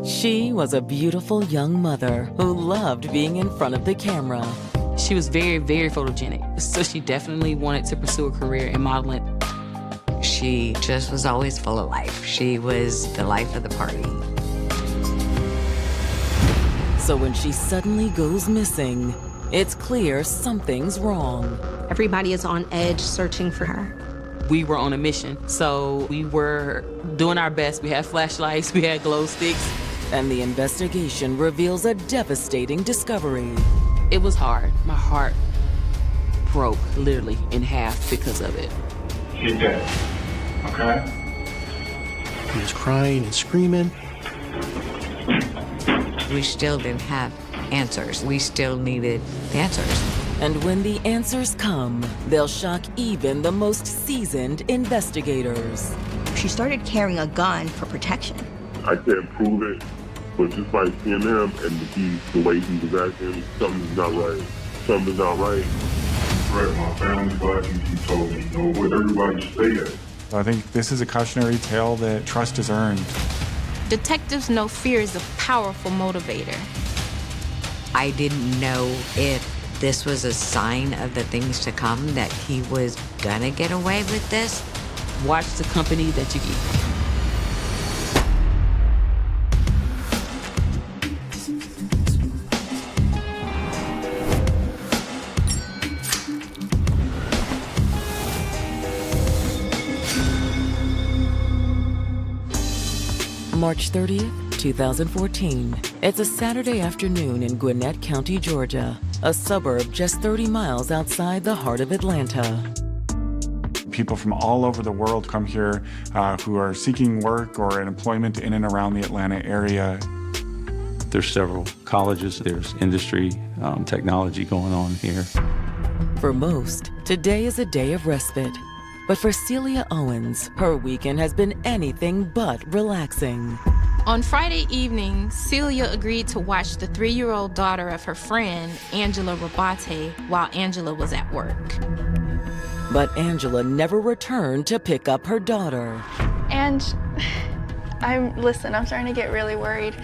She was a beautiful young mother who loved being in front of the camera. She was very, very photogenic, so she definitely wanted to pursue a career in modeling. She just was always full of life. She was the life of the party. So when she suddenly goes missing, it's clear something's wrong. Everybody is on edge searching for her. We were on a mission, so we were doing our best. We had flashlights, we had glow sticks. And the investigation reveals a devastating discovery. It was hard. My heart broke literally in half because of it. She's dead, okay? He was crying and screaming. We still didn't have answers. We still needed the answers. And when the answers come, they'll shock even the most seasoned investigators. She started carrying a gun for protection. I can't prove it, but just by seeing him and the way he was acting, something's not right. Something's not right. Right, my family's glad you told me, where everybody stay at. I think this is a cautionary tale that trust is earned. Detectives know fear is a powerful motivator. I didn't know if this was a sign of the things to come, that he was gonna get away with this. Watch the company that you keep. March 30th, 2014. It's a Saturday afternoon in Gwinnett County, Georgia, a suburb just 30 miles outside the heart of Atlanta. People from all over the world come here who are seeking work or employment in and around the Atlanta area. There's several colleges, there's industry, technology going on here. For most, today is a day of respite. But for Celia Owens, her weekend has been anything but relaxing. On Friday evening, Celia agreed to watch the 3-year-old daughter of her friend, Angela Rabate, while Angela was at work. But Angela never returned to pick up her daughter. And listen, I'm starting to get really worried.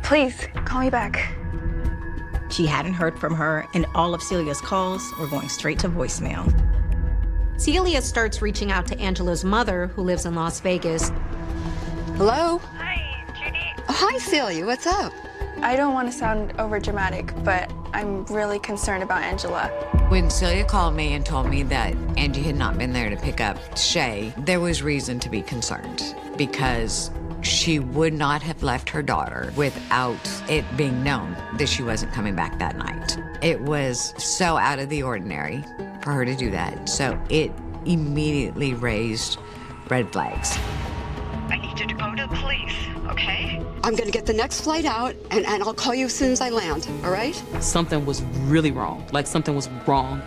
Please, call me back. She hadn't heard from her, and all of Celia's calls were going straight to voicemail. Celia starts reaching out to Angela's mother, who lives in Las Vegas. Hello? Hi, Judy. Oh, hi, Celia. What's up? I don't want to sound overdramatic, but I'm really concerned about Angela. When Celia called me and told me that Angie had not been there to pick up Shay, there was reason to be concerned because she would not have left her daughter without it being known that she wasn't coming back that night. It was so out of the ordinary for her to do that, so it immediately raised red flags. I need you to go to the police, okay? I'm gonna get the next flight out, and I'll call you as soon as I land, all right? Something was really wrong, like something was wrong.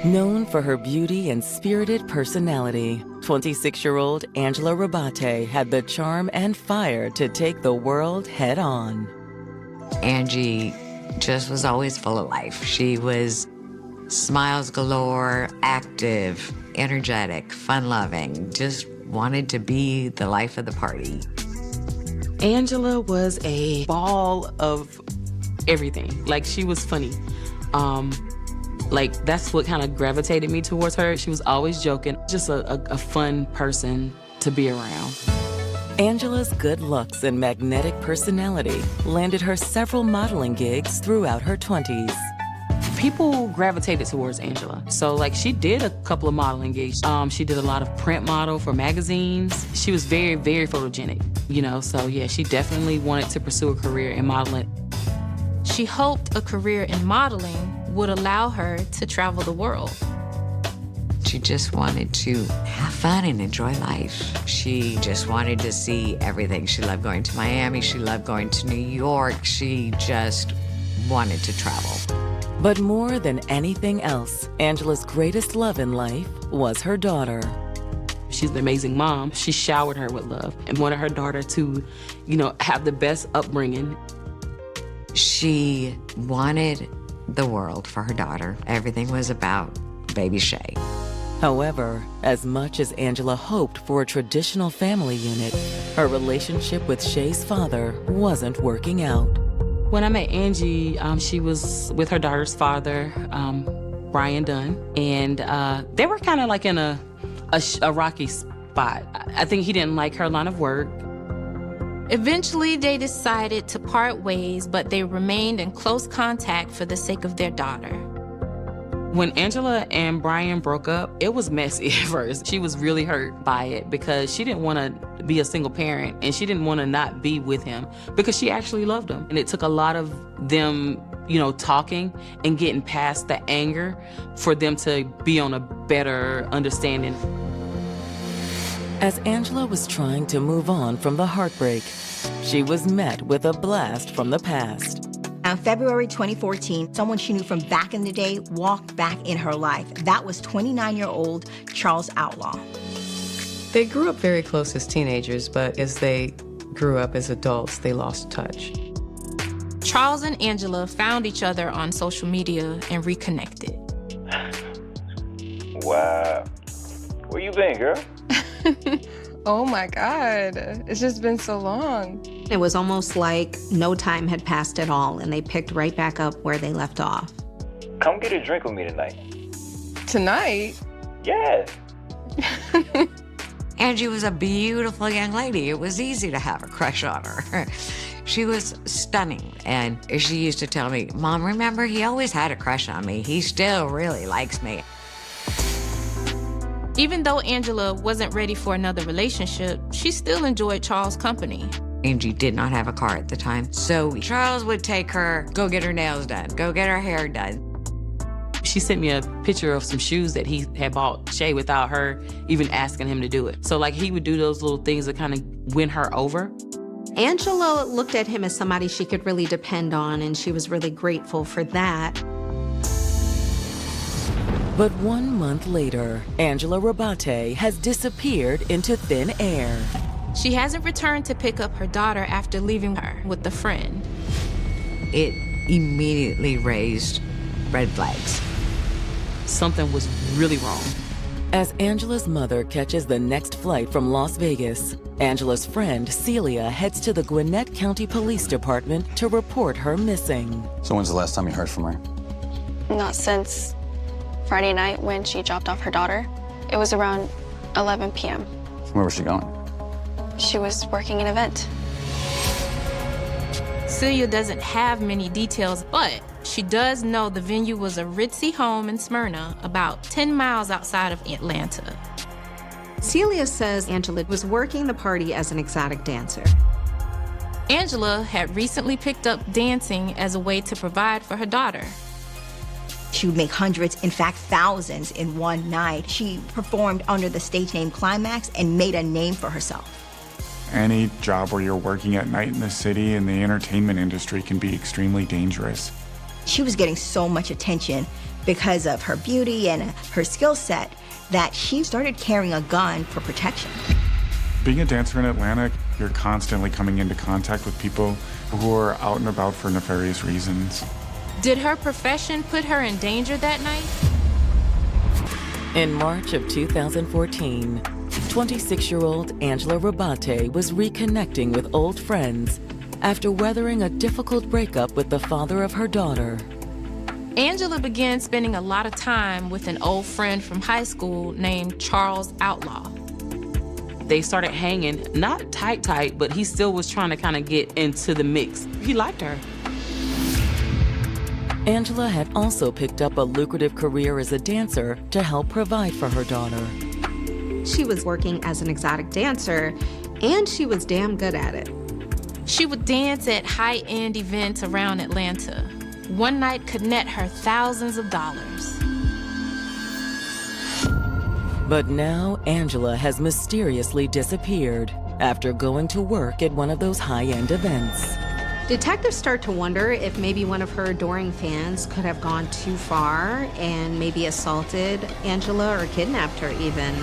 Known for her beauty and spirited personality, 26-year-old Angela Rabate had the charm and fire to take the world head on. Angie just was always full of life. She was smiles galore, active, energetic, fun-loving, just wanted to be the life of the party. Angela was a ball of everything. Like, she was funny. Like, that's what kind of gravitated me towards her. She was always joking, just a fun person to be around. Angela's good looks and magnetic personality landed her several modeling gigs throughout her 20s. People gravitated towards Angela. So, like, she did a couple of modeling gigs. She did a lot of print model for magazines. She was very, very photogenic, so yeah, she definitely wanted to pursue a career in modeling. She hoped a career in modeling would allow her to travel the world. She just wanted to have fun and enjoy life. She just wanted to see everything. She loved going to Miami. She loved going to New York. She just wanted to travel. But more than anything else, Angela's greatest love in life was her daughter. She's an amazing mom. She showered her with love and wanted her daughter to, have the best upbringing. She wanted the world for her daughter. Everything was about baby Shay. However, as much as Angela hoped for a traditional family unit, her relationship with Shay's father wasn't working out. When I met Angie, she was with her daughter's father, Brian Dunn, and they were kind of like in a rocky spot. I think he didn't like her line of work. Eventually, they decided to part ways, but they remained in close contact for the sake of their daughter. When Angela and Brian broke up, it was messy at first. She was really hurt by it because she didn't want to be a single parent and she didn't want to not be with him because she actually loved him. And it took a lot of them, talking and getting past the anger for them to be on a better understanding. As Angela was trying to move on from the heartbreak, she was met with a blast from the past. On February 2014, someone she knew from back in the day walked back in her life. That was 29-year-old Charles Outlaw. They grew up very close as teenagers, but as they grew up as adults, they lost touch. Charles and Angela found each other on social media and reconnected. Wow. Where you been, girl? Oh my God, it's just been so long. It was almost like no time had passed at all, and they picked right back up where they left off. Come get a drink with me tonight. Tonight? Yeah. Angie was a beautiful young lady. It was easy to have a crush on her. She was stunning, and she used to tell me, Mom, remember, he always had a crush on me. He still really likes me. Even though Angela wasn't ready for another relationship, she still enjoyed Charles' company. Angie did not have a car at the time, so Charles would take her, go get her nails done, go get her hair done. She sent me a picture of some shoes that he had bought Shay without her even asking him to do it. So he would do those little things that kind of win her over. Angela looked at him as somebody she could really depend on, and she was really grateful for that. But 1 month later, Angela Rabate has disappeared into thin air. She hasn't returned to pick up her daughter after leaving her with a friend. It immediately raised red flags. Something was really wrong. As Angela's mother catches the next flight from Las Vegas, Angela's friend Celia heads to the Gwinnett County Police Department to report her missing. So when's the last time you heard from her? Not since Friday night when she dropped off her daughter. It was around 11 p.m. Where was she going? She was working an event. Celia doesn't have many details, but she does know the venue was a ritzy home in Smyrna, about 10 miles outside of Atlanta. Celia says Angela was working the party as an exotic dancer. Angela had recently picked up dancing as a way to provide for her daughter. She would make hundreds, in fact, thousands in one night. She performed under the stage name Climax and made a name for herself. Any job where you're working at night in the city in the entertainment industry can be extremely dangerous. She was getting so much attention because of her beauty and her skill set that she started carrying a gun for protection. Being a dancer in Atlanta, you're constantly coming into contact with people who are out and about for nefarious reasons. Did her profession put her in danger that night? In March of 2014, 26-year-old Angela Rabate was reconnecting with old friends after weathering a difficult breakup with the father of her daughter. Angela began spending a lot of time with an old friend from high school named Charles Outlaw. They started hanging, not tight, but he still was trying to kind of get into the mix. He liked her. Angela had also picked up a lucrative career as a dancer to help provide for her daughter. She was working as an exotic dancer, and she was damn good at it. She would dance at high-end events around Atlanta. One night could net her thousands of dollars. But now Angela has mysteriously disappeared after going to work at one of those high-end events. Detectives start to wonder if maybe one of her adoring fans could have gone too far and maybe assaulted Angela or kidnapped her even.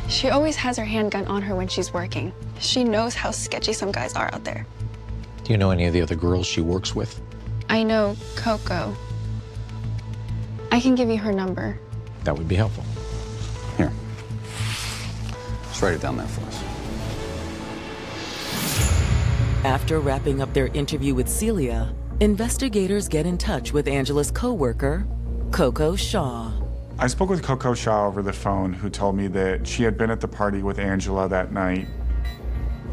She always has her handgun on her when she's working. She knows how sketchy some guys are out there. Do you know any of the other girls she works with? I know Coco. I can give you her number. That would be helpful. Here. Just write it down there for us. After wrapping up their interview with Celia, investigators get in touch with Angela's coworker, Coco Shaw. I spoke with Coco Shaw over the phone, who told me that she had been at the party with Angela that night.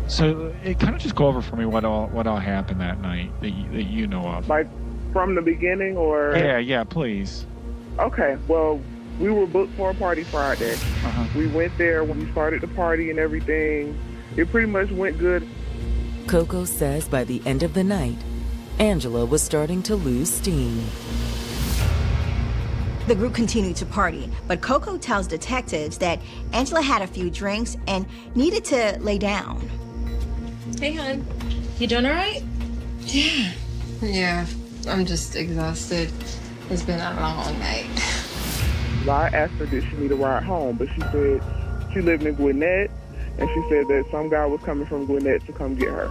So it kind of just go over for me what all happened that night that you know of. Like from the beginning, or? Yeah, please. Okay, well, we were booked for a party Friday. We went there when we started the party and everything. It pretty much went good. Coco says by the end of the night, Angela was starting to lose steam. The group continued to party, but Coco tells detectives that Angela had a few drinks and needed to lay down. Hey, hon. You doing all right? Yeah. Yeah, I'm just exhausted. It's been a long night. I asked her did she need a ride home, but she said she lived in Gwinnett, and she said that some guy was coming from Gwinnett to come get her.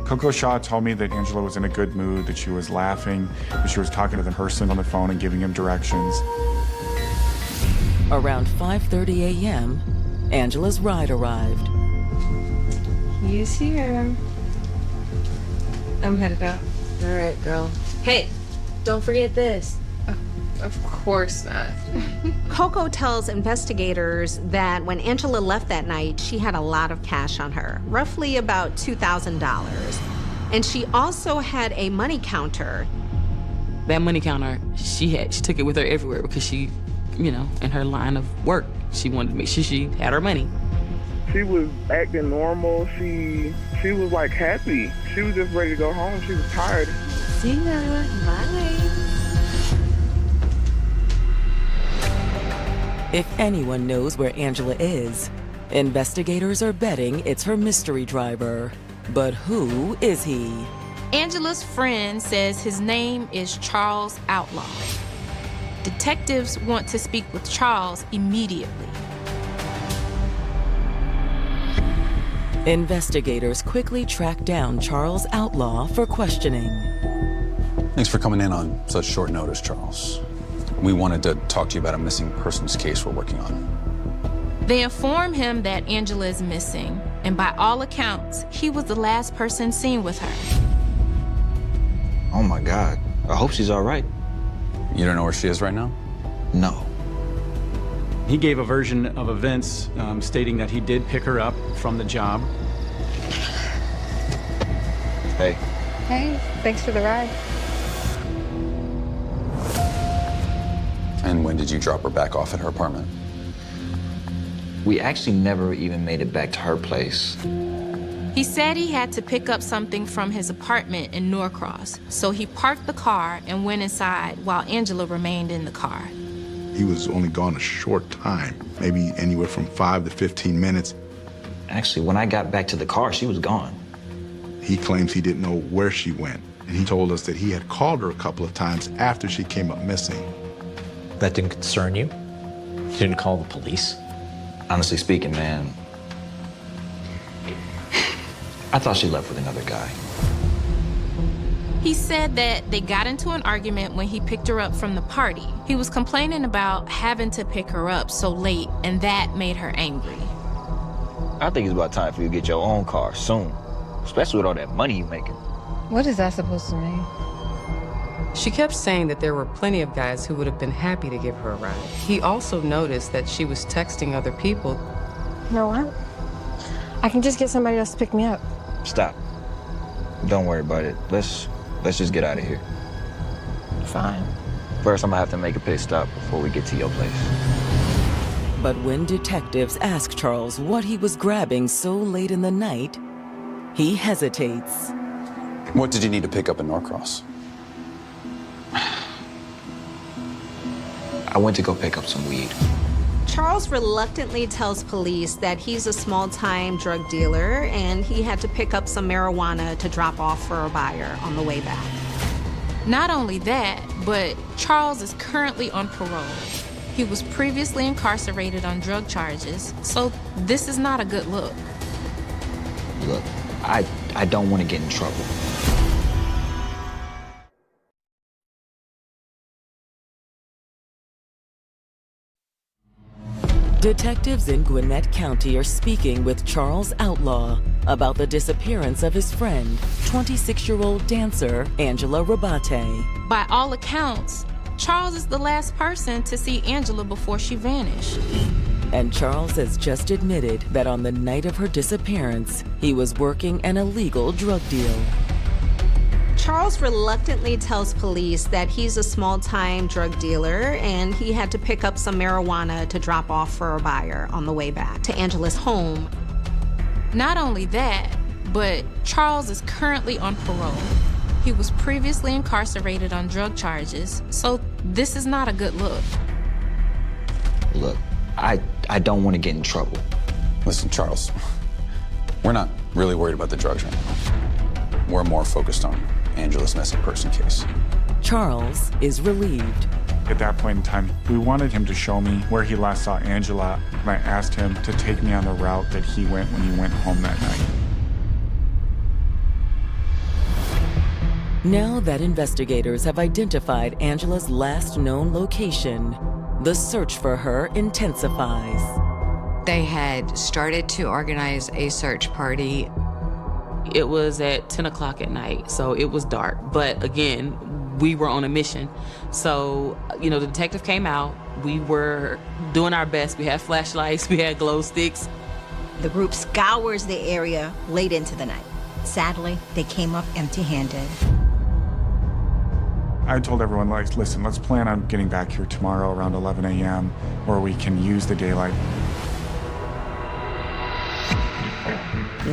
Coco Shaw told me that Angela was in a good mood, that she was laughing, that she was talking to the person on the phone and giving him directions. Around 5:30 a.m., Angela's ride arrived. He's here. I'm headed out. All right, girl. Hey, don't forget this. Of course not. Coco tells investigators that when Angela left that night, she had a lot of cash on her, roughly about $2,000. And she also had a money counter. That money counter, she took it with her everywhere because she, in her line of work, she wanted to make sure she had her money. She was acting normal. She was like happy. She was just ready to go home. She was tired. See ya. Bye. If anyone knows where Angela is, investigators are betting it's her mystery driver. But who is he? Angela's friend says his name is Charles Outlaw. Detectives want to speak with Charles immediately. Investigators quickly track down Charles Outlaw for questioning. Thanks for coming in on such short notice, Charles. We wanted to talk to you about a missing persons case we're working on. They inform him that Angela is missing, and by all accounts, he was the last person seen with her. Oh my God. I hope she's all right. You don't know where she is right now? No. He gave a version of events stating that he did pick her up from the job. Hey. Hey, thanks for the ride. And when did you drop her back off at her apartment? We actually never even made it back to her place. He said he had to pick up something from his apartment in Norcross, so he parked the car and went inside while Angela remained in the car. He was only gone a short time, maybe anywhere from 5 to 15 minutes. Actually, when I got back to the car, she was gone. He claims he didn't know where she went, and he told us that he had called her a couple of times after she came up missing. That didn't concern you? You didn't call the police? Honestly speaking, man, I thought she left with another guy. He said that they got into an argument when he picked her up from the party. He was complaining about having to pick her up so late, and that made her angry. I think it's about time for you to get your own car soon, especially with all that money you're making. What is that supposed to mean? She kept saying that there were plenty of guys who would have been happy to give her a ride. He also noticed that she was texting other people. You know what? I can just get somebody else to pick me up. Stop. Don't worry about it. Let's just get out of here. Fine. First, I'm gonna have to make a pit stop before we get to your place. But when detectives ask Charles what he was grabbing so late in the night, he hesitates. What did you need to pick up in Norcross? I went to go pick up some weed. Charles reluctantly tells police that he's a small-time drug dealer and he had to pick up some marijuana to drop off for a buyer on the way back. Not only that, but Charles is currently on parole. He was previously incarcerated on drug charges, so this is not a good look. Look, I don't want to get in trouble. Detectives in Gwinnett County are speaking with Charles Outlaw about the disappearance of his friend, 26-year-old dancer Angela Rabate. By all accounts, Charles is the last person to see Angela before she vanished. And Charles has just admitted that on the night of her disappearance, he was working an illegal drug deal. Charles reluctantly tells police that he's a small-time drug dealer and he had to pick up some marijuana to drop off for a buyer on the way back to Angela's home. Not only that, but Charles is currently on parole. He was previously incarcerated on drug charges, so this is not a good look. Look, I don't want to get in trouble. Listen, Charles, we're not really worried about the drugs right now. We're more focused on Angela's missing person case. Charles is relieved. At that point in time, we wanted him to show me where he last saw Angela, and I asked him to take me on the route that he went when he went home that night. Now that investigators have identified Angela's last known location, the search for her intensifies. They had started to organize a search party. It was at 10 o'clock at night, so it was dark. But again, we were on a mission. So, the detective came out. We were doing our best. We had flashlights, we had glow sticks. The group scours the area late into the night. Sadly, they came up empty-handed. I told everyone, listen, let's plan on getting back here tomorrow around 11 a.m. where we can use the daylight.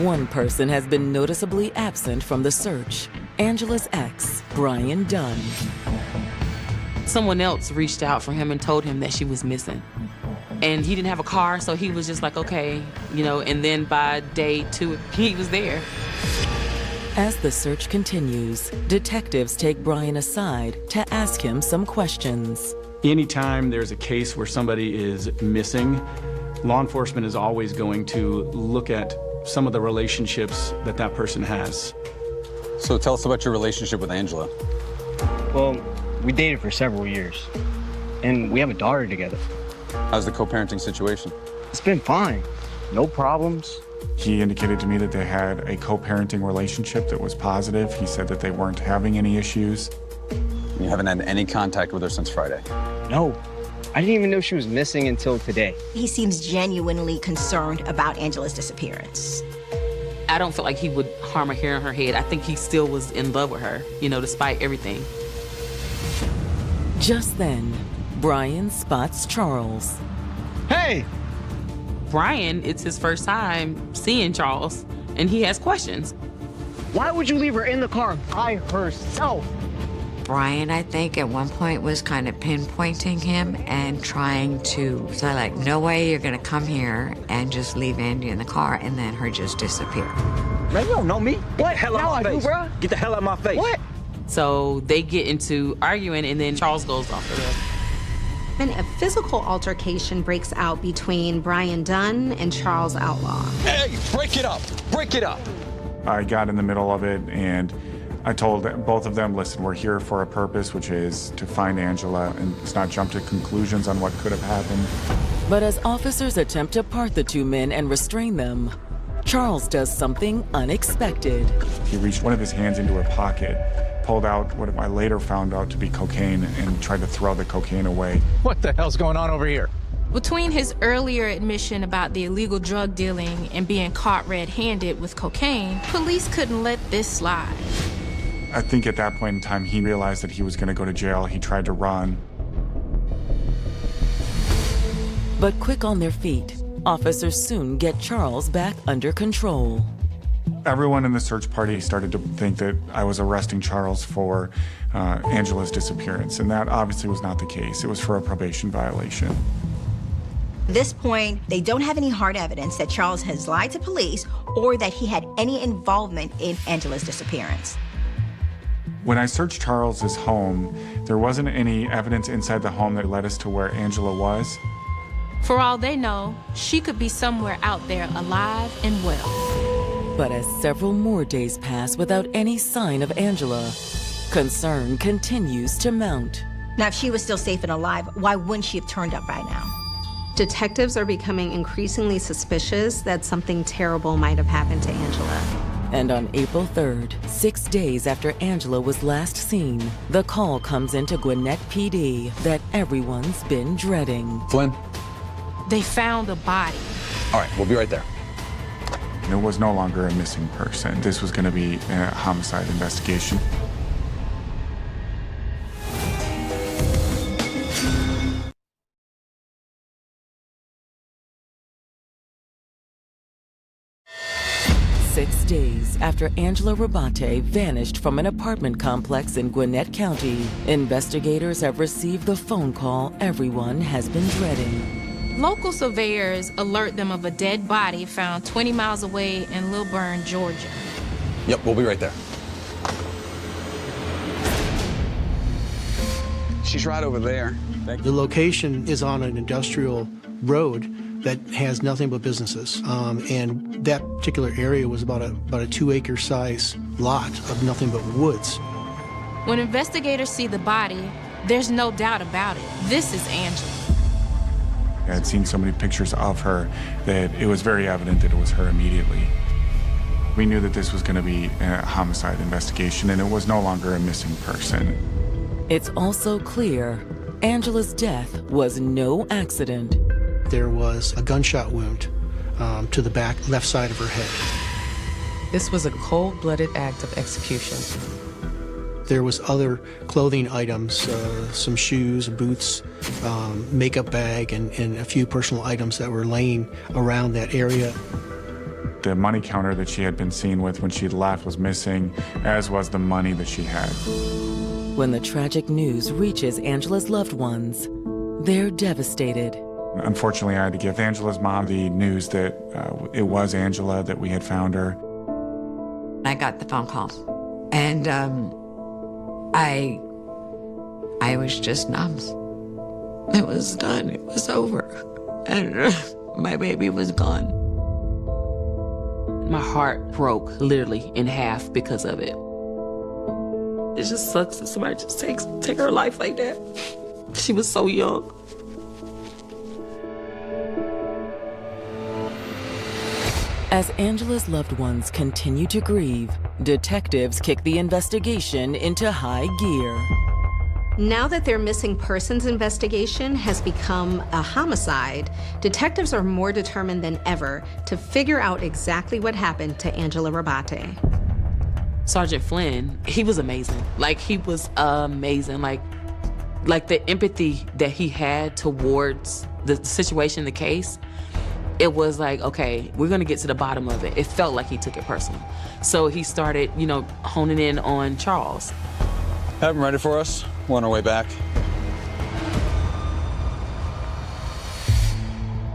One person has been noticeably absent from the search. Angela's ex, Brian Dunn. Someone else reached out for him and told him that she was missing. And he didn't have a car, so he was just like, okay, and then by day 2, he was there. As the search continues, detectives take Brian aside to ask him some questions. Anytime there's a case where somebody is missing, law enforcement is always going to look at some of the relationships that person has. So tell us about your relationship with Angela. Well, we dated for several years, and we have a daughter together. How's the co-parenting situation? It's been fine. No problems. He indicated to me that they had a co-parenting relationship that was positive. He said that they weren't having any issues. You haven't had any contact with her since Friday? No. I didn't even know she was missing until today. He seems genuinely concerned about Angela's disappearance. I don't feel like he would harm a hair on her head. I think he still was in love with her, despite everything. Just then, Brian spots Charles. Hey! Brian, it's his first time seeing Charles, and he has questions. Why would you leave her in the car by herself? Brian, I think, at one point was kind of pinpointing him and trying to say, like, no way you're going to come here and just leave Andy in the car and then her just disappear. Man, you don't know me. What? Hell out my face. Bro? Get the hell out of my face. What? So they get into arguing, and then Charles goes off the rails. Then a physical altercation breaks out between Brian Dunn and Charles Outlaw. Hey, break it up. Break it up. I got in the middle of it, and I told both of them, listen, we're here for a purpose, which is to find Angela, and let's not jump to conclusions on what could have happened. But as officers attempt to part the two men and restrain them, Charles does something unexpected. He reached one of his hands into her pocket, pulled out what I later found out to be cocaine, and tried to throw the cocaine away. What the hell's going on over here? Between his earlier admission about the illegal drug dealing and being caught red-handed with cocaine, police couldn't let this slide. I think at that point in time, he realized that he was going to go to jail. He tried to run. But quick on their feet, officers soon get Charles back under control. Everyone in the search party started to think that I was arresting Charles for Angela's disappearance, and that obviously was not the case. It was for a probation violation. At this point, they don't have any hard evidence that Charles has lied to police or that he had any involvement in Angela's disappearance. When I searched Charles's home, there wasn't any evidence inside the home that led us to where Angela was. For all they know, she could be somewhere out there alive and well. But as several more days pass without any sign of Angela, concern continues to mount. Now, if she was still safe and alive, why wouldn't she have turned up by now? Detectives are becoming increasingly suspicious that something terrible might have happened to Angela. And on April 3rd, 6 days after Angela was last seen, the call comes into Gwinnett PD that everyone's been dreading. Flynn? They found the body. All right, we'll be right there. It was no longer a missing person. This was going to be a homicide investigation. Six days after Angela Rabate vanished from an apartment complex in Gwinnett County, investigators have received the phone call everyone has been dreading. Local surveyors alert them of a dead body found 20 miles away in Lilburn, Georgia. Yep, we'll be right there. She's right over there. The location is on an industrial road that has nothing but businesses. And that particular area was about a 2-acre size lot of nothing but woods. When investigators see the body, there's no doubt about it. This is Angela. I had seen so many pictures of her that it was very evident that it was her immediately. We knew that this was going to be a homicide investigation, and it was no longer a missing person. It's also clear Angela's death was no accident. There was a gunshot wound to the back left side of her head. This was a cold-blooded act of execution. There was other clothing items, some shoes, boots, makeup bag, and a few personal items that were laying around that area. The money counter that she had been seen with when she left was missing, as was the money that she had. When the tragic news reaches Angela's loved ones, they're devastated. Unfortunately, I had to give Angela's mom the news that it was Angela, that we had found her. I got the phone call, and I was just numb. It was done. It was over. And my baby was gone. My heart broke literally in half because of it. It just sucks that somebody just take her life like that. She was so young. As Angela's loved ones continue to grieve, detectives kick the investigation into high gear. Now that their missing persons investigation has become a homicide, detectives are more determined than ever to figure out exactly what happened to Angela Rabate. Sergeant Flynn, he was amazing. Like, he was amazing. Like the empathy that he had towards the situation, the case, it was like, okay, we're gonna get to the bottom of it. It felt like he took it personal. So he started, honing in on Charles. Have him ready for us. We're on our way back.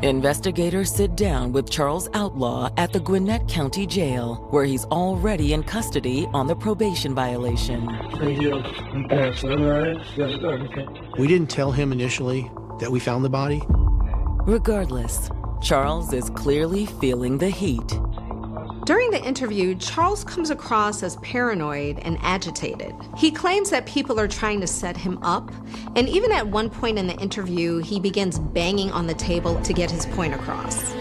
Investigators sit down with Charles Outlaw at the Gwinnett County Jail, where he's already in custody on the probation violation. We didn't tell him initially that we found the body. Regardless, Charles is clearly feeling the heat. During the interview, Charles comes across as paranoid and agitated. He claims that people are trying to set him up, and even at one point in the interview, he begins banging on the table to get his point across.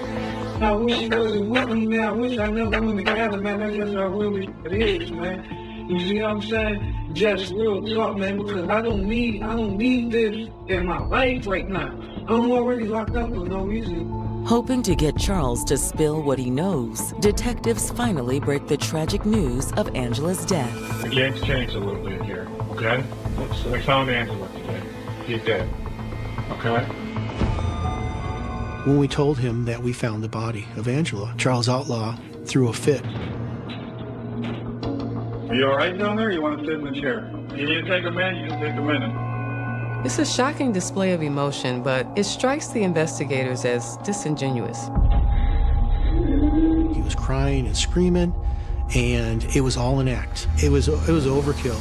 I wish there was a woman, man. I wish I never went together, man. That's just how really it is, man. You see what I'm saying? Just real talk, man, because I don't need this in my life right now. I'm already locked up for no reason. Hoping to get Charles to spill what he knows, detectives finally break the tragic news of Angela's death. The game's changed a little bit here, okay? So we found Angela today. She's dead, okay? When we told him that we found the body of Angela, Charles Outlaw threw a fit. Are you all right down there, or you want to sit in the chair? You need to take a minute, you can take a minute. It's a shocking display of emotion, but it strikes the investigators as disingenuous. He was crying and screaming, and it was all an act. It was overkill.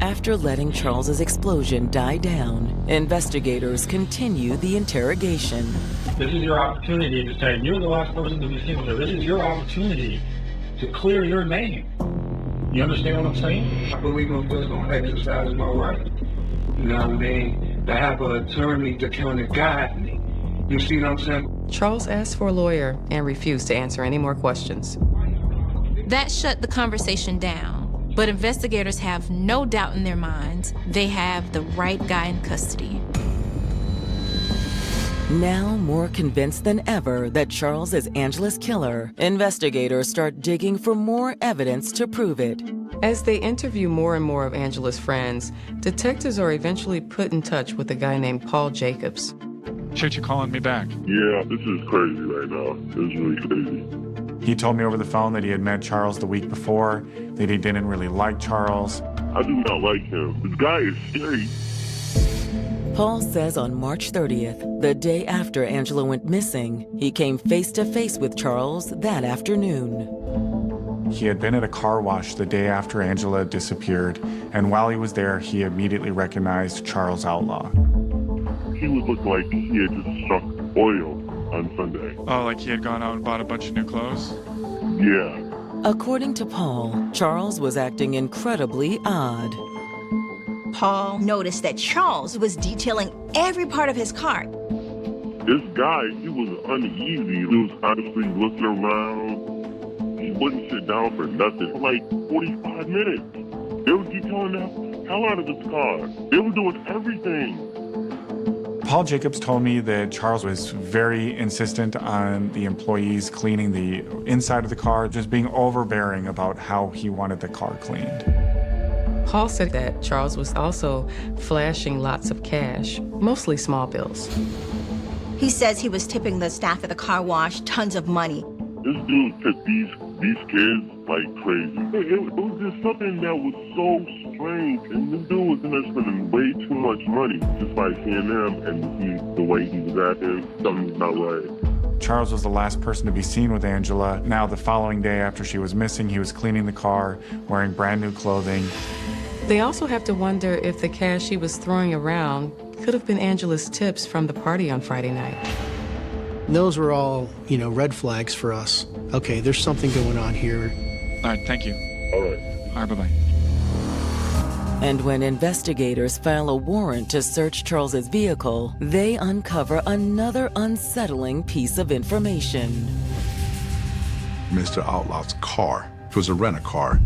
After letting Charles's explosion die down, investigators continue the interrogation. This is your opportunity to say, you're the last person to be seen with her. This is your opportunity to clear your name. You understand what I'm saying? I believe I'm just going to exercise my right. You know what I mean? To have an attorney to kind of guide me. You see what I'm saying? Charles asked for a lawyer and refused to answer any more questions. That shut the conversation down, but investigators have no doubt in their minds they have the right guy in custody. Now more convinced than ever that Charles is Angela's killer, investigators start digging for more evidence to prove it. As they interview more and more of Angela's friends, detectives are eventually put in touch with a guy named Paul Jacobs. Should you calling me back? Yeah, this is crazy right now. This is really crazy. He told me over the phone that he had met Charles the week before, that he didn't really like Charles. I do not like him. This guy is scary. Paul says on March 30th, the day after Angela went missing, he came face to face with Charles that afternoon. He had been at a car wash the day after Angela disappeared, and while he was there, he immediately recognized Charles Outlaw. He would look like he had just struck oil on Sunday. Oh, like he had gone out and bought a bunch of new clothes? Yeah. According to Paul, Charles was acting incredibly odd. Paul noticed that Charles was detailing every part of his car. This guy, he was uneasy. He was honestly looking around. He wouldn't sit down for nothing for like 45 minutes. They were detailing the hell out of this car. They were doing everything. Paul Jacobs told me that Charles was very insistent on the employees cleaning the inside of the car, just being overbearing about how he wanted the car cleaned. Paul said that Charles was also flashing lots of cash, mostly small bills. He says he was tipping the staff at the car wash tons of money. This dude tipped these kids like crazy. It was just something that was so strange, and this dude was in there spending way too much money just by seeing them and the way he was acting. Something's not right. Charles was the last person to be seen with Angela. Now, the following day after she was missing, he was cleaning the car, wearing brand new clothing. They also have to wonder if the cash he was throwing around could have been Angela's tips from the party on Friday night. Those were all, red flags for us. Okay, there's something going on here. All right, thank you. All right. All right, bye-bye. And when investigators file a warrant to search Charles's vehicle, they uncover another unsettling piece of information. Mr. Outlaw's car. It was a rent-a-car.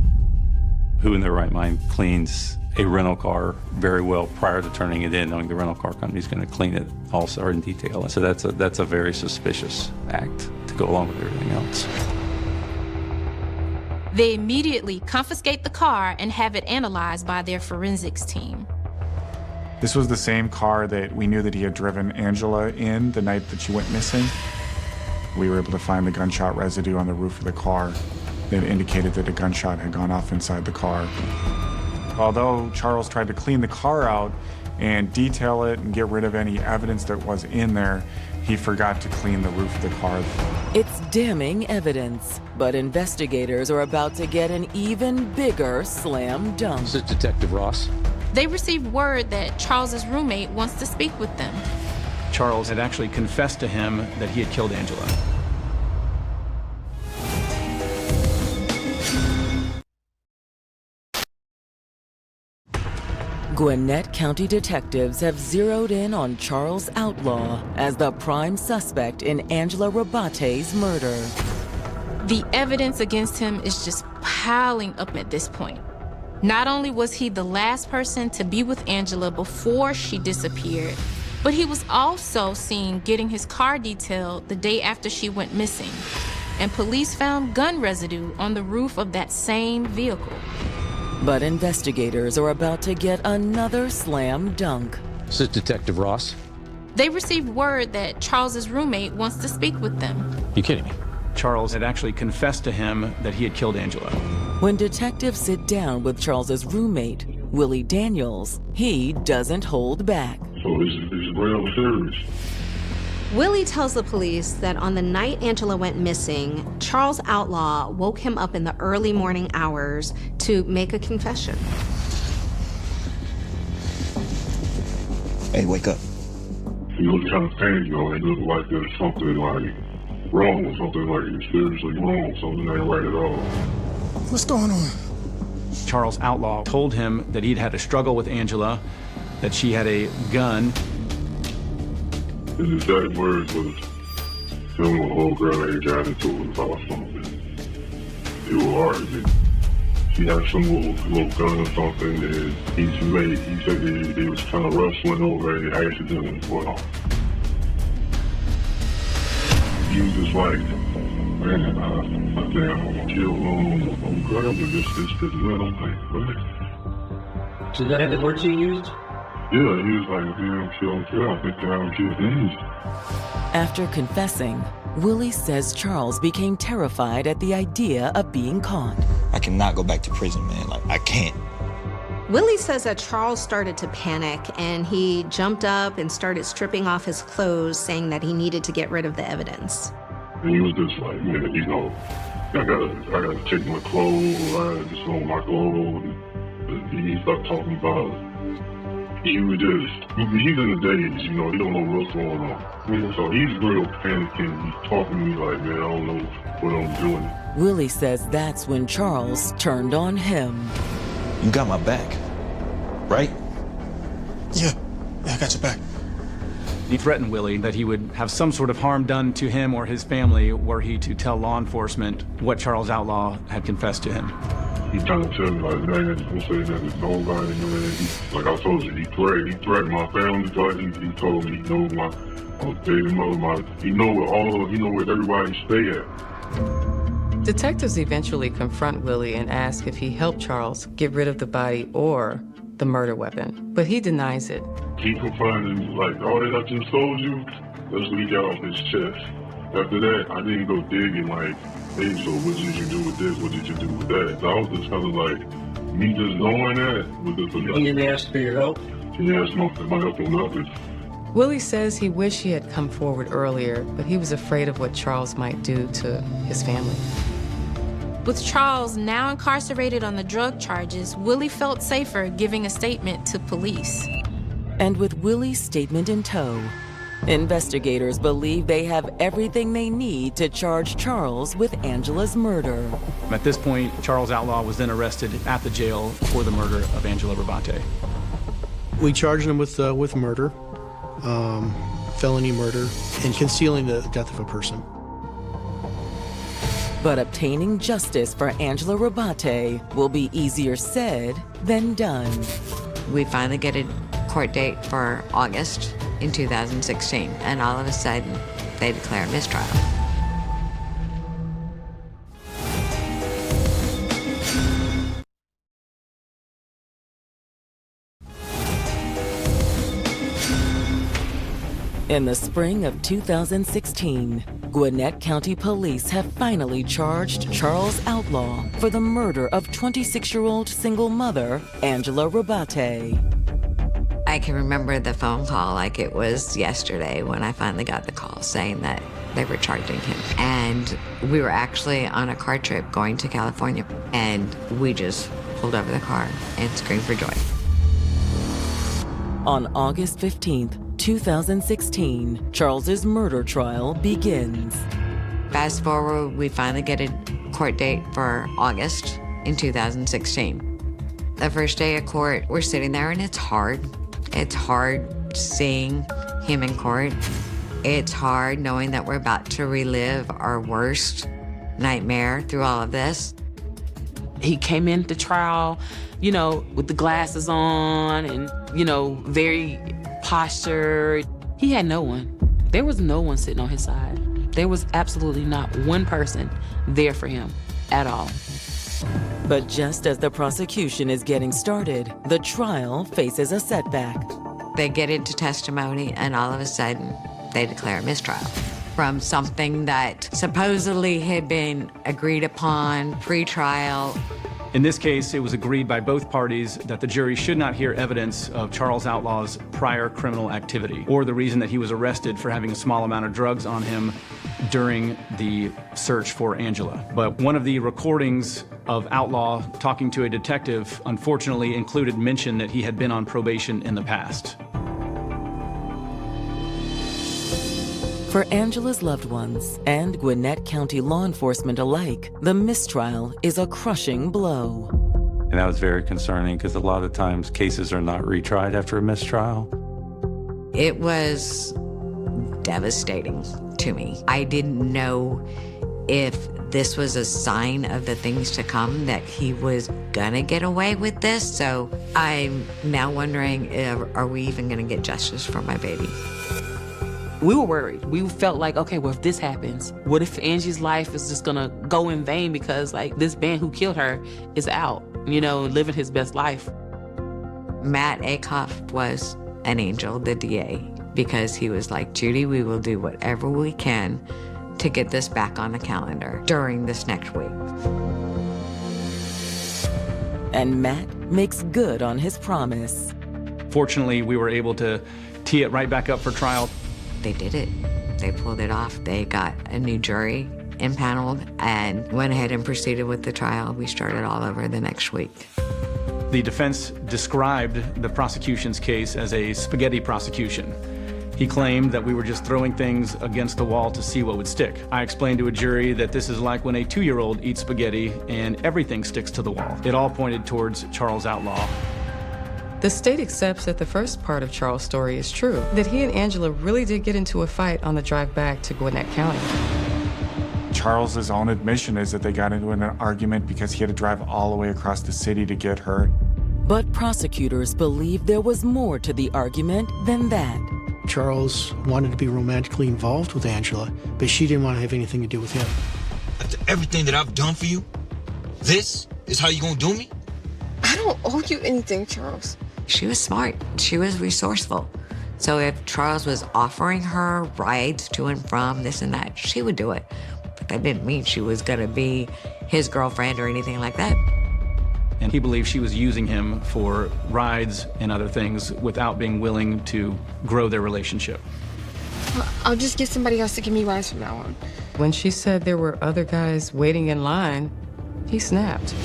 Who in their right mind cleans a rental car very well prior to turning it in, knowing the rental car company is going to clean it also in detail? So that's a very suspicious act to go along with everything else. They immediately confiscate the car and have it analyzed by their forensics team. This was the same car that we knew that he had driven Angela in the night that she went missing. We were able to find the gunshot residue on the roof of the car that indicated that a gunshot had gone off inside the car. Although Charles tried to clean the car out and detail it and get rid of any evidence that was in there, he forgot to clean the roof of the car. It's damning evidence, but investigators are about to get an even bigger slam dunk. This is Detective Ross. They received word that Charles's roommate wants to speak with them. Charles had actually confessed to him that he had killed Angela. Gwinnett County detectives have zeroed in on Charles Outlaw as the prime suspect in Angela Rabate's murder. The evidence against him is just piling up at this point. Not only was he the last person to be with Angela before she disappeared, but he was also seen getting his car detailed the day after she went missing. And police found gun residue on the roof of that same vehicle. But investigators are about to get another slam dunk. This is Detective Ross. They received word that Charles's roommate wants to speak with them. You kidding me? Charles had actually confessed to him that he had killed Angela. When detectives sit down with Charles's roommate, Willie Daniels, he doesn't hold back. So it's real serious. Willie tells the police that on the night Angela went missing, Charles Outlaw woke him up in the early morning hours to make a confession. Hey, wake up. He was kind of pain, it looked like there's something like wrong or something like seriously wrong, something ain't right at all. What's going on? Charles Outlaw told him that he'd had a struggle with Angela, that she had a gun. His exact words was, "Him and a whole girl ain't got into it about something. It was argument. She had some little gun or something that he said they was kind of wrestling over it accidentally as well." He was just like, "Man, I think I'm gonna kill girl with this gun." I'm like, "What?" So that the words he used? Yeah, he was like, "If you don't kill, I think I'll kill things." After confessing, Willie says Charles became terrified at the idea of being caught. I cannot go back to prison, man. Like, I can't. Willie says that Charles started to panic and he jumped up and started stripping off his clothes, saying that he needed to get rid of the evidence. And he was just like, "Man, you know, I gotta take my clothes, I just want my clothes." And he started talking about, he's in the daze, you know, he don't know what's going on. So he's real panicking. He's talking to me like, "Man, I don't know what I'm doing." Willie says that's when Charles turned on him. You got my back, right? Yeah, I got your back. He threatened Willie that he would have some sort of harm done to him or his family were he to tell law enforcement what Charles Outlaw had confessed to him. He's trying to tell me, like, "Man, don't say nothing to nobody, man." Like I told you, he threatened my family. He told me he knows my baby mother, he know where everybody stay at. Detectives eventually confront Willie and ask if he helped Charles get rid of the body or the murder weapon, but he denies it. He confronted, like, "All that I just told you, that's what he got off his chest." After that, I didn't go digging, like, "Hey, so what did you do with this? What did you do with that?" So I was just kind of like, me just knowing that was just enough. He didn't ask for your help? He didn't ask for my help or nothing. Willie says he wished he had come forward earlier, but he was afraid of what Charles might do to his family. With Charles now incarcerated on the drug charges, Willie felt safer giving a statement to police. And with Willie's statement in tow, investigators believe they have everything they need to charge Charles with Angela's murder. At this point, Charles Outlaw was then arrested at the jail for the murder of Angela Rabate. We charged him with murder, felony murder, and concealing the death of a person. But obtaining justice for Angela Rabate will be easier said than done. We finally get a court date for August in 2016, and all of a sudden, they declare a mistrial. In the spring of 2016, Gwinnett County Police have finally charged Charles Outlaw for the murder of 26-year-old single mother Angela Rabate. I can remember the phone call like it was yesterday when I finally got the call saying that they were charging him. And we were actually on a car trip going to California, and we just pulled over the car and screamed for joy. On August 15th, 2016, Charles's murder trial begins. Fast forward, we finally get a court date for August in 2016. The first day of court, we're sitting there and it's hard. It's hard seeing him in court. It's hard knowing that we're about to relive our worst nightmare through all of this. He came into trial, you know, with the glasses on and, you know, very postured. He had no one. There was no one sitting on his side. There was absolutely not one person there for him at all. But just as the prosecution is getting started, the trial faces a setback. They get into testimony and all of a sudden they declare a mistrial from something that supposedly had been agreed upon pre-trial. In this case, it was agreed by both parties that the jury should not hear evidence of Charles Outlaw's prior criminal activity or the reason that he was arrested for having a small amount of drugs on him during the search for Angela. But one of the recordings of Outlaw talking to a detective unfortunately included mention that he had been on probation in the past. For Angela's loved ones and Gwinnett County law enforcement alike, the mistrial is a crushing blow. And that was very concerning because a lot of times cases are not retried after a mistrial. It was devastating to me. I didn't know if this was a sign of the things to come, that he was gonna get away with this. So I'm now wondering, are we even gonna get justice for my baby? We were worried. We felt like, okay, well, if this happens, what if Angie's life is just gonna go in vain because like this man who killed her is out, living his best life. Matt Akoff was an angel, the DA, because he was like, Judy, we will do whatever we can to get this back on the calendar during this next week. And Matt makes good on his promise. Fortunately, we were able to tee it right back up for trial. They did it. They pulled it off. They got a new jury impaneled and went ahead and proceeded with the trial. We started all over the next week. The defense described the prosecution's case as a spaghetti prosecution. He claimed that we were just throwing things against the wall to see what would stick. I explained to a jury that this is like when a 2-year-old eats spaghetti and everything sticks to the wall. It all pointed towards Charles Outlaw. The state accepts that the first part of Charles' story is true, that he and Angela really did get into a fight on the drive back to Gwinnett County. Charles's own admission is that they got into an argument because he had to drive all the way across the city to get her. But prosecutors believe there was more to the argument than that. Charles wanted to be romantically involved with Angela, but she didn't want to have anything to do with him. After everything that I've done for you, this is how you gonna do me? I don't owe you anything, Charles. She was smart. She was resourceful. So if Charles was offering her rides to and from this and that, she would do it. But that didn't mean she was gonna be his girlfriend or anything like that. And he believed she was using him for rides and other things without being willing to grow their relationship. I'll just get somebody else to give me rides from now on. When she said there were other guys waiting in line, he snapped.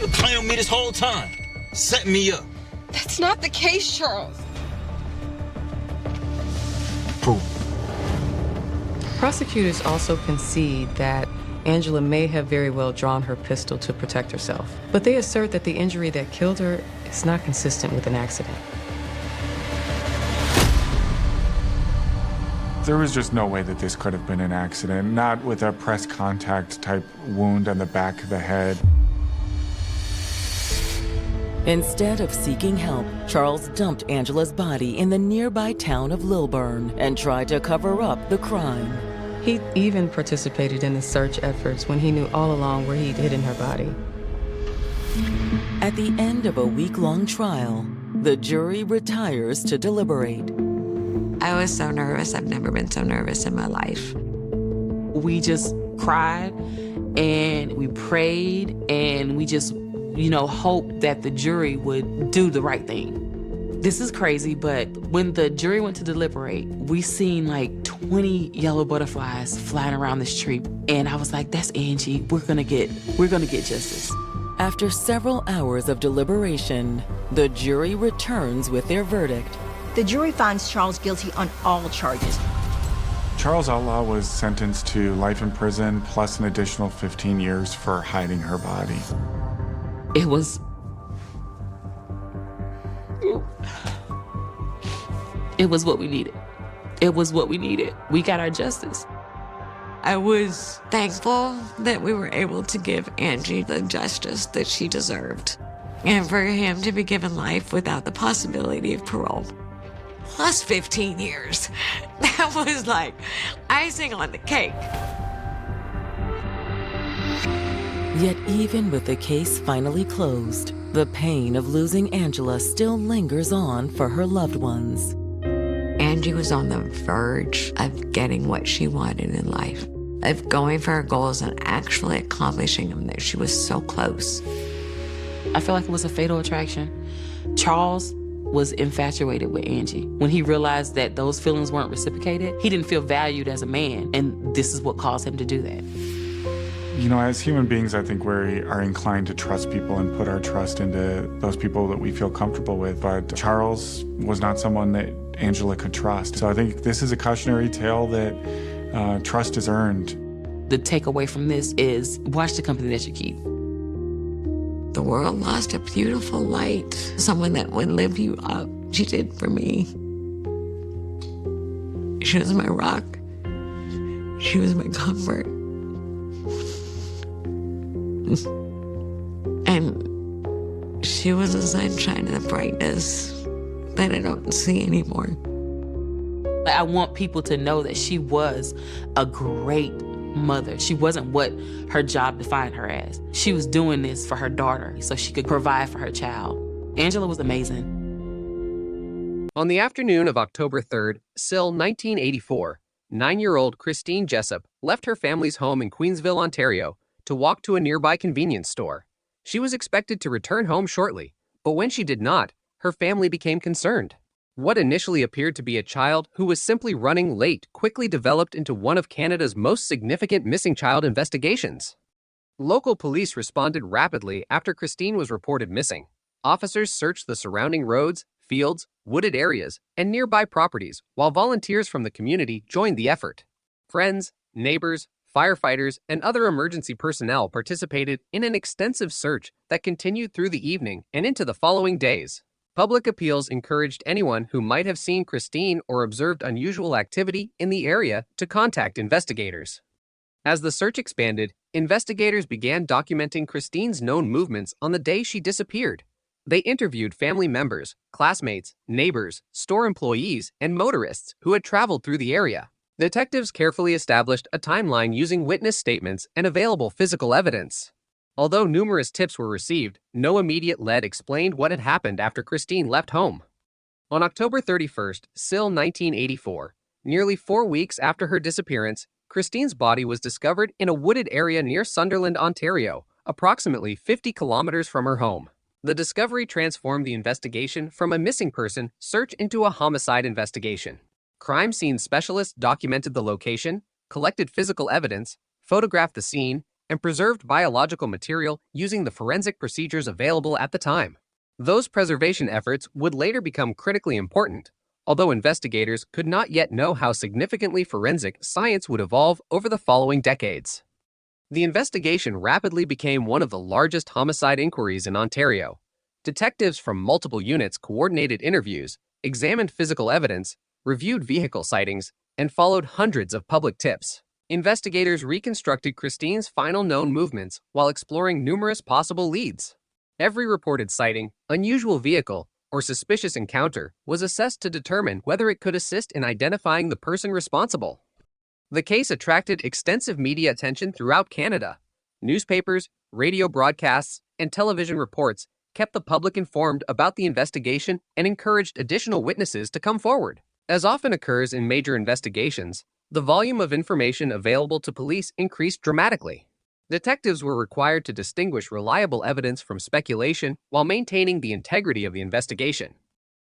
You were playing with me this whole time, setting me up. That's not the case, Charles. Prove. Prosecutors also concede that Angela may have very well drawn her pistol to protect herself, but they assert that the injury that killed her is not consistent with an accident. There was just no way that this could have been an accident, not with a press contact type wound on the back of the head. Instead of seeking help, Charles dumped Angela's body in the nearby town of Lilburn and tried to cover up the crime. He even participated in the search efforts when he knew all along where he'd hidden her body. At the end of a week-long trial, the jury retires to deliberate. I was so nervous. I've never been so nervous in my life. We just cried and we prayed and we just, hoped that the jury would do the right thing. This is crazy, but when the jury went to deliberate, we seen like 20 yellow butterflies flying around the street. And I was like, that's Angie. We're gonna get justice. After several hours of deliberation, the jury returns with their verdict. The jury finds Charles guilty on all charges. Charles Outlaw was sentenced to life in prison plus an additional 15 years for hiding her body. It was what we needed. It was what we needed. We got our justice. I was thankful that we were able to give Angie the justice that she deserved, and for him to be given life without the possibility of parole. Plus 15 years. That was like icing on the cake. Yet even with the case finally closed, the pain of losing Angela still lingers on for her loved ones. Angie was on the verge of getting what she wanted in life, of going for her goals and actually accomplishing them. That she was so close. I feel like it was a fatal attraction. Charles was infatuated with Angie. When he realized that those feelings weren't reciprocated, he didn't feel valued as a man, and this is what caused him to do that. As human beings, I think we are inclined to trust people and put our trust into those people that we feel comfortable with. But Charles was not someone that Angela could trust. So I think this is a cautionary tale that trust is earned. The takeaway from this is watch the company that you keep. The world lost a beautiful light. Someone that would lift you up. She did for me. She was my rock. She was my comfort. And she was the sunshine and the brightness that I don't see anymore. I want people to know that she was a great mother. She wasn't what her job defined her as. She was doing this for her daughter so she could provide for her child. Angela was amazing. On the afternoon of October 3rd, Sill 1984, 9-year-old Christine Jessup left her family's home in Queensville, Ontario, to walk to a nearby convenience store. She was expected to return home shortly, but when she did not, her family became concerned. What initially appeared to be a child who was simply running late quickly developed into one of Canada's most significant missing child investigations. Local police responded rapidly after Christine was reported missing. Officers searched the surrounding roads, fields, wooded areas, and nearby properties, while volunteers from the community joined the effort. Friends, neighbors, firefighters, and other emergency personnel participated in an extensive search that continued through the evening and into the following days. Public appeals encouraged anyone who might have seen Christine or observed unusual activity in the area to contact investigators. As the search expanded, investigators began documenting Christine's known movements on the day she disappeared. They interviewed family members, classmates, neighbors, store employees, and motorists who had traveled through the area. Detectives carefully established a timeline using witness statements and available physical evidence. Although numerous tips were received, no immediate lead explained what had happened after Christine left home. On October 31st, Sill 1984, nearly 4 weeks after her disappearance, Christine's body was discovered in a wooded area near Sunderland, Ontario, approximately 50 kilometers from her home. The discovery transformed the investigation from a missing person search into a homicide investigation. Crime scene specialists documented the location, collected physical evidence, photographed the scene, and preserved biological material using the forensic procedures available at the time. Those preservation efforts would later become critically important, although investigators could not yet know how significantly forensic science would evolve over the following decades. The investigation rapidly became one of the largest homicide inquiries in Ontario. Detectives from multiple units coordinated interviews, examined physical evidence, reviewed vehicle sightings, and followed hundreds of public tips. Investigators reconstructed Christine's final known movements while exploring numerous possible leads. Every reported sighting, unusual vehicle, or suspicious encounter was assessed to determine whether it could assist in identifying the person responsible. The case attracted extensive media attention throughout Canada. Newspapers, radio broadcasts, and television reports kept the public informed about the investigation and encouraged additional witnesses to come forward. As often occurs in major investigations, the volume of information available to police increased dramatically. Detectives were required to distinguish reliable evidence from speculation while maintaining the integrity of the investigation.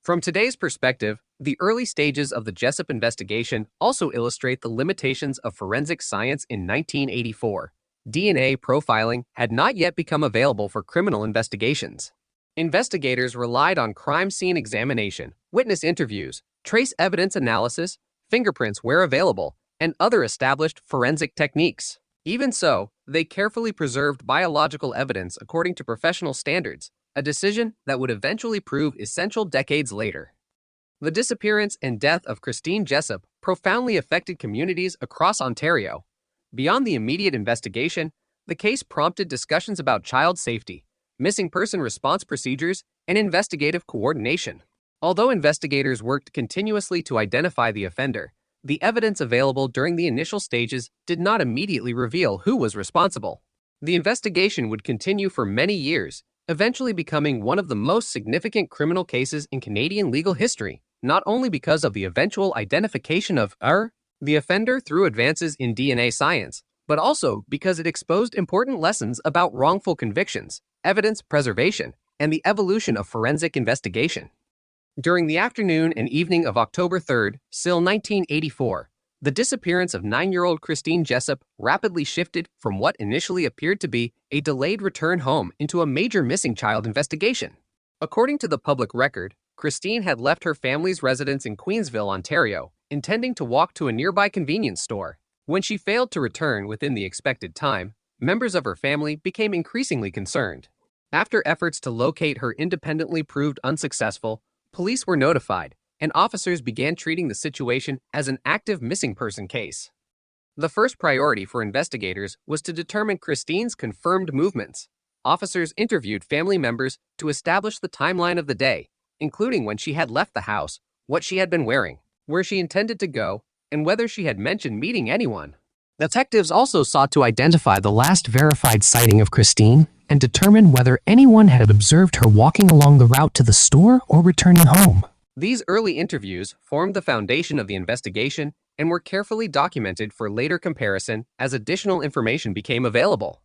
From today's perspective, the early stages of the Jessup investigation also illustrate the limitations of forensic science in 1984. DNA profiling had not yet become available for criminal investigations. Investigators relied on crime scene examination, witness interviews, trace evidence analysis, fingerprints where available, and other established forensic techniques. Even so, they carefully preserved biological evidence according to professional standards, a decision that would eventually prove essential decades later. The disappearance and death of Christine Jessup profoundly affected communities across Ontario. Beyond the immediate investigation, the case prompted discussions about child safety, missing person response procedures, and investigative coordination. Although investigators worked continuously to identify the offender, the evidence available during the initial stages did not immediately reveal who was responsible. The investigation would continue for many years, eventually becoming one of the most significant criminal cases in Canadian legal history, not only because of the eventual identification of the offender through advances in DNA science, but also because it exposed important lessons about wrongful convictions, evidence preservation, and the evolution of forensic investigation. During the afternoon and evening of October 3rd, Sill 1984, the disappearance of 9-year-old Christine Jessup rapidly shifted from what initially appeared to be a delayed return home into a major missing child investigation. According to the public record, Christine had left her family's residence in Queensville, Ontario, intending to walk to a nearby convenience store. When she failed to return within the expected time, members of her family became increasingly concerned. After efforts to locate her independently proved unsuccessful, police were notified, and officers began treating the situation as an active missing person case. The first priority for investigators was to determine Christine's confirmed movements. Officers interviewed family members to establish the timeline of the day, including when she had left the house, what she had been wearing, where she intended to go, and whether she had mentioned meeting anyone. Detectives also sought to identify the last verified sighting of Christine and determine whether anyone had observed her walking along the route to the store or returning home. These early interviews formed the foundation of the investigation and were carefully documented for later comparison as additional information became available.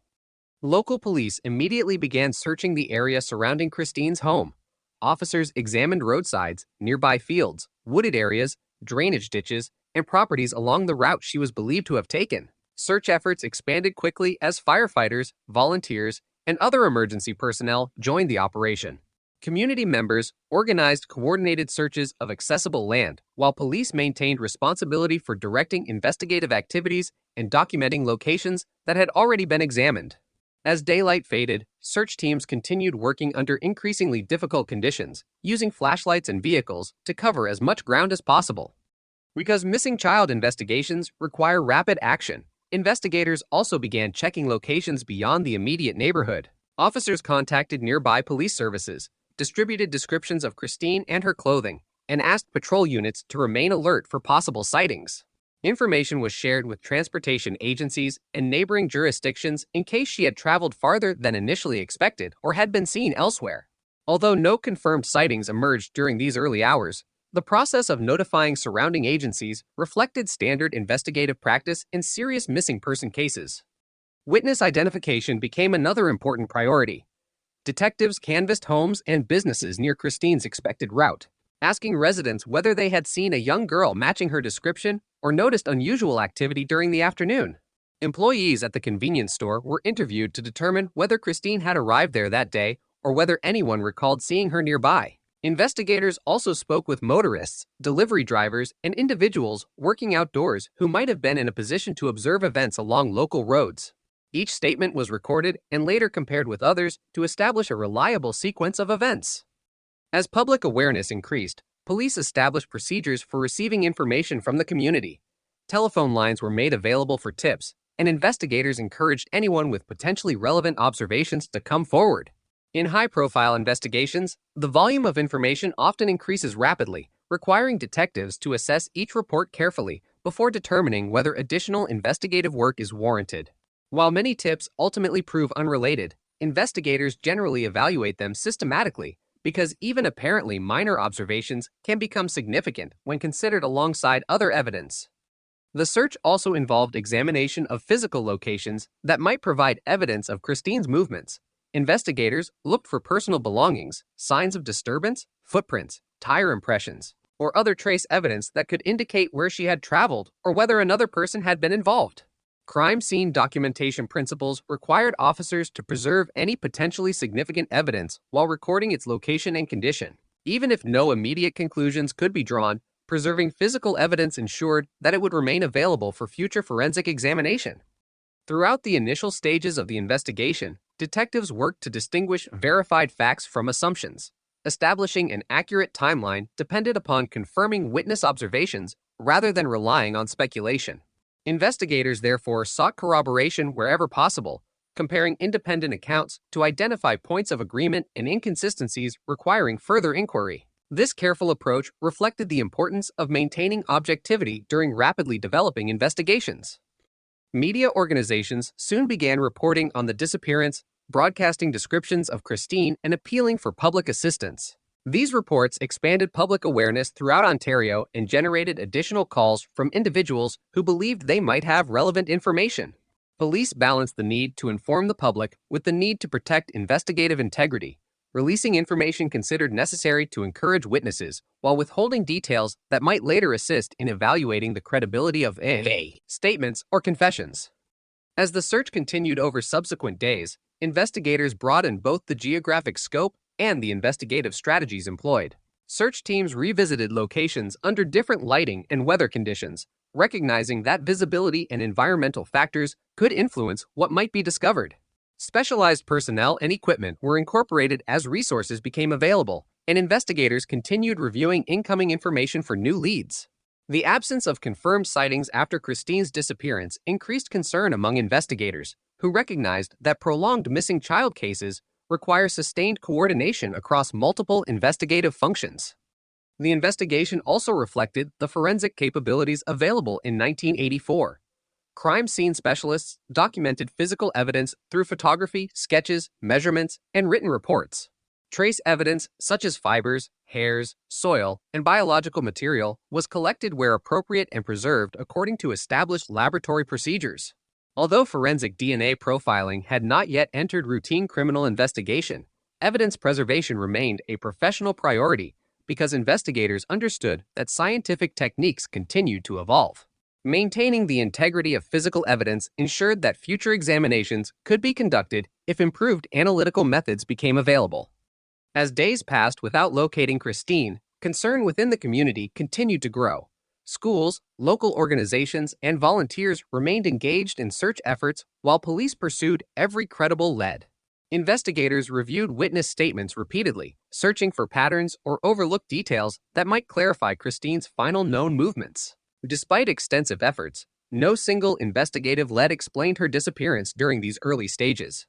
Local police immediately began searching the area surrounding Christine's home. Officers examined roadsides, nearby fields, wooded areas, drainage ditches, and properties along the route she was believed to have taken. Search efforts expanded quickly as firefighters, volunteers, and other emergency personnel joined the operation. Community members organized coordinated searches of accessible land, while police maintained responsibility for directing investigative activities and documenting locations that had already been examined. As daylight faded, search teams continued working under increasingly difficult conditions, using flashlights and vehicles to cover as much ground as possible. Because missing child investigations require rapid action, investigators also began checking locations beyond the immediate neighborhood. Officers contacted nearby police services, distributed descriptions of Christine and her clothing, and asked patrol units to remain alert for possible sightings. Information was shared with transportation agencies and neighboring jurisdictions in case she had traveled farther than initially expected or had been seen elsewhere. Although no confirmed sightings emerged during these early hours, the process of notifying surrounding agencies reflected standard investigative practice in serious missing person cases. Witness identification became another important priority. Detectives canvassed homes and businesses near Christine's expected route, asking residents whether they had seen a young girl matching her description or noticed unusual activity during the afternoon. Employees at the convenience store were interviewed to determine whether Christine had arrived there that day or whether anyone recalled seeing her nearby. Investigators also spoke with motorists, delivery drivers, and individuals working outdoors who might have been in a position to observe events along local roads. Each statement was recorded and later compared with others to establish a reliable sequence of events. As public awareness increased, police established procedures for receiving information from the community. Telephone lines were made available for tips, and investigators encouraged anyone with potentially relevant observations to come forward. In high-profile investigations, the volume of information often increases rapidly, requiring detectives to assess each report carefully before determining whether additional investigative work is warranted. While many tips ultimately prove unrelated, investigators generally evaluate them systematically because even apparently minor observations can become significant when considered alongside other evidence. The search also involved examination of physical locations that might provide evidence of Christine's movements. Investigators looked for personal belongings, signs of disturbance, footprints, tire impressions, or other trace evidence that could indicate where she had traveled or whether another person had been involved. Crime scene documentation principles required officers to preserve any potentially significant evidence while recording its location and condition. Even if no immediate conclusions could be drawn, preserving physical evidence ensured that it would remain available for future forensic examination. Throughout the initial stages of the investigation, detectives worked to distinguish verified facts from assumptions. Establishing an accurate timeline depended upon confirming witness observations rather than relying on speculation. Investigators therefore sought corroboration wherever possible, comparing independent accounts to identify points of agreement and inconsistencies requiring further inquiry. This careful approach reflected the importance of maintaining objectivity during rapidly developing investigations. Media organizations soon began reporting on the disappearance, broadcasting descriptions of Christine, and appealing for public assistance. These reports expanded public awareness throughout Ontario and generated additional calls from individuals who believed they might have relevant information. Police balanced the need to inform the public with the need to protect investigative integrity, releasing information considered necessary to encourage witnesses while withholding details that might later assist in evaluating the credibility of statements or confessions. As the search continued over subsequent days, investigators broadened both the geographic scope and the investigative strategies employed. Search teams revisited locations under different lighting and weather conditions, recognizing that visibility and environmental factors could influence what might be discovered. Specialized personnel and equipment were incorporated as resources became available, and investigators continued reviewing incoming information for new leads. The absence of confirmed sightings after Christine's disappearance increased concern among investigators, who recognized that prolonged missing child cases require sustained coordination across multiple investigative functions. The investigation also reflected the forensic capabilities available in 1984. Crime scene specialists documented physical evidence through photography, sketches, measurements, and written reports. Trace evidence, such as fibers, hairs, soil, and biological material, was collected where appropriate and preserved according to established laboratory procedures. Although forensic DNA profiling had not yet entered routine criminal investigation, evidence preservation remained a professional priority because investigators understood that scientific techniques continued to evolve. Maintaining the integrity of physical evidence ensured that future examinations could be conducted if improved analytical methods became available. As days passed without locating Christine, concern within the community continued to grow. Schools, local organizations, and volunteers remained engaged in search efforts while police pursued every credible lead. Investigators reviewed witness statements repeatedly, searching for patterns or overlooked details that might clarify Christine's final known movements. Despite extensive efforts, no single investigative lead explained her disappearance during these early stages.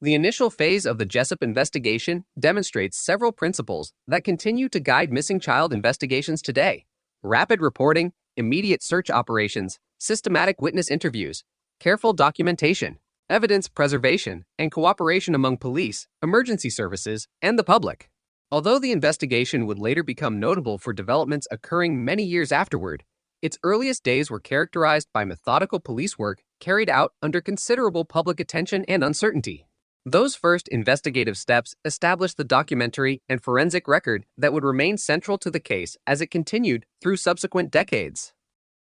The initial phase of the Jessup investigation demonstrates several principles that continue to guide missing child investigations today: rapid reporting, immediate search operations, systematic witness interviews, careful documentation, evidence preservation, and cooperation among police, emergency services, and the public. Although the investigation would later become notable for developments occurring many years afterward, its earliest days were characterized by methodical police work carried out under considerable public attention and uncertainty. Those first investigative steps established the documentary and forensic record that would remain central to the case as it continued through subsequent decades.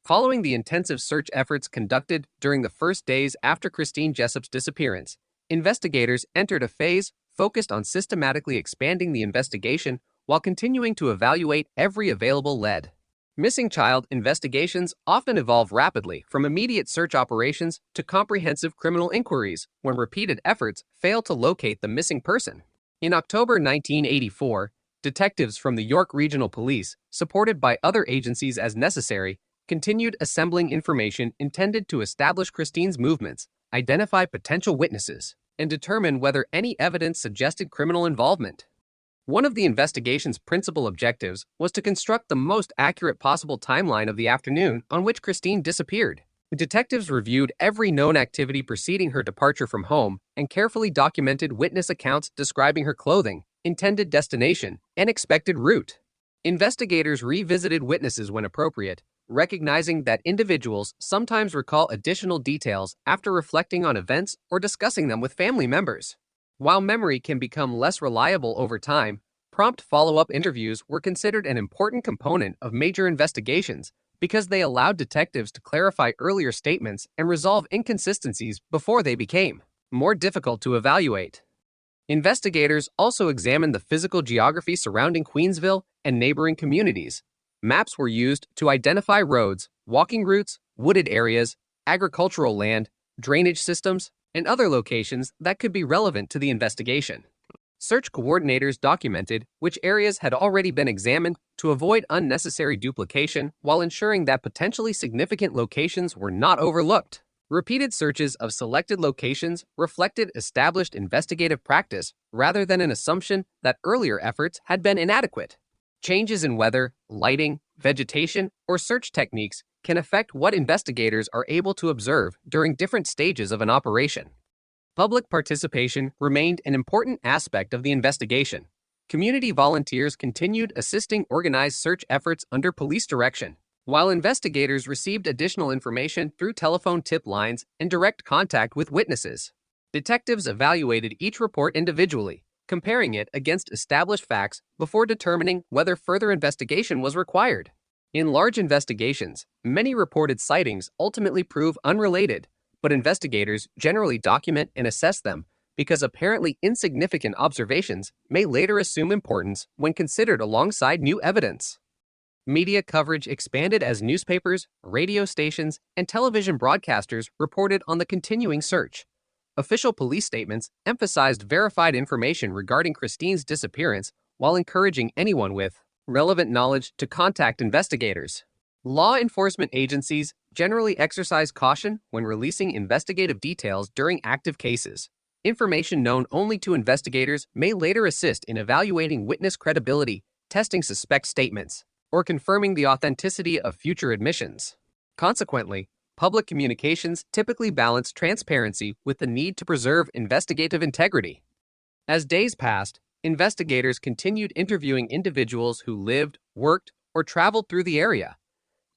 Following the intensive search efforts conducted during the first days after Christine Jessup's disappearance, investigators entered a phase focused on systematically expanding the investigation while continuing to evaluate every available lead. Missing child investigations often evolve rapidly from immediate search operations to comprehensive criminal inquiries when repeated efforts fail to locate the missing person. In October 1984, detectives from the York Regional Police, supported by other agencies as necessary, continued assembling information intended to establish Christine's movements, identify potential witnesses, and determine whether any evidence suggested criminal involvement. One of the investigation's principal objectives was to construct the most accurate possible timeline of the afternoon on which Christine disappeared. Detectives reviewed every known activity preceding her departure from home and carefully documented witness accounts describing her clothing, intended destination, and expected route. Investigators revisited witnesses when appropriate, recognizing that individuals sometimes recall additional details after reflecting on events or discussing them with family members. While memory can become less reliable over time, prompt follow-up interviews were considered an important component of major investigations because they allowed detectives to clarify earlier statements and resolve inconsistencies before they became more difficult to evaluate. Investigators also examined the physical geography surrounding Queensville and neighboring communities. Maps were used to identify roads, walking routes, wooded areas, agricultural land, drainage systems, and other locations that could be relevant to the investigation. Search coordinators documented which areas had already been examined to avoid unnecessary duplication while ensuring that potentially significant locations were not overlooked. Repeated searches of selected locations reflected established investigative practice rather than an assumption that earlier efforts had been inadequate. Changes in weather, lighting, vegetation, or search techniques can affect what investigators are able to observe during different stages of an operation. Public participation remained an important aspect of the investigation. Community volunteers continued assisting organized search efforts under police direction, while investigators received additional information through telephone tip lines and direct contact with witnesses. Detectives evaluated each report individually, comparing it against established facts before determining whether further investigation was required. In large investigations, many reported sightings ultimately prove unrelated, but investigators generally document and assess them because apparently insignificant observations may later assume importance when considered alongside new evidence. Media coverage expanded as newspapers, radio stations, and television broadcasters reported on the continuing search. Official police statements emphasized verified information regarding Christine's disappearance, while encouraging anyone with relevant knowledge to contact investigators. Law enforcement agencies generally exercise caution when releasing investigative details during active cases. Information known only to investigators may later assist in evaluating witness credibility, testing suspect statements, or confirming the authenticity of future admissions. Consequently, public communications typically balance transparency with the need to preserve investigative integrity. As days passed, investigators continued interviewing individuals who lived, worked, or traveled through the area.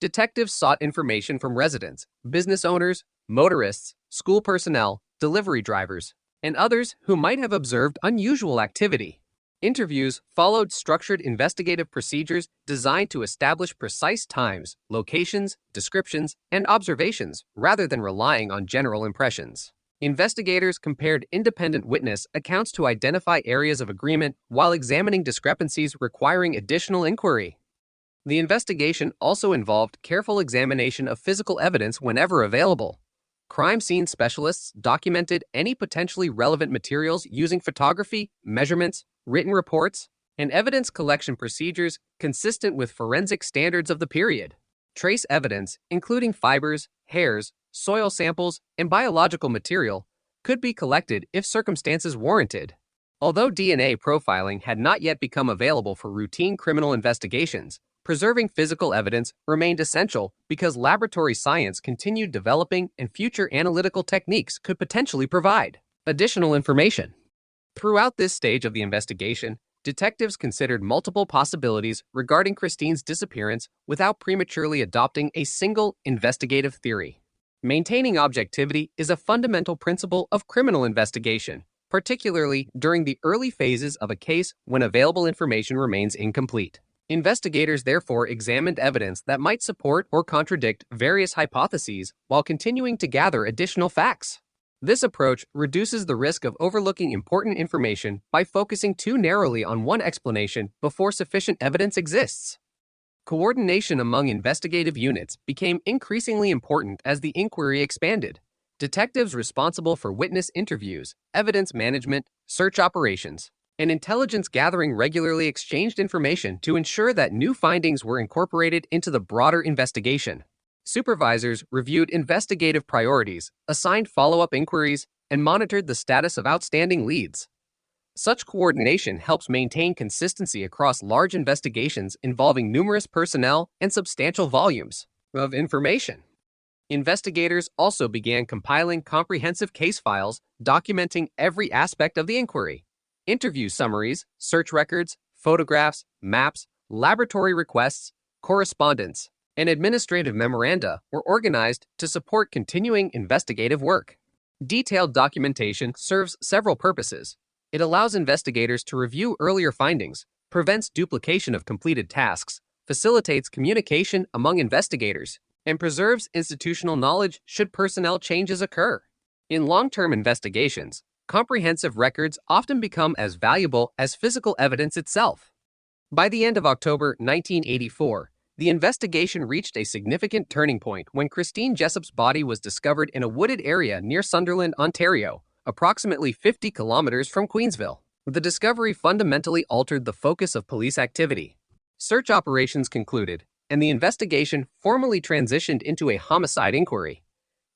Detectives sought information from residents, business owners, motorists, school personnel, delivery drivers, and others who might have observed unusual activity. Interviews followed structured investigative procedures designed to establish precise times, locations, descriptions, and observations rather than relying on general impressions. Investigators compared independent witness accounts to identify areas of agreement while examining discrepancies requiring additional inquiry. The investigation also involved careful examination of physical evidence whenever available. Crime scene specialists documented any potentially relevant materials using photography, measurements, written reports, and evidence collection procedures consistent with forensic standards of the period. Trace evidence, including fibers, hairs, soil samples, and biological material, could be collected if circumstances warranted. Although DNA profiling had not yet become available for routine criminal investigations, preserving physical evidence remained essential because laboratory science continued developing and future analytical techniques could potentially provide additional information. Throughout this stage of the investigation, detectives considered multiple possibilities regarding Christine's disappearance without prematurely adopting a single investigative theory. Maintaining objectivity is a fundamental principle of criminal investigation, particularly during the early phases of a case when available information remains incomplete. Investigators therefore examined evidence that might support or contradict various hypotheses while continuing to gather additional facts. This approach reduces the risk of overlooking important information by focusing too narrowly on one explanation before sufficient evidence exists. Coordination among investigative units became increasingly important as the inquiry expanded. Detectives responsible for witness interviews, evidence management, search operations, and intelligence gathering regularly exchanged information to ensure that new findings were incorporated into the broader investigation. Supervisors reviewed investigative priorities, assigned follow-up inquiries, and monitored the status of outstanding leads. Such coordination helps maintain consistency across large investigations involving numerous personnel and substantial volumes of information. Investigators also began compiling comprehensive case files documenting every aspect of the inquiry. Interview summaries, search records, photographs, maps, laboratory requests, correspondence, and administrative memoranda were organized to support continuing investigative work. Detailed documentation serves several purposes. It allows investigators to review earlier findings, prevents duplication of completed tasks, facilitates communication among investigators, and preserves institutional knowledge should personnel changes occur. In long-term investigations, comprehensive records often become as valuable as physical evidence itself. By the end of October 1984, the investigation reached a significant turning point when Christine Jessup's body was discovered in a wooded area near Sunderland, Ontario, approximately 50 kilometers from Queensville. The discovery fundamentally altered the focus of police activity. Search operations concluded, and the investigation formally transitioned into a homicide inquiry.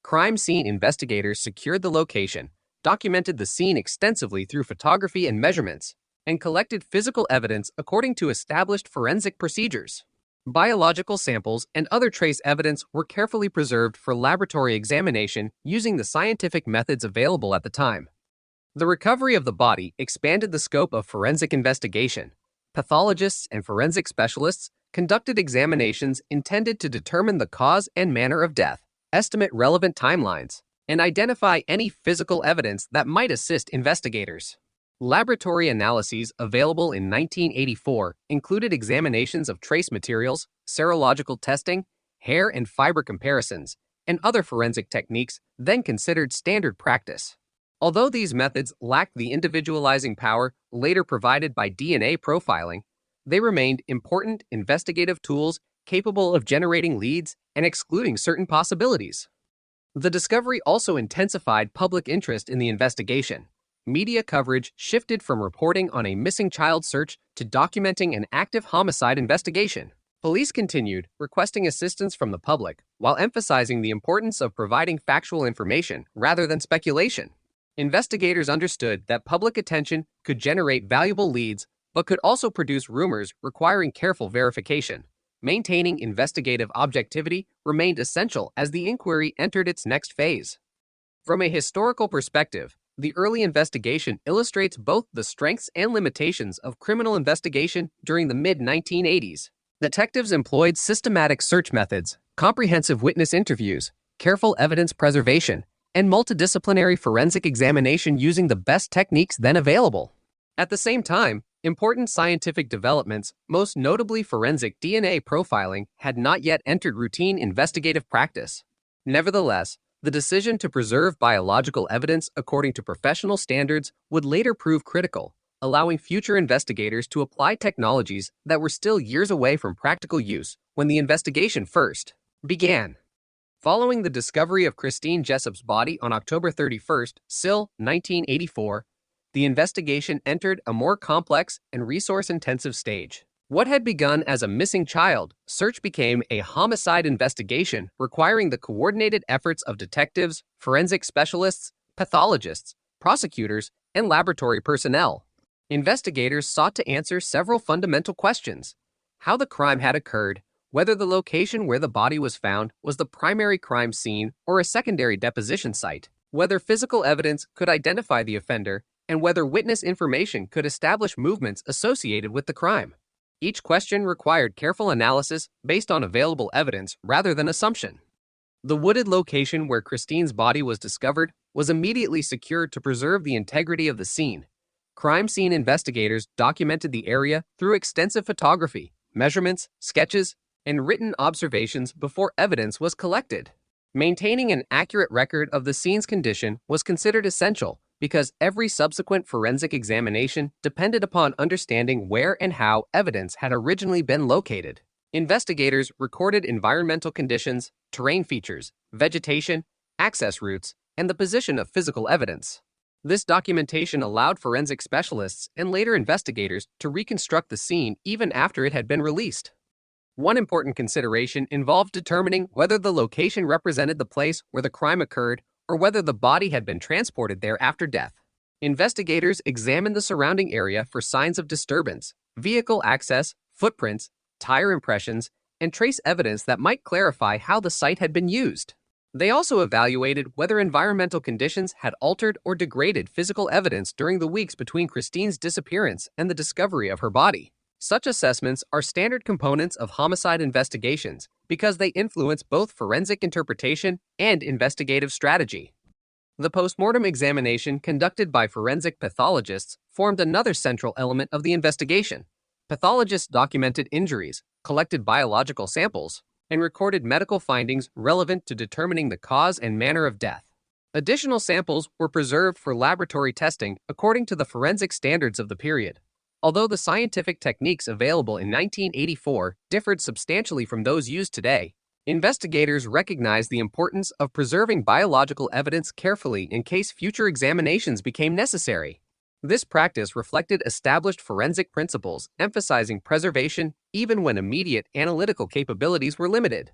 Crime scene investigators secured the location, documented the scene extensively through photography and measurements, and collected physical evidence according to established forensic procedures. Biological samples and other trace evidence were carefully preserved for laboratory examination using the scientific methods available at the time. The recovery of the body expanded the scope of forensic investigation. Pathologists and forensic specialists conducted examinations intended to determine the cause and manner of death, estimate relevant timelines, and identify any physical evidence that might assist investigators. Laboratory analyses available in 1984 included examinations of trace materials, serological testing, hair and fiber comparisons, and other forensic techniques then considered standard practice. Although these methods lacked the individualizing power later provided by DNA profiling, they remained important investigative tools capable of generating leads and excluding certain possibilities. The discovery also intensified public interest in the investigation. media coverage shifted from reporting on a missing child search to documenting an active homicide investigation. Police continued requesting assistance from the public while emphasizing the importance of providing factual information rather than speculation. Investigators understood that public attention could generate valuable leads but could also produce rumors requiring careful verification. Maintaining investigative objectivity remained essential as the inquiry entered its next phase. From a historical perspective, the early investigation illustrates both the strengths and limitations of criminal investigation during the mid-1980s. Detectives employed systematic search methods, comprehensive witness interviews, careful evidence preservation, and multidisciplinary forensic examination using the best techniques then available. At the same time, important scientific developments, most notably forensic DNA profiling, had not yet entered routine investigative practice. Nevertheless, the decision to preserve biological evidence according to professional standards would later prove critical, allowing future investigators to apply technologies that were still years away from practical use when the investigation first began. Following the discovery of Christine Jessup's body on October 31st, 1984, the investigation entered a more complex and resource-intensive stage. What had begun as a missing child search became a homicide investigation requiring the coordinated efforts of detectives, forensic specialists, pathologists, prosecutors, and laboratory personnel. Investigators sought to answer several fundamental questions: how the crime had occurred, whether the location where the body was found was the primary crime scene or a secondary deposition site, whether physical evidence could identify the offender, and whether witness information could establish movements associated with the crime. Each question required careful analysis based on available evidence rather than assumption. The wooded location where Christine's body was discovered was immediately secured to preserve the integrity of the scene. Crime scene investigators documented the area through extensive photography, measurements, sketches, and written observations before evidence was collected. Maintaining an accurate record of the scene's condition was considered essential because every subsequent forensic examination depended upon understanding where and how evidence had originally been located. Investigators recorded environmental conditions, terrain features, vegetation, access routes, and the position of physical evidence. This documentation allowed forensic specialists and later investigators to reconstruct the scene even after it had been released. One important consideration involved determining whether the location represented the place where the crime occurred or whether the body had been transported there after death. Investigators examined the surrounding area for signs of disturbance, vehicle access, footprints, tire impressions, and trace evidence that might clarify how the site had been used. They also evaluated whether environmental conditions had altered or degraded physical evidence during the weeks between Christine's disappearance and the discovery of her body. Such assessments are standard components of homicide investigations because they influence both forensic interpretation and investigative strategy. The postmortem examination conducted by forensic pathologists formed another central element of the investigation. Pathologists documented injuries, collected biological samples, and recorded medical findings relevant to determining the cause and manner of death. Additional samples were preserved for laboratory testing according to the forensic standards of the period. Although the scientific techniques available in 1984 differed substantially from those used today, investigators recognized the importance of preserving biological evidence carefully in case future examinations became necessary. This practice reflected established forensic principles, emphasizing preservation even when immediate analytical capabilities were limited.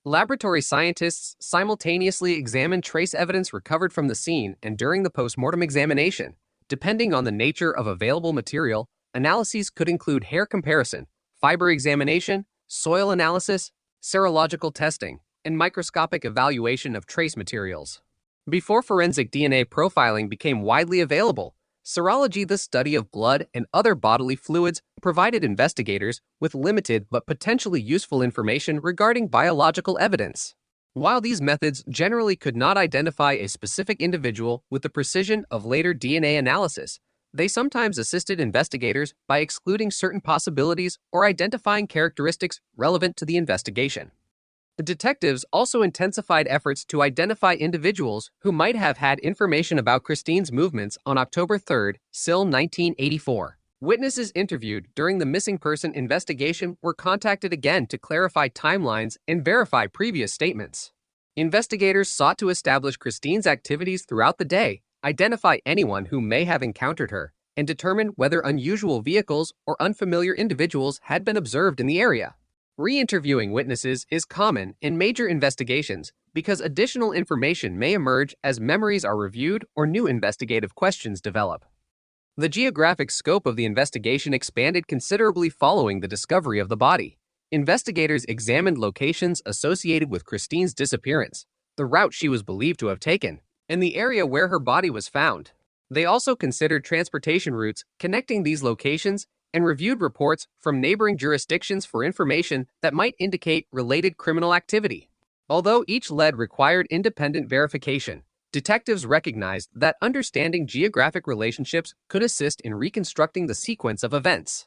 Laboratory scientists simultaneously examined trace evidence recovered from the scene and during the postmortem examination. Depending on the nature of available material, analyses could include hair comparison, fiber examination, soil analysis, serological testing, and microscopic evaluation of trace materials. Before forensic DNA profiling became widely available, serology, the study of blood and other bodily fluids, provided investigators with limited but potentially useful information regarding biological evidence. While these methods generally could not identify a specific individual with the precision of later DNA analysis, they sometimes assisted investigators by excluding certain possibilities or identifying characteristics relevant to the investigation. The detectives also intensified efforts to identify individuals who might have had information about Christine's movements on October 3, 1984. Witnesses interviewed during the missing person investigation were contacted again to clarify timelines and verify previous statements. Investigators sought to establish Christine's activities throughout the day, identify anyone who may have encountered her, and determine whether unusual vehicles or unfamiliar individuals had been observed in the area. Re-interviewing witnesses is common in major investigations because additional information may emerge as memories are reviewed or new investigative questions develop. The geographic scope of the investigation expanded considerably following the discovery of the body. Investigators examined locations associated with Christine's disappearance, the route she was believed to have taken, and the area where her body was found. They also considered transportation routes connecting these locations and reviewed reports from neighboring jurisdictions for information that might indicate related criminal activity. Although each lead required independent verification, detectives recognized that understanding geographic relationships could assist in reconstructing the sequence of events.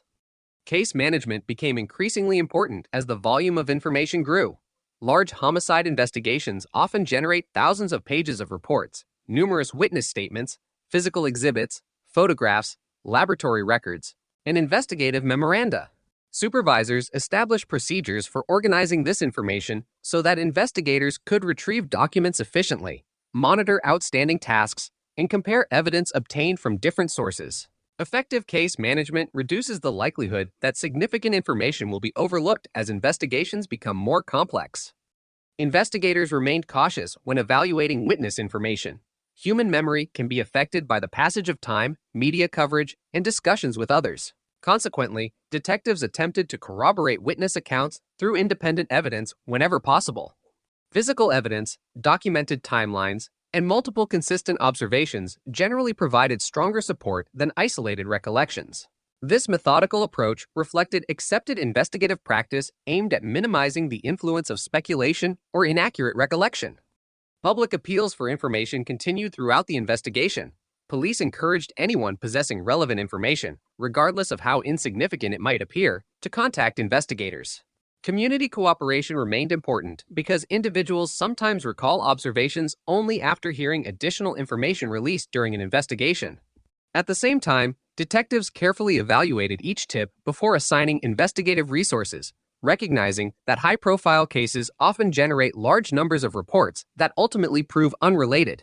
Case management became increasingly important as the volume of information grew. Large homicide investigations often generate thousands of pages of reports, numerous witness statements, physical exhibits, photographs, laboratory records, and investigative memoranda. Supervisors established procedures for organizing this information so that investigators could retrieve documents efficiently, monitor outstanding tasks, and compare evidence obtained from different sources. Effective case management reduces the likelihood that significant information will be overlooked as investigations become more complex. Investigators remained cautious when evaluating witness information. Human memory can be affected by the passage of time, media coverage, and discussions with others. Consequently, detectives attempted to corroborate witness accounts through independent evidence whenever possible. Physical evidence, documented timelines, and multiple consistent observations generally provided stronger support than isolated recollections. This methodical approach reflected accepted investigative practice aimed at minimizing the influence of speculation or inaccurate recollection. Public appeals for information continued throughout the investigation. Police encouraged anyone possessing relevant information, regardless of how insignificant it might appear, to contact investigators. Community cooperation remained important because individuals sometimes recall observations only after hearing additional information released during an investigation. At the same time, detectives carefully evaluated each tip before assigning investigative resources, recognizing that high-profile cases often generate large numbers of reports that ultimately prove unrelated.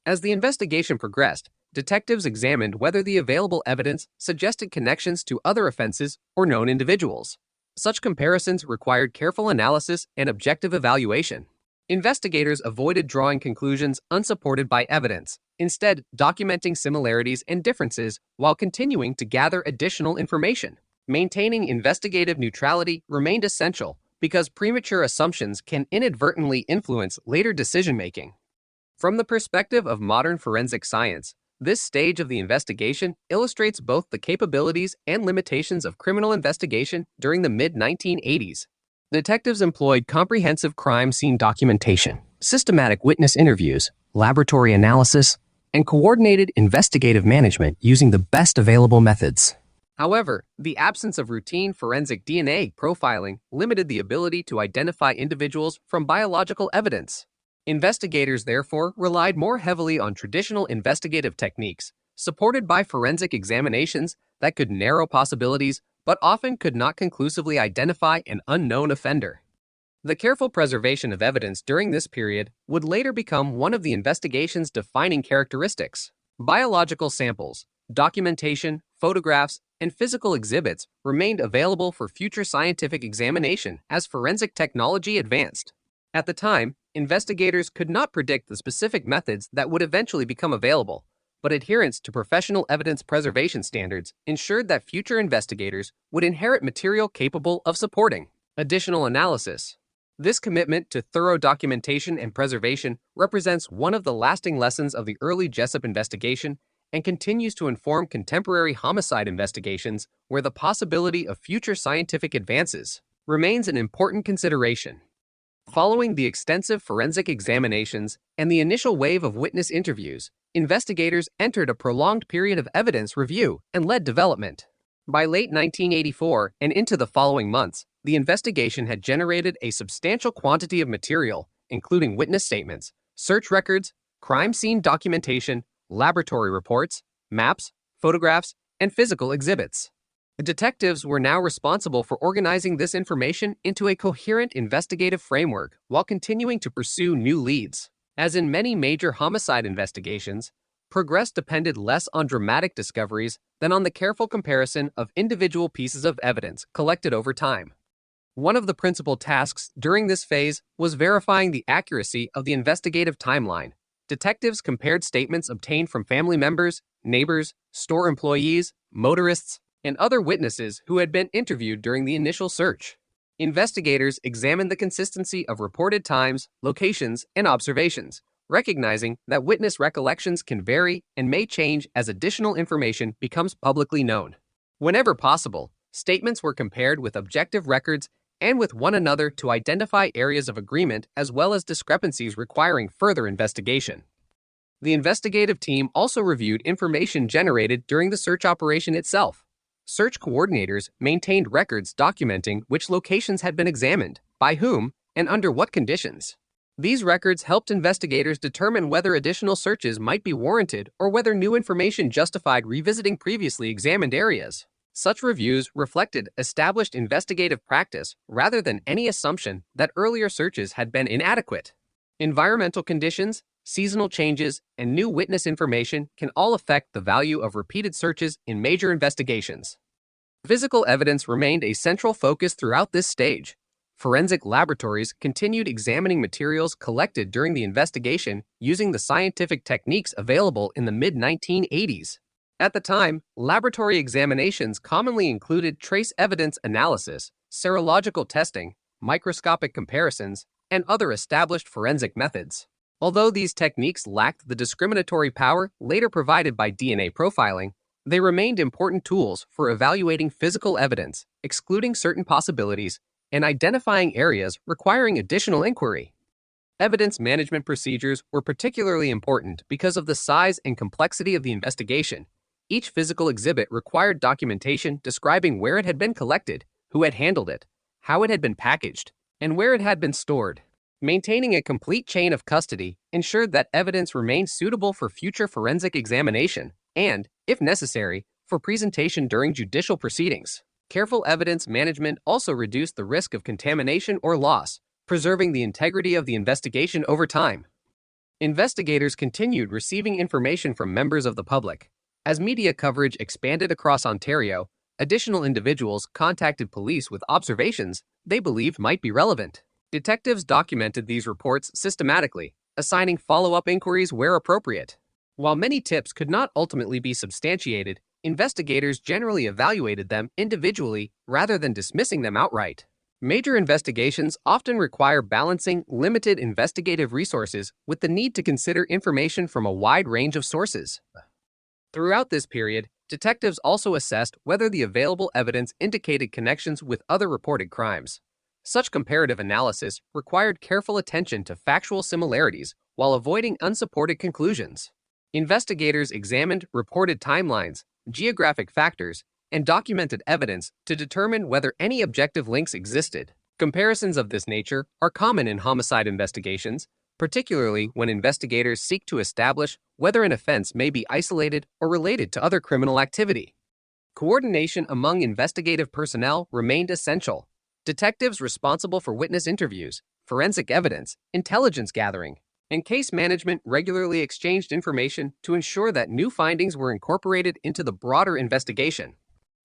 As the investigation progressed, detectives examined whether the available evidence suggested connections to other offenses or known individuals. Such comparisons required careful analysis and objective evaluation. Investigators avoided drawing conclusions unsupported by evidence, instead documenting similarities and differences while continuing to gather additional information. Maintaining investigative neutrality remained essential because premature assumptions can inadvertently influence later decision-making. From the perspective of modern forensic science, this stage of the investigation illustrates both the capabilities and limitations of criminal investigation during the mid-1980s. Detectives employed comprehensive crime scene documentation, systematic witness interviews, laboratory analysis, and coordinated investigative management using the best available methods. However, the absence of routine forensic DNA profiling limited the ability to identify individuals from biological evidence. Investigators therefore relied more heavily on traditional investigative techniques, supported by forensic examinations that could narrow possibilities but often could not conclusively identify an unknown offender. The careful preservation of evidence during this period would later become one of the investigation's defining characteristics. Biological samples, documentation, photographs, and physical exhibits remained available for future scientific examination as forensic technology advanced. At the time, investigators could not predict the specific methods that would eventually become available, but adherence to professional evidence preservation standards ensured that future investigators would inherit material capable of supporting additional analysis. This commitment to thorough documentation and preservation represents one of the lasting lessons of the early Jessup investigation and continues to inform contemporary homicide investigations where the possibility of future scientific advances remains an important consideration. Following the extensive forensic examinations and the initial wave of witness interviews, investigators entered a prolonged period of evidence review and lead development. By late 1984 and into the following months, the investigation had generated a substantial quantity of material, including witness statements, search records, crime scene documentation, laboratory reports, maps, photographs, and physical exhibits. The detectives were now responsible for organizing this information into a coherent investigative framework while continuing to pursue new leads. As in many major homicide investigations, progress depended less on dramatic discoveries than on the careful comparison of individual pieces of evidence collected over time. One of the principal tasks during this phase was verifying the accuracy of the investigative timeline. Detectives compared statements obtained from family members, neighbors, store employees, motorists, and other witnesses who had been interviewed during the initial search. Investigators examined the consistency of reported times, locations, and observations, recognizing that witness recollections can vary and may change as additional information becomes publicly known. Whenever possible, statements were compared with objective records and with one another to identify areas of agreement as well as discrepancies requiring further investigation. The investigative team also reviewed information generated during the search operation itself. Search coordinators maintained records documenting which locations had been examined, by whom, and under what conditions. These records helped investigators determine whether additional searches might be warranted or whether new information justified revisiting previously examined areas. Such reviews reflected established investigative practice rather than any assumption that earlier searches had been inadequate. Environmental conditions, seasonal changes, and new witness information can all affect the value of repeated searches in major investigations. Physical evidence remained a central focus throughout this stage. Forensic laboratories continued examining materials collected during the investigation using the scientific techniques available in the mid-1980s. At the time, laboratory examinations commonly included trace evidence analysis, serological testing, microscopic comparisons, and other established forensic methods. Although these techniques lacked the discriminatory power later provided by DNA profiling, they remained important tools for evaluating physical evidence, excluding certain possibilities, and identifying areas requiring additional inquiry. Evidence management procedures were particularly important because of the size and complexity of the investigation. Each physical exhibit required documentation describing where it had been collected, who had handled it, how it had been packaged, and where it had been stored. Maintaining a complete chain of custody ensured that evidence remained suitable for future forensic examination and, if necessary, for presentation during judicial proceedings. Careful evidence management also reduced the risk of contamination or loss, preserving the integrity of the investigation over time. Investigators continued receiving information from members of the public. As media coverage expanded across Ontario, additional individuals contacted police with observations they believed might be relevant. Detectives documented these reports systematically, assigning follow-up inquiries where appropriate. While many tips could not ultimately be substantiated, investigators generally evaluated them individually rather than dismissing them outright. Major investigations often require balancing limited investigative resources with the need to consider information from a wide range of sources. Throughout this period, detectives also assessed whether the available evidence indicated connections with other reported crimes. Such comparative analysis required careful attention to factual similarities while avoiding unsupported conclusions. Investigators examined reported timelines, geographic factors, and documented evidence to determine whether any objective links existed. Comparisons of this nature are common in homicide investigations, particularly when investigators seek to establish whether an offense may be isolated or related to other criminal activity. Coordination among investigative personnel remained essential. Detectives responsible for witness interviews, forensic evidence, intelligence gathering, and case management regularly exchanged information to ensure that new findings were incorporated into the broader investigation.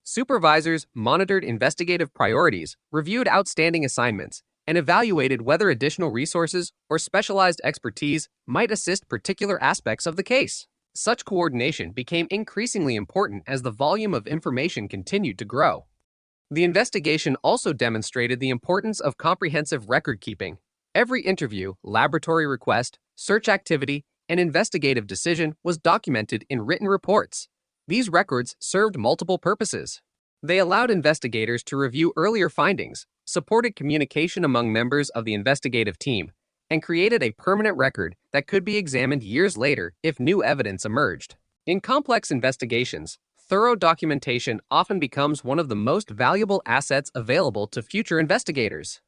Supervisors monitored investigative priorities, reviewed outstanding assignments, and evaluated whether additional resources or specialized expertise might assist particular aspects of the case. Such coordination became increasingly important as the volume of information continued to grow. The investigation also demonstrated the importance of comprehensive record-keeping. Every interview, laboratory request, search activity, and investigative decision was documented in written reports. These records served multiple purposes. They allowed investigators to review earlier findings, supported communication among members of the investigative team, and created a permanent record that could be examined years later if new evidence emerged. In complex investigations, thorough documentation often becomes one of the most valuable assets available to future investigators.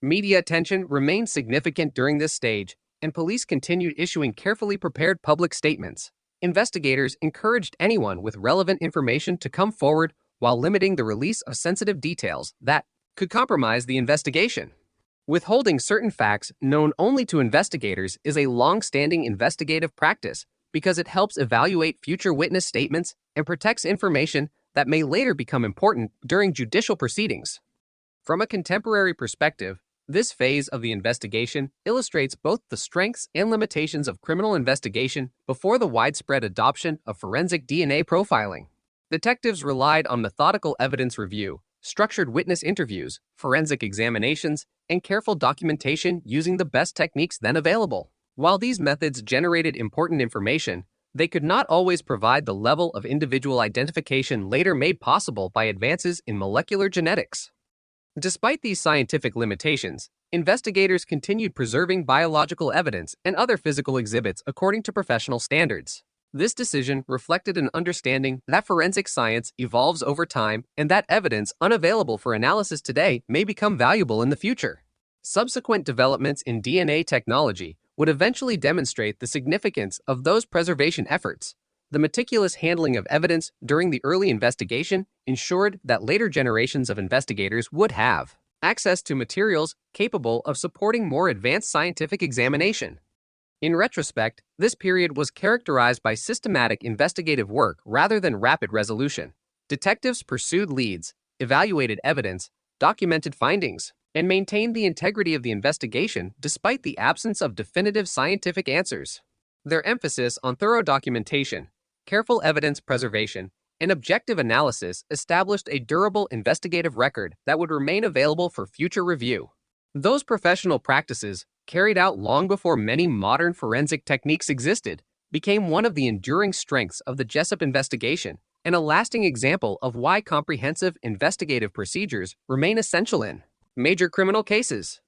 Media attention remained significant during this stage, and police continued issuing carefully prepared public statements. Investigators encouraged anyone with relevant information to come forward while limiting the release of sensitive details that could compromise the investigation. Withholding certain facts known only to investigators is a long-standing investigative practice, because it helps evaluate future witness statements and protects information that may later become important during judicial proceedings. From a contemporary perspective, this phase of the investigation illustrates both the strengths and limitations of criminal investigation before the widespread adoption of forensic DNA profiling. Detectives relied on methodical evidence review, structured witness interviews, forensic examinations, and careful documentation using the best techniques then available. While these methods generated important information, they could not always provide the level of individual identification later made possible by advances in molecular genetics. Despite these scientific limitations, investigators continued preserving biological evidence and other physical exhibits according to professional standards. This decision reflected an understanding that forensic science evolves over time and that evidence unavailable for analysis today may become valuable in the future. Subsequent developments in DNA technology would eventually demonstrate the significance of those preservation efforts. The meticulous handling of evidence during the early investigation ensured that later generations of investigators would have access to materials capable of supporting more advanced scientific examination. In retrospect, this period was characterized by systematic investigative work rather than rapid resolution. Detectives pursued leads, evaluated evidence, documented findings, and maintained the integrity of the investigation despite the absence of definitive scientific answers. Their emphasis on thorough documentation, careful evidence preservation, and objective analysis established a durable investigative record that would remain available for future review. Those professional practices, carried out long before many modern forensic techniques existed, became one of the enduring strengths of the Jessup investigation and a lasting example of why comprehensive investigative procedures remain essential in major criminal cases.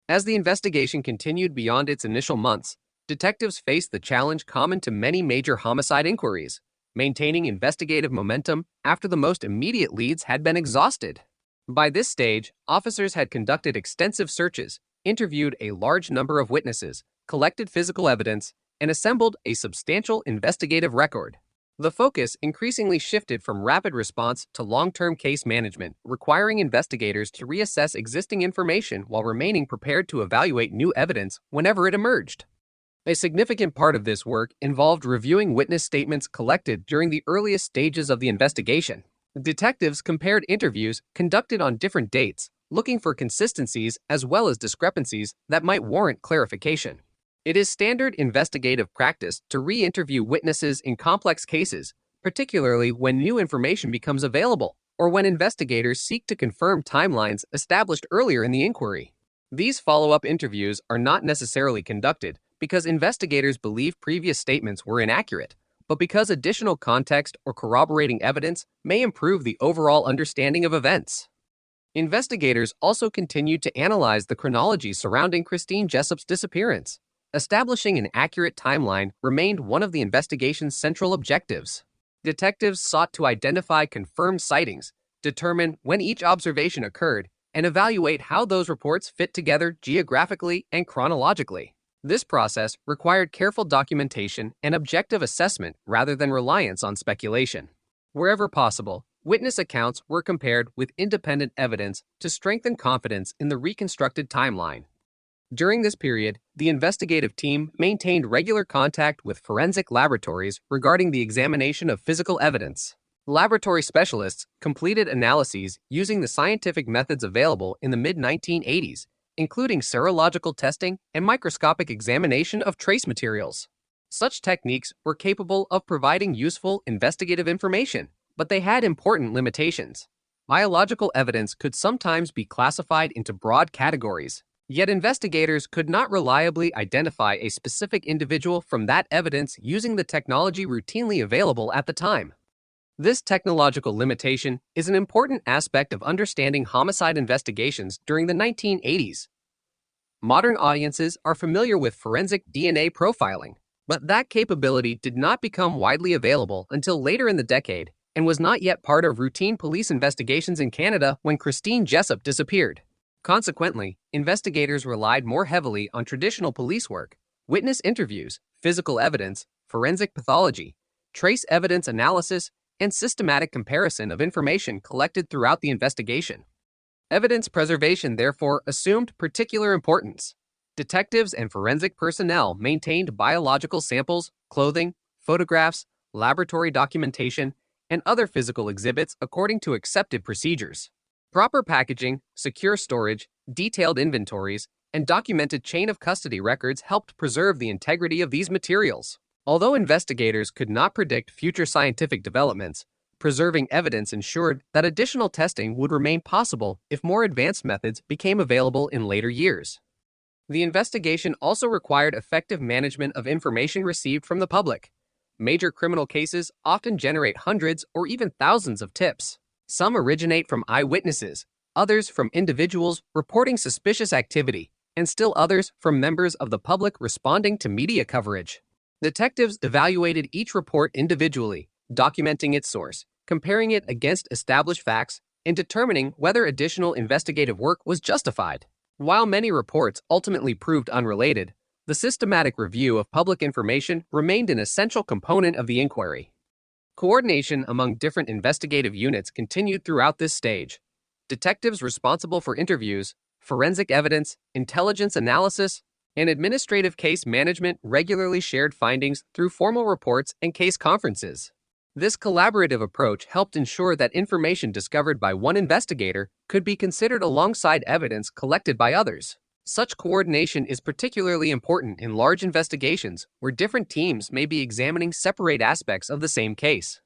As the investigation continued beyond its initial months, detectives faced the challenge common to many major homicide inquiries, maintaining investigative momentum after the most immediate leads had been exhausted. By this stage, officers had conducted extensive searches, interviewed a large number of witnesses, collected physical evidence, and assembled a substantial investigative record. The focus increasingly shifted from rapid response to long-term case management, requiring investigators to reassess existing information while remaining prepared to evaluate new evidence whenever it emerged. A significant part of this work involved reviewing witness statements collected during the earliest stages of the investigation. Detectives compared interviews conducted on different dates, looking for consistencies as well as discrepancies that might warrant clarification. It is standard investigative practice to re-interview witnesses in complex cases, particularly when new information becomes available or when investigators seek to confirm timelines established earlier in the inquiry. These follow-up interviews are not necessarily conducted because investigators believe previous statements were inaccurate, but because additional context or corroborating evidence may improve the overall understanding of events. Investigators also continued to analyze the chronology surrounding Christine Jessup's disappearance. Establishing an accurate timeline remained one of the investigation's central objectives. Detectives sought to identify confirmed sightings, determine when each observation occurred, and evaluate how those reports fit together geographically and chronologically. This process required careful documentation and objective assessment rather than reliance on speculation. Wherever possible, witness accounts were compared with independent evidence to strengthen confidence in the reconstructed timeline. During this period, the investigative team maintained regular contact with forensic laboratories regarding the examination of physical evidence. Laboratory specialists completed analyses using the scientific methods available in the mid-1980s, including serological testing and microscopic examination of trace materials. Such techniques were capable of providing useful investigative information, but they had important limitations. Biological evidence could sometimes be classified into broad categories, yet investigators could not reliably identify a specific individual from that evidence using the technology routinely available at the time. This technological limitation is an important aspect of understanding homicide investigations during the 1980s. Modern audiences are familiar with forensic DNA profiling, but that capability did not become widely available until later in the decade and was not yet part of routine police investigations in Canada when Christine Jessup disappeared. Consequently, investigators relied more heavily on traditional police work, witness interviews, physical evidence, forensic pathology, trace evidence analysis, and systematic comparison of information collected throughout the investigation. Evidence preservation therefore assumed particular importance. Detectives and forensic personnel maintained biological samples, clothing, photographs, laboratory documentation, and other physical exhibits according to accepted procedures. Proper packaging, secure storage, detailed inventories, and documented chain of custody records helped preserve the integrity of these materials. Although investigators could not predict future scientific developments, preserving evidence ensured that additional testing would remain possible if more advanced methods became available in later years. The investigation also required effective management of information received from the public. Major criminal cases often generate hundreds or even thousands of tips. Some originate from eyewitnesses, others from individuals reporting suspicious activity, and still others from members of the public responding to media coverage. Detectives evaluated each report individually, documenting its source, comparing it against established facts, and determining whether additional investigative work was justified. While many reports ultimately proved unrelated, the systematic review of public information remained an essential component of the inquiry. Coordination among different investigative units continued throughout this stage. Detectives responsible for interviews, forensic evidence, intelligence analysis, and administrative case management regularly shared findings through formal reports and case conferences. This collaborative approach helped ensure that information discovered by one investigator could be considered alongside evidence collected by others. Such coordination is particularly important in large investigations where different teams may be examining separate aspects of the same case.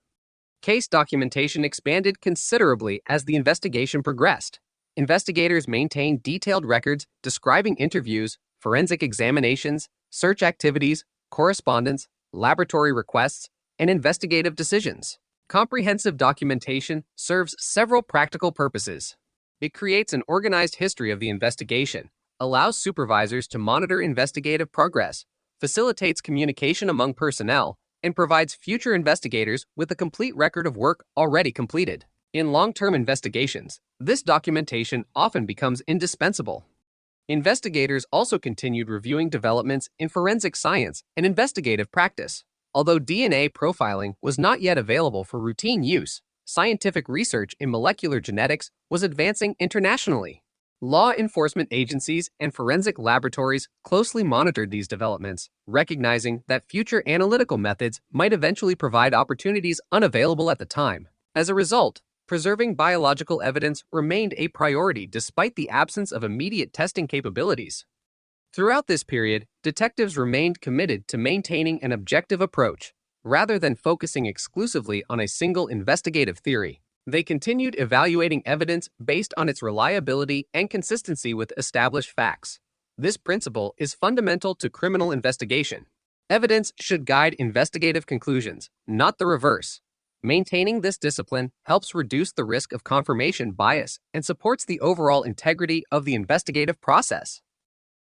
Case documentation expanded considerably as the investigation progressed. Investigators maintained detailed records describing interviews, forensic examinations, search activities, correspondence, laboratory requests, and investigative decisions. Comprehensive documentation serves several practical purposes. It creates an organized history of the investigation, allows supervisors to monitor investigative progress, facilitates communication among personnel, and provides future investigators with a complete record of work already completed. In long-term investigations, this documentation often becomes indispensable. Investigators also continued reviewing developments in forensic science and investigative practice. Although DNA profiling was not yet available for routine use, scientific research in molecular genetics was advancing internationally. Law enforcement agencies and forensic laboratories closely monitored these developments, recognizing that future analytical methods might eventually provide opportunities unavailable at the time. As a result, preserving biological evidence remained a priority despite the absence of immediate testing capabilities. Throughout this period, detectives remained committed to maintaining an objective approach, rather than focusing exclusively on a single investigative theory. They continued evaluating evidence based on its reliability and consistency with established facts. This principle is fundamental to criminal investigation. Evidence should guide investigative conclusions, not the reverse. Maintaining this discipline helps reduce the risk of confirmation bias and supports the overall integrity of the investigative process.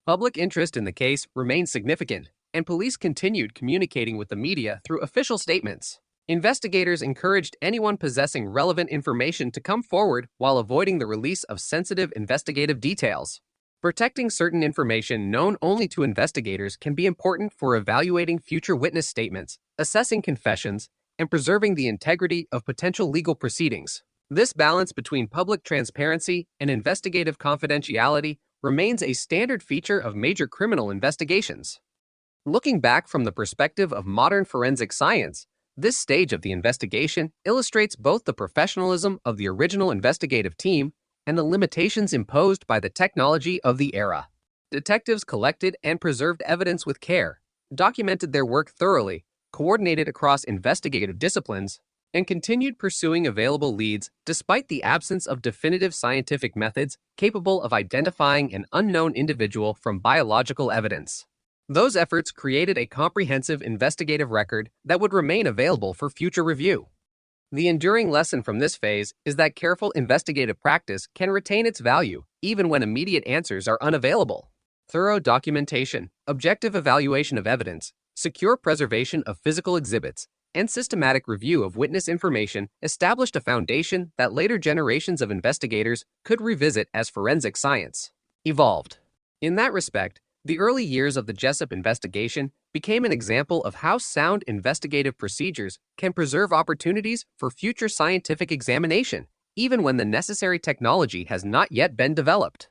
Public interest in the case remained significant, and police continued communicating with the media through official statements. Investigators encouraged anyone possessing relevant information to come forward while avoiding the release of sensitive investigative details. Protecting certain information known only to investigators can be important for evaluating future witness statements, assessing confessions, and preserving the integrity of potential legal proceedings. This balance between public transparency and investigative confidentiality remains a standard feature of major criminal investigations. Looking back from the perspective of modern forensic science, this stage of the investigation illustrates both the professionalism of the original investigative team and the limitations imposed by the technology of the era. Detectives collected and preserved evidence with care, documented their work thoroughly, coordinated across investigative disciplines, and continued pursuing available leads despite the absence of definitive scientific methods capable of identifying an unknown individual from biological evidence. Those efforts created a comprehensive investigative record that would remain available for future review. The enduring lesson from this phase is that careful investigative practice can retain its value even when immediate answers are unavailable. Thorough documentation, objective evaluation of evidence, secure preservation of physical exhibits, and systematic review of witness information established a foundation that later generations of investigators could revisit as forensic science evolved. In that respect, the early years of the Jessup investigation became an example of how sound investigative procedures can preserve opportunities for future scientific examination, even when the necessary technology has not yet been developed.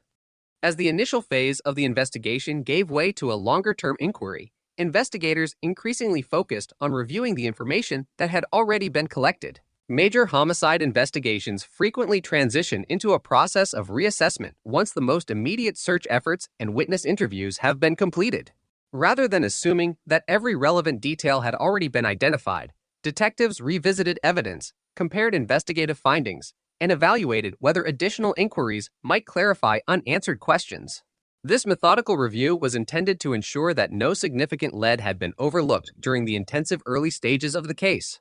As the initial phase of the investigation gave way to a longer-term inquiry, investigators increasingly focused on reviewing the information that had already been collected. Major homicide investigations frequently transition into a process of reassessment once the most immediate search efforts and witness interviews have been completed. Rather than assuming that every relevant detail had already been identified, detectives revisited evidence, compared investigative findings, and evaluated whether additional inquiries might clarify unanswered questions. This methodical review was intended to ensure that no significant lead had been overlooked during the intensive early stages of the case.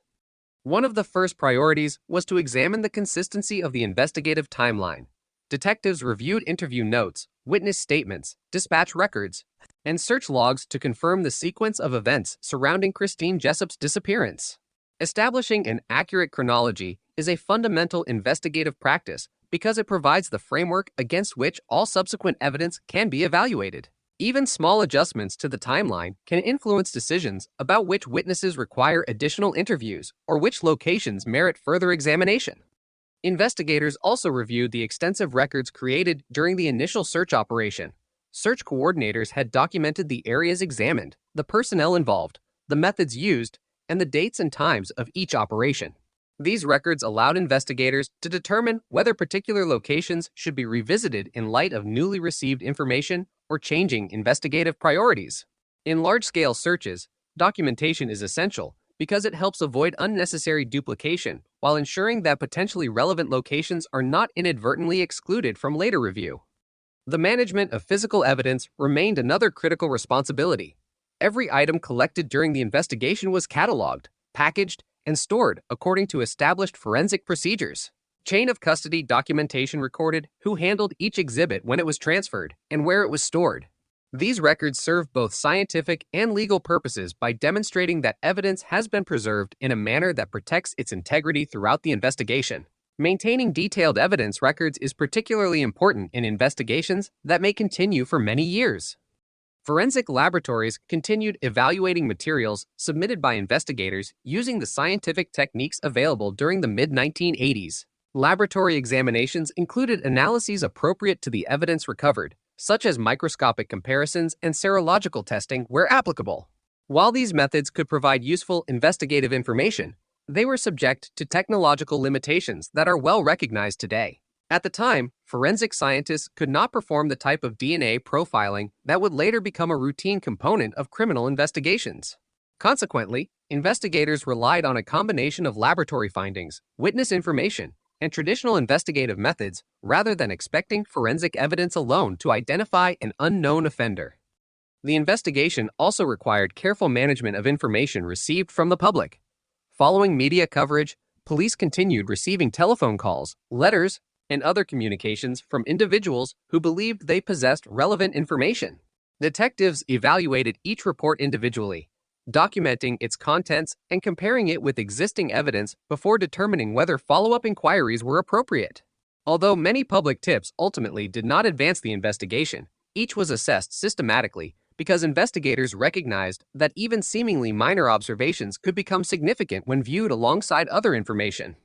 One of the first priorities was to examine the consistency of the investigative timeline. Detectives reviewed interview notes, witness statements, dispatch records, and search logs to confirm the sequence of events surrounding Christine Jessup's disappearance. Establishing an accurate chronology is a fundamental investigative practice because it provides the framework against which all subsequent evidence can be evaluated. Even small adjustments to the timeline can influence decisions about which witnesses require additional interviews or which locations merit further examination. Investigators also reviewed the extensive records created during the initial search operation. Search coordinators had documented the areas examined, the personnel involved, the methods used, and the dates and times of each operation. These records allowed investigators to determine whether particular locations should be revisited in light of newly received information or changing investigative priorities. In large-scale searches, documentation is essential because it helps avoid unnecessary duplication while ensuring that potentially relevant locations are not inadvertently excluded from later review. The management of physical evidence remained another critical responsibility. Every item collected during the investigation was cataloged, packaged, and stored according to established forensic procedures. Chain of custody documentation recorded who handled each exhibit when it was transferred and where it was stored. These records serve both scientific and legal purposes by demonstrating that evidence has been preserved in a manner that protects its integrity throughout the investigation. Maintaining detailed evidence records is particularly important in investigations that may continue for many years. Forensic laboratories continued evaluating materials submitted by investigators using the scientific techniques available during the mid-1980s. Laboratory examinations included analyses appropriate to the evidence recovered, such as microscopic comparisons and serological testing where applicable. While these methods could provide useful investigative information, they were subject to technological limitations that are well recognized today. At the time, forensic scientists could not perform the type of DNA profiling that would later become a routine component of criminal investigations. Consequently, investigators relied on a combination of laboratory findings, witness information, and traditional investigative methods rather than expecting forensic evidence alone to identify an unknown offender. The investigation also required careful management of information received from the public. Following media coverage, police continued receiving telephone calls, letters, and other communications from individuals who believed they possessed relevant information. Detectives evaluated each report individually, documenting its contents and comparing it with existing evidence before determining whether follow-up inquiries were appropriate. Although many public tips ultimately did not advance the investigation, each was assessed systematically because investigators recognized that even seemingly minor observations could become significant when viewed alongside other information.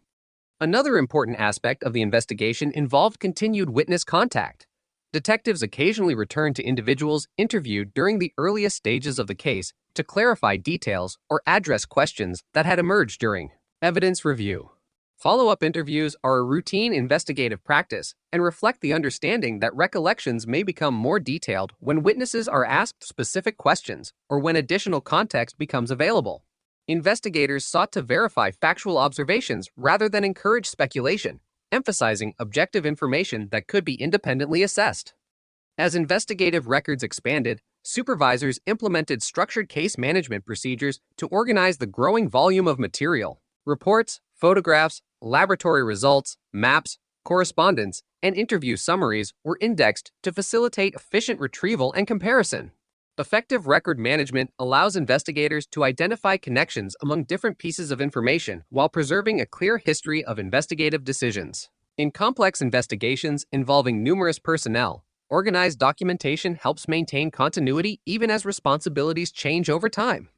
Another important aspect of the investigation involved continued witness contact. Detectives occasionally returned to individuals interviewed during the earliest stages of the case to clarify details or address questions that had emerged during evidence review. Follow-up interviews are a routine investigative practice and reflect the understanding that recollections may become more detailed when witnesses are asked specific questions or when additional context becomes available. Investigators sought to verify factual observations rather than encourage speculation, emphasizing objective information that could be independently assessed. As investigative records expanded, supervisors implemented structured case management procedures to organize the growing volume of material. Reports, photographs, laboratory results, maps, correspondence, and interview summaries were indexed to facilitate efficient retrieval and comparison. Effective record management allows investigators to identify connections among different pieces of information while preserving a clear history of investigative decisions. In complex investigations involving numerous personnel, organized documentation helps maintain continuity even as responsibilities change over time.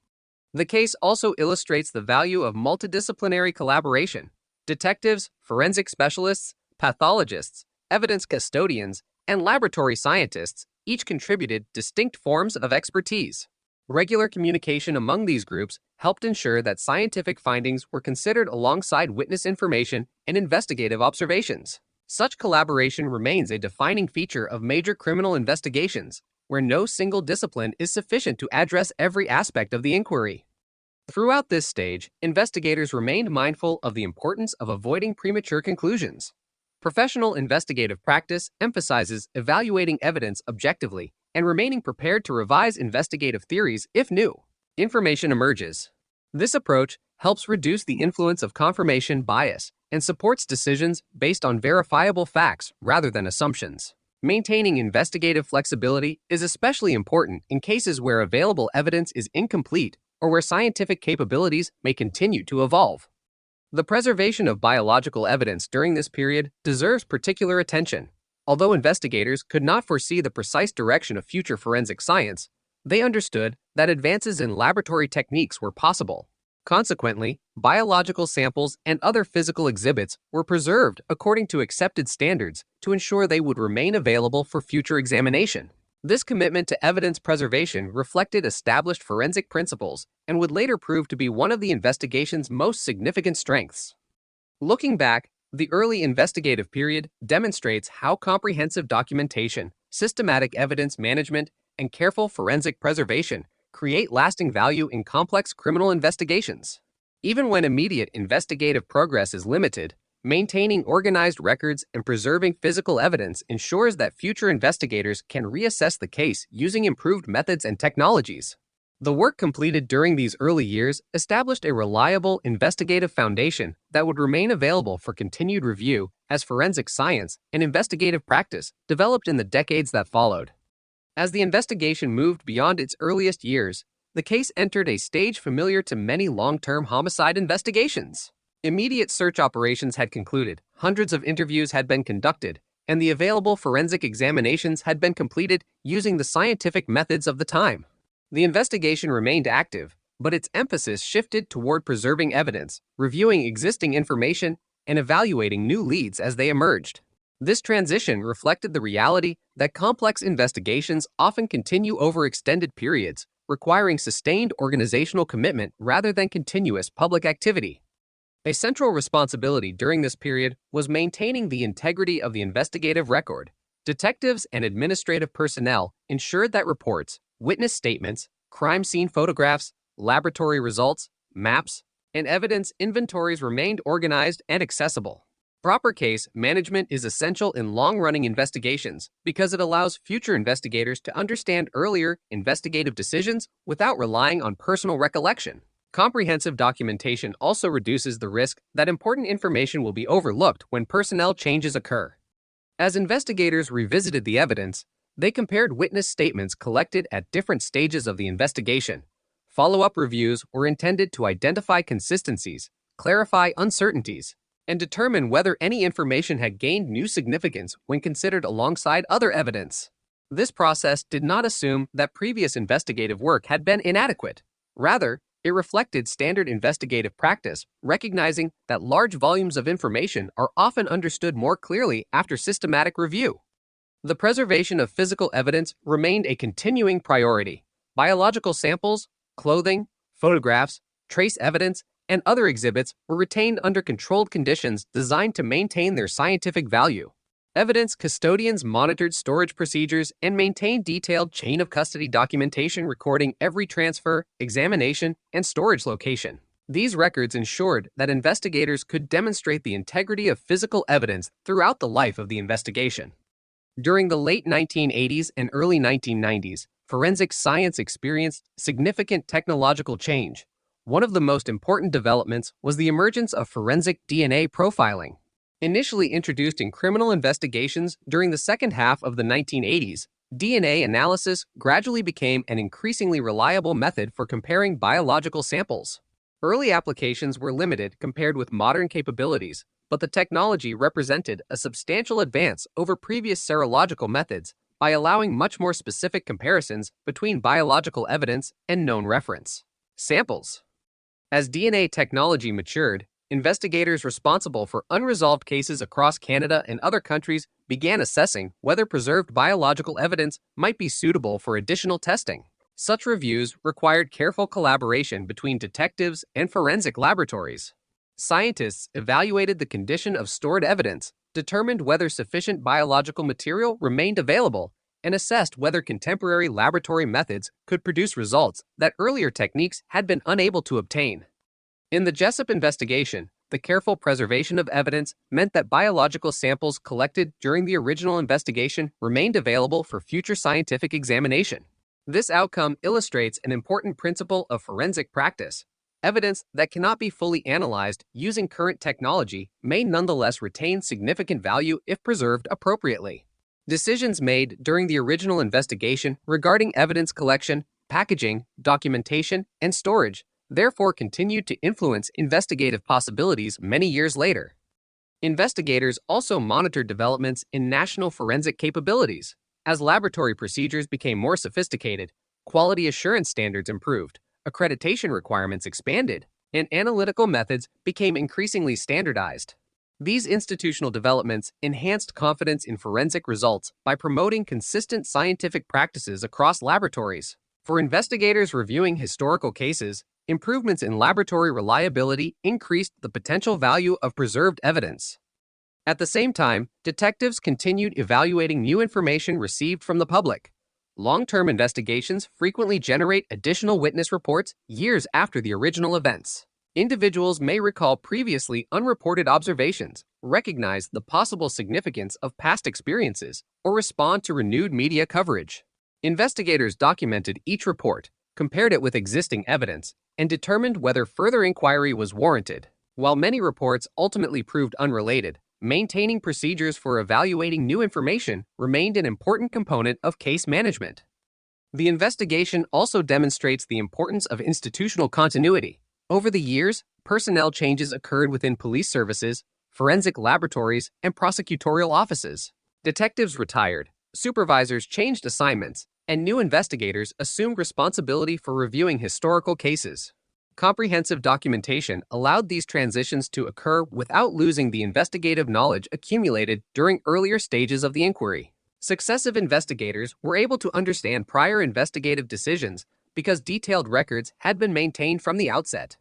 The case also illustrates the value of multidisciplinary collaboration. Detectives, forensic specialists, pathologists, evidence custodians, and laboratory scientists each contributed distinct forms of expertise. Regular communication among these groups helped ensure that scientific findings were considered alongside witness information and investigative observations. Such collaboration remains a defining feature of major criminal investigations, where no single discipline is sufficient to address every aspect of the inquiry. Throughout this stage, investigators remained mindful of the importance of avoiding premature conclusions. Professional investigative practice emphasizes evaluating evidence objectively and remaining prepared to revise investigative theories if new information emerges. This approach helps reduce the influence of confirmation bias and supports decisions based on verifiable facts rather than assumptions. Maintaining investigative flexibility is especially important in cases where available evidence is incomplete or where scientific capabilities may continue to evolve. The preservation of biological evidence during this period deserves particular attention. Although investigators could not foresee the precise direction of future forensic science, they understood that advances in laboratory techniques were possible. Consequently, biological samples and other physical exhibits were preserved according to accepted standards to ensure they would remain available for future examination. This commitment to evidence preservation reflected established forensic principles and would later prove to be one of the investigation's most significant strengths. Looking back, the early investigative period demonstrates how comprehensive documentation, systematic evidence management, and careful forensic preservation create lasting value in complex criminal investigations. Even when immediate investigative progress is limited, maintaining organized records and preserving physical evidence ensures that future investigators can reassess the case using improved methods and technologies. The work completed during these early years established a reliable investigative foundation that would remain available for continued review as forensic science and investigative practice developed in the decades that followed. As the investigation moved beyond its earliest years, the case entered a stage familiar to many long-term homicide investigations. Immediate search operations had concluded, hundreds of interviews had been conducted, and the available forensic examinations had been completed using the scientific methods of the time. The investigation remained active, but its emphasis shifted toward preserving evidence, reviewing existing information, and evaluating new leads as they emerged. This transition reflected the reality that complex investigations often continue over extended periods, requiring sustained organizational commitment rather than continuous public activity. A central responsibility during this period was maintaining the integrity of the investigative record. Detectives and administrative personnel ensured that reports, witness statements, crime scene photographs, laboratory results, maps, and evidence inventories remained organized and accessible. Proper case management is essential in long-running investigations because it allows future investigators to understand earlier investigative decisions without relying on personal recollection. Comprehensive documentation also reduces the risk that important information will be overlooked when personnel changes occur. As investigators revisited the evidence, they compared witness statements collected at different stages of the investigation. Follow-up reviews were intended to identify consistencies, clarify uncertainties, and determine whether any information had gained new significance when considered alongside other evidence. This process did not assume that previous investigative work had been inadequate. Rather, it reflected standard investigative practice, recognizing that large volumes of information are often understood more clearly after systematic review. The preservation of physical evidence remained a continuing priority. Biological samples, clothing, photographs, trace evidence, and other exhibits were retained under controlled conditions designed to maintain their scientific value. Evidence custodians monitored storage procedures and maintained detailed chain of custody documentation recording every transfer, examination, and storage location. These records ensured that investigators could demonstrate the integrity of physical evidence throughout the life of the investigation. During the late 1980s and early 1990s, forensic science experienced significant technological change. One of the most important developments was the emergence of forensic DNA profiling. Initially introduced in criminal investigations during the second half of the 1980s, DNA analysis gradually became an increasingly reliable method for comparing biological samples. Early applications were limited compared with modern capabilities, but the technology represented a substantial advance over previous serological methods by allowing much more specific comparisons between biological evidence and known reference samples. As DNA technology matured, investigators responsible for unresolved cases across Canada and other countries began assessing whether preserved biological evidence might be suitable for additional testing. Such reviews required careful collaboration between detectives and forensic laboratories. Scientists evaluated the condition of stored evidence, determined whether sufficient biological material remained available, and assessed whether contemporary laboratory methods could produce results that earlier techniques had been unable to obtain. In the Jessup investigation, the careful preservation of evidence meant that biological samples collected during the original investigation remained available for future scientific examination. This outcome illustrates an important principle of forensic practice. Evidence that cannot be fully analyzed using current technology may nonetheless retain significant value if preserved appropriately. Decisions made during the original investigation regarding evidence collection, packaging, documentation, and storage therefore continued to influence investigative possibilities many years later. Investigators also monitored developments in national forensic capabilities. As laboratory procedures became more sophisticated, quality assurance standards improved, accreditation requirements expanded, and analytical methods became increasingly standardized. These institutional developments enhanced confidence in forensic results by promoting consistent scientific practices across laboratories. For investigators reviewing historical cases, improvements in laboratory reliability increased the potential value of preserved evidence. At the same time, detectives continued evaluating new information received from the public. Long-term investigations frequently generate additional witness reports years after the original events. Individuals may recall previously unreported observations, recognize the possible significance of past experiences, or respond to renewed media coverage. Investigators documented each report, compared it with existing evidence, and determined whether further inquiry was warranted. While many reports ultimately proved unrelated, maintaining procedures for evaluating new information remained an important component of case management. The investigation also demonstrates the importance of institutional continuity. Over the years, personnel changes occurred within police services, forensic laboratories, and prosecutorial offices. Detectives retired, supervisors changed assignments, and new investigators assumed responsibility for reviewing historical cases. Comprehensive documentation allowed these transitions to occur without losing the investigative knowledge accumulated during earlier stages of the inquiry. Successive investigators were able to understand prior investigative decisions because detailed records had been maintained from the outset.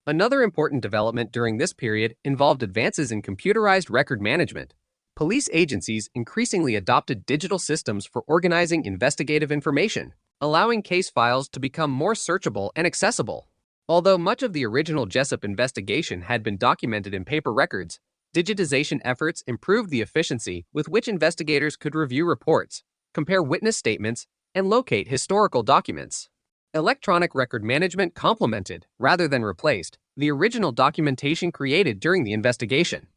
Another important development during this period involved advances in computerized record management. Police agencies increasingly adopted digital systems for organizing investigative information, allowing case files to become more searchable and accessible. Although much of the original Jessup investigation had been documented in paper records, digitization efforts improved the efficiency with which investigators could review reports, compare witness statements, and locate historical documents. Electronic record management complemented, rather than replaced, the original documentation created during the investigation.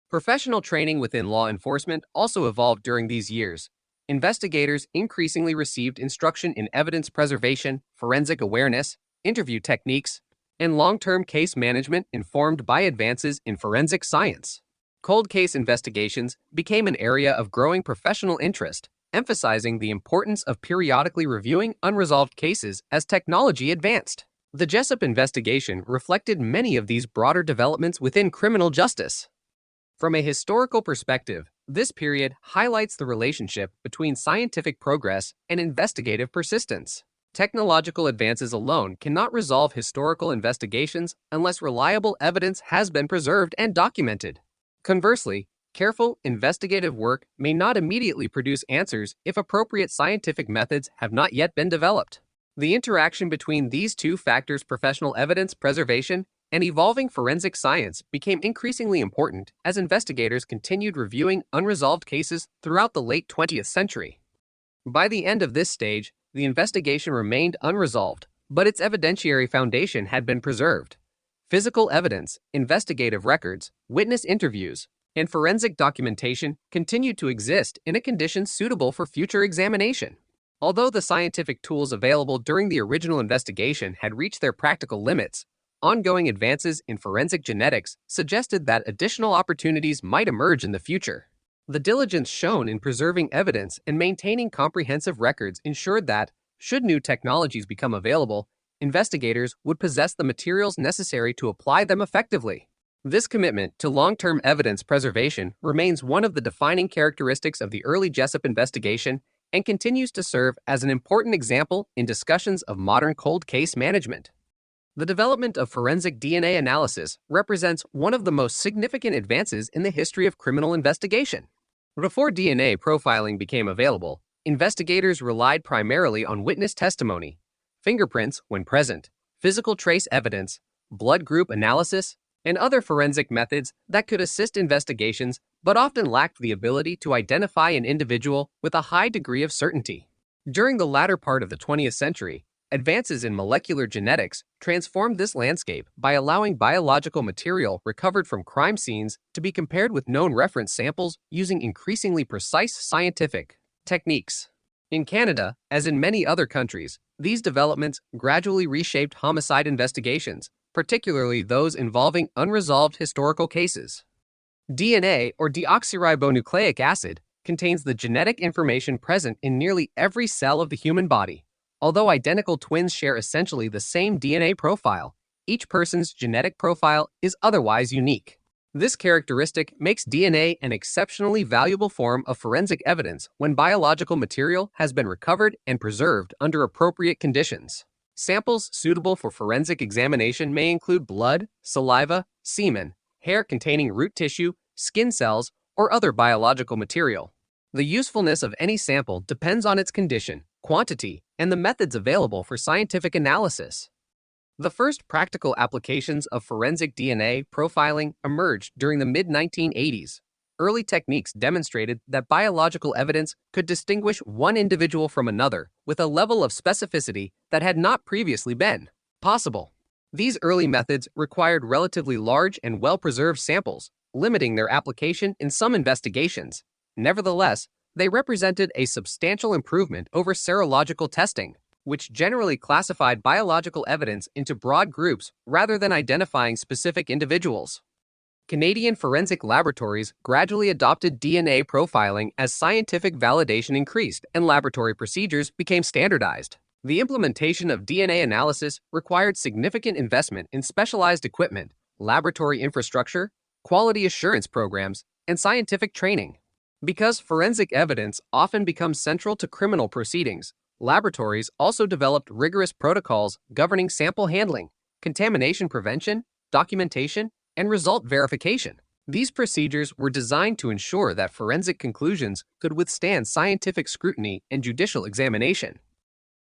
Professional training within law enforcement also evolved during these years. Investigators increasingly received instruction in evidence preservation, forensic awareness, interview techniques, and long-term case management informed by advances in forensic science. Cold case investigations became an area of growing professional interest, emphasizing the importance of periodically reviewing unresolved cases as technology advanced. The Jessup investigation reflected many of these broader developments within criminal justice. From a historical perspective, this period highlights the relationship between scientific progress and investigative persistence. Technological advances alone cannot resolve historical investigations unless reliable evidence has been preserved and documented. Conversely, careful investigative work may not immediately produce answers if appropriate scientific methods have not yet been developed. The interaction between these two factors, professional evidence preservation and evolving forensic science, became increasingly important as investigators continued reviewing unresolved cases throughout the late 20th century. By the end of this stage, the investigation remained unresolved, but its evidentiary foundation had been preserved. Physical evidence, investigative records, witness interviews, and forensic documentation continued to exist in a condition suitable for future examination. Although the scientific tools available during the original investigation had reached their practical limits, ongoing advances in forensic genetics suggested that additional opportunities might emerge in the future. The diligence shown in preserving evidence and maintaining comprehensive records ensured that, should new technologies become available, investigators would possess the materials necessary to apply them effectively. This commitment to long-term evidence preservation remains one of the defining characteristics of the early Jessup investigation and continues to serve as an important example in discussions of modern cold case management. The development of forensic DNA analysis represents one of the most significant advances in the history of criminal investigation. Before DNA profiling became available, investigators relied primarily on witness testimony, fingerprints when present, physical trace evidence, blood group analysis, and other forensic methods that could assist investigations but often lacked the ability to identify an individual with a high degree of certainty. During the latter part of the 20th century, advances in molecular genetics transformed this landscape by allowing biological material recovered from crime scenes to be compared with known reference samples using increasingly precise scientific techniques. In Canada, as in many other countries, these developments gradually reshaped homicide investigations, particularly those involving unresolved historical cases. DNA, or deoxyribonucleic acid, contains the genetic information present in nearly every cell of the human body. Although identical twins share essentially the same DNA profile, each person's genetic profile is otherwise unique. This characteristic makes DNA an exceptionally valuable form of forensic evidence when biological material has been recovered and preserved under appropriate conditions. Samples suitable for forensic examination may include blood, saliva, semen, hair containing root tissue, skin cells, or other biological material. The usefulness of any sample depends on its condition, quantity, and the methods available for scientific analysis. The first practical applications of forensic DNA profiling emerged during the mid-1980s. Early techniques demonstrated that biological evidence could distinguish one individual from another with a level of specificity that had not previously been possible. These early methods required relatively large and well-preserved samples, limiting their application in some investigations. Nevertheless, they represented a substantial improvement over serological testing, which generally classified biological evidence into broad groups rather than identifying specific individuals. Canadian forensic laboratories gradually adopted DNA profiling as scientific validation increased and laboratory procedures became standardized. The implementation of DNA analysis required significant investment in specialized equipment, laboratory infrastructure, quality assurance programs, and scientific training. Because forensic evidence often becomes central to criminal proceedings, laboratories also developed rigorous protocols governing sample handling, contamination prevention, documentation, and result verification. These procedures were designed to ensure that forensic conclusions could withstand scientific scrutiny and judicial examination.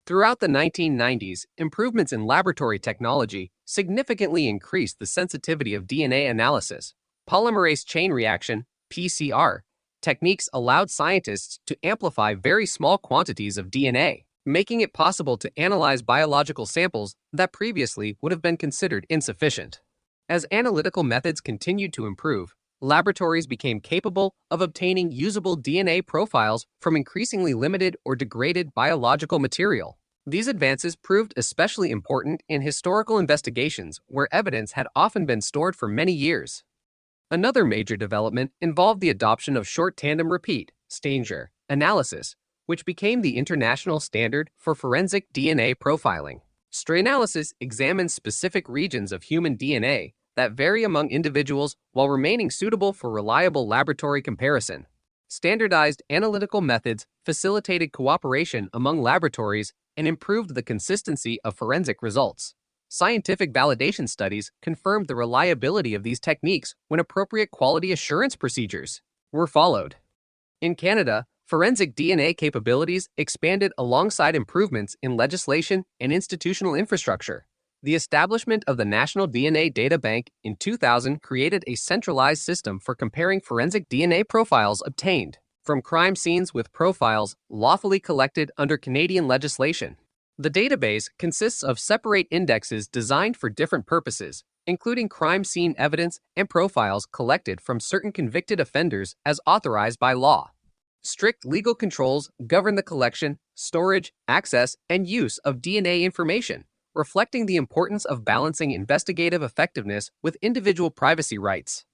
Throughout the 1990s, improvements in laboratory technology significantly increased the sensitivity of DNA analysis. Polymerase chain reaction, PCR, techniques allowed scientists to amplify very small quantities of DNA, making it possible to analyze biological samples that previously would have been considered insufficient. As analytical methods continued to improve, laboratories became capable of obtaining usable DNA profiles from increasingly limited or degraded biological material. These advances proved especially important in historical investigations where evidence had often been stored for many years. Another major development involved the adoption of short tandem repeat (STANGER) analysis, which became the international standard for forensic DNA profiling. Strainalysis examines specific regions of human DNA that vary among individuals while remaining suitable for reliable laboratory comparison. Standardized analytical methods facilitated cooperation among laboratories and improved the consistency of forensic results. Scientific validation studies confirmed the reliability of these techniques when appropriate quality assurance procedures were followed. In Canada, forensic DNA capabilities expanded alongside improvements in legislation and institutional infrastructure. The establishment of the National DNA Data Bank in 2000 created a centralized system for comparing forensic DNA profiles obtained from crime scenes with profiles lawfully collected under Canadian legislation. The database consists of separate indexes designed for different purposes, including crime scene evidence and profiles collected from certain convicted offenders as authorized by law. Strict legal controls govern the collection, storage, access, and use of DNA information, reflecting the importance of balancing investigative effectiveness with individual privacy rights.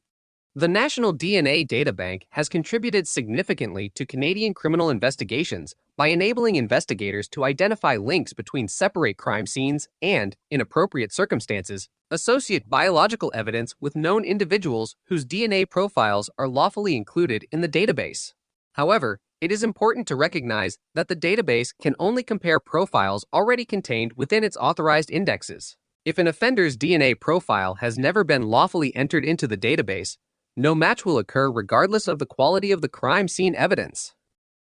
The National DNA Data Bank has contributed significantly to Canadian criminal investigations by enabling investigators to identify links between separate crime scenes and, in appropriate circumstances, associate biological evidence with known individuals whose DNA profiles are lawfully included in the database. However, it is important to recognize that the database can only compare profiles already contained within its authorized indexes. If an offender's DNA profile has never been lawfully entered into the database, no match will occur regardless of the quality of the crime scene evidence.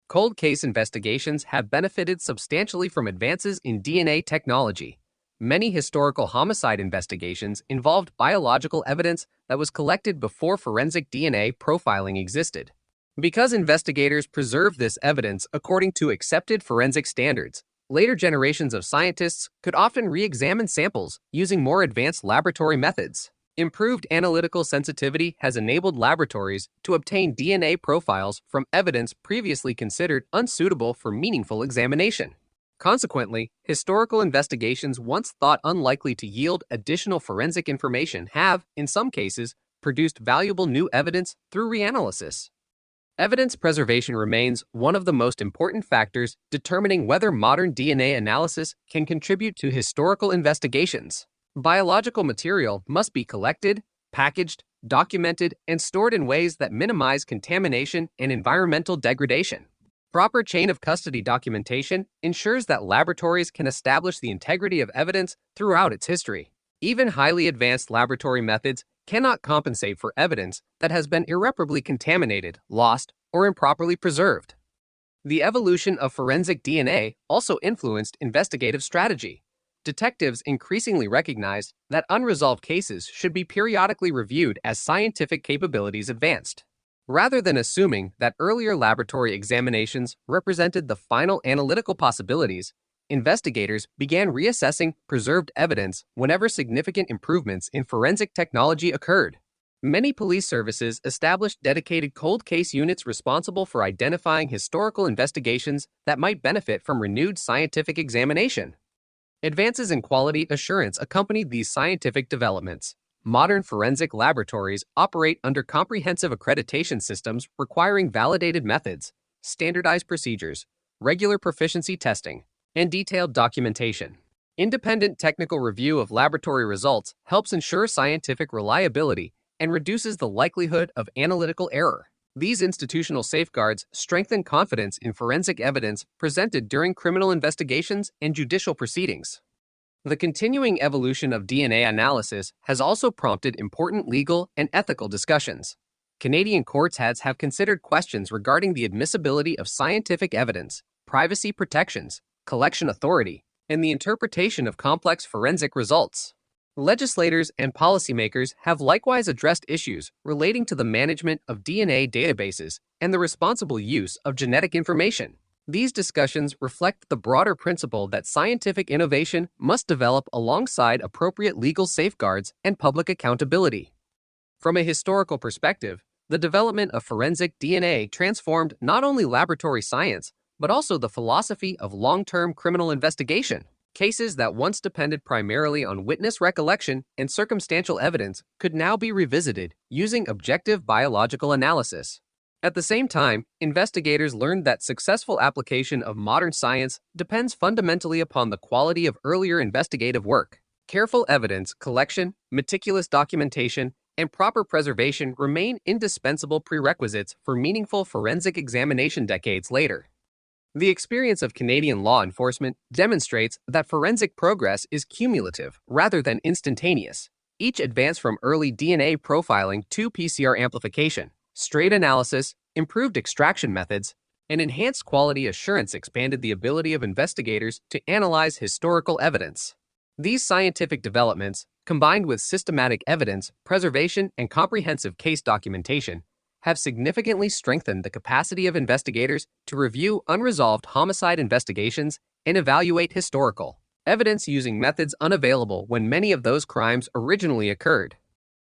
Cold case investigations have benefited substantially from advances in DNA technology. Many historical homicide investigations involved biological evidence that was collected before forensic DNA profiling existed. Because investigators preserved this evidence according to accepted forensic standards, later generations of scientists could often re-examine samples using more advanced laboratory methods. Improved analytical sensitivity has enabled laboratories to obtain DNA profiles from evidence previously considered unsuitable for meaningful examination. Consequently, historical investigations once thought unlikely to yield additional forensic information have, in some cases, produced valuable new evidence through reanalysis. Evidence preservation remains one of the most important factors determining whether modern DNA analysis can contribute to historical investigations. Biological material must be collected, packaged, documented, and stored in ways that minimize contamination and environmental degradation. Proper chain of custody documentation ensures that laboratories can establish the integrity of evidence throughout its history. Even highly advanced laboratory methods cannot compensate for evidence that has been irreparably contaminated, lost, or improperly preserved. The evolution of forensic DNA also influenced investigative strategy. Detectives increasingly recognized that unresolved cases should be periodically reviewed as scientific capabilities advanced. Rather than assuming that earlier laboratory examinations represented the final analytical possibilities, investigators began reassessing preserved evidence whenever significant improvements in forensic technology occurred. Many police services established dedicated cold case units responsible for identifying historical investigations that might benefit from renewed scientific examination. Advances in quality assurance accompanied these scientific developments. Modern forensic laboratories operate under comprehensive accreditation systems requiring validated methods, standardized procedures, regular proficiency testing, and detailed documentation. Independent technical review of laboratory results helps ensure scientific reliability and reduces the likelihood of analytical error. These institutional safeguards strengthen confidence in forensic evidence presented during criminal investigations and judicial proceedings. The continuing evolution of DNA analysis has also prompted important legal and ethical discussions. Canadian courts have considered questions regarding the admissibility of scientific evidence, privacy protections, collection authority, and the interpretation of complex forensic results. Legislators and policymakers have likewise addressed issues relating to the management of DNA databases and the responsible use of genetic information. These discussions reflect the broader principle that scientific innovation must develop alongside appropriate legal safeguards and public accountability. From a historical perspective, the development of forensic DNA transformed not only laboratory science, but also the philosophy of long-term criminal investigation. Cases that once depended primarily on witness recollection and circumstantial evidence could now be revisited using objective biological analysis. At the same time, investigators learned that successful application of modern science depends fundamentally upon the quality of earlier investigative work. Careful evidence collection, meticulous documentation, and proper preservation remain indispensable prerequisites for meaningful forensic examination decades later. The experience of Canadian law enforcement demonstrates that forensic progress is cumulative rather than instantaneous. Each advance from early DNA profiling to PCR amplification, straight analysis, improved extraction methods, and enhanced quality assurance expanded the ability of investigators to analyze historical evidence. These scientific developments, combined with systematic evidence, preservation, and comprehensive case documentation, have significantly strengthened the capacity of investigators to review unresolved homicide investigations and evaluate historical evidence using methods unavailable when many of those crimes originally occurred.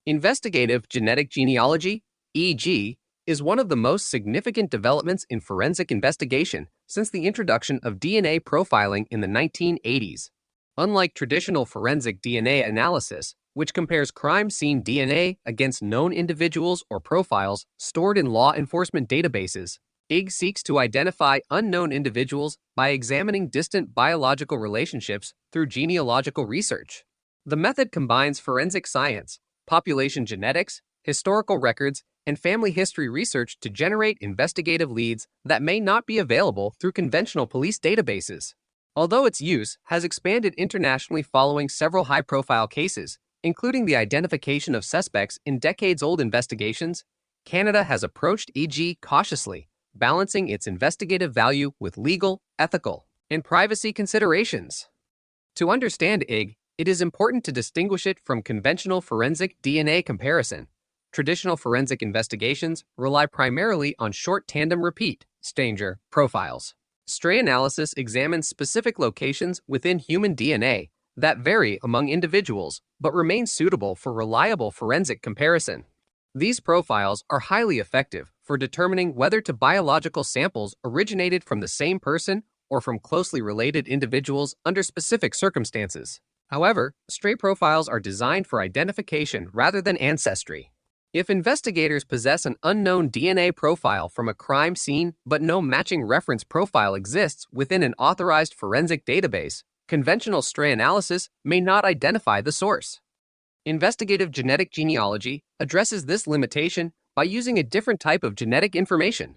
Investigative genetic genealogy, EG, is one of the most significant developments in forensic investigation since the introduction of DNA profiling in the 1980s. Unlike traditional forensic DNA analysis, which compares crime scene DNA against known individuals or profiles stored in law enforcement databases, EG seeks to identify unknown individuals by examining distant biological relationships through genealogical research. The method combines forensic science, population genetics, historical records, and family history research to generate investigative leads that may not be available through conventional police databases. Although its use has expanded internationally following several high-profile cases, including the identification of suspects in decades-old investigations, Canada has approached EG cautiously, balancing its investigative value with legal, ethical, and privacy considerations. To understand IG, it is important to distinguish it from conventional forensic DNA comparison. Traditional forensic investigations rely primarily on short tandem repeat stranger profiles. Stray analysis examines specific locations within human DNA that vary among individuals but remain suitable for reliable forensic comparison. These profiles are highly effective for determining whether biological samples originated from the same person or from closely related individuals under specific circumstances. However, stray profiles are designed for identification rather than ancestry. If investigators possess an unknown DNA profile from a crime scene but no matching reference profile exists within an authorized forensic database, conventional stray analysis may not identify the source. Investigative genetic genealogy addresses this limitation by using a different type of genetic information.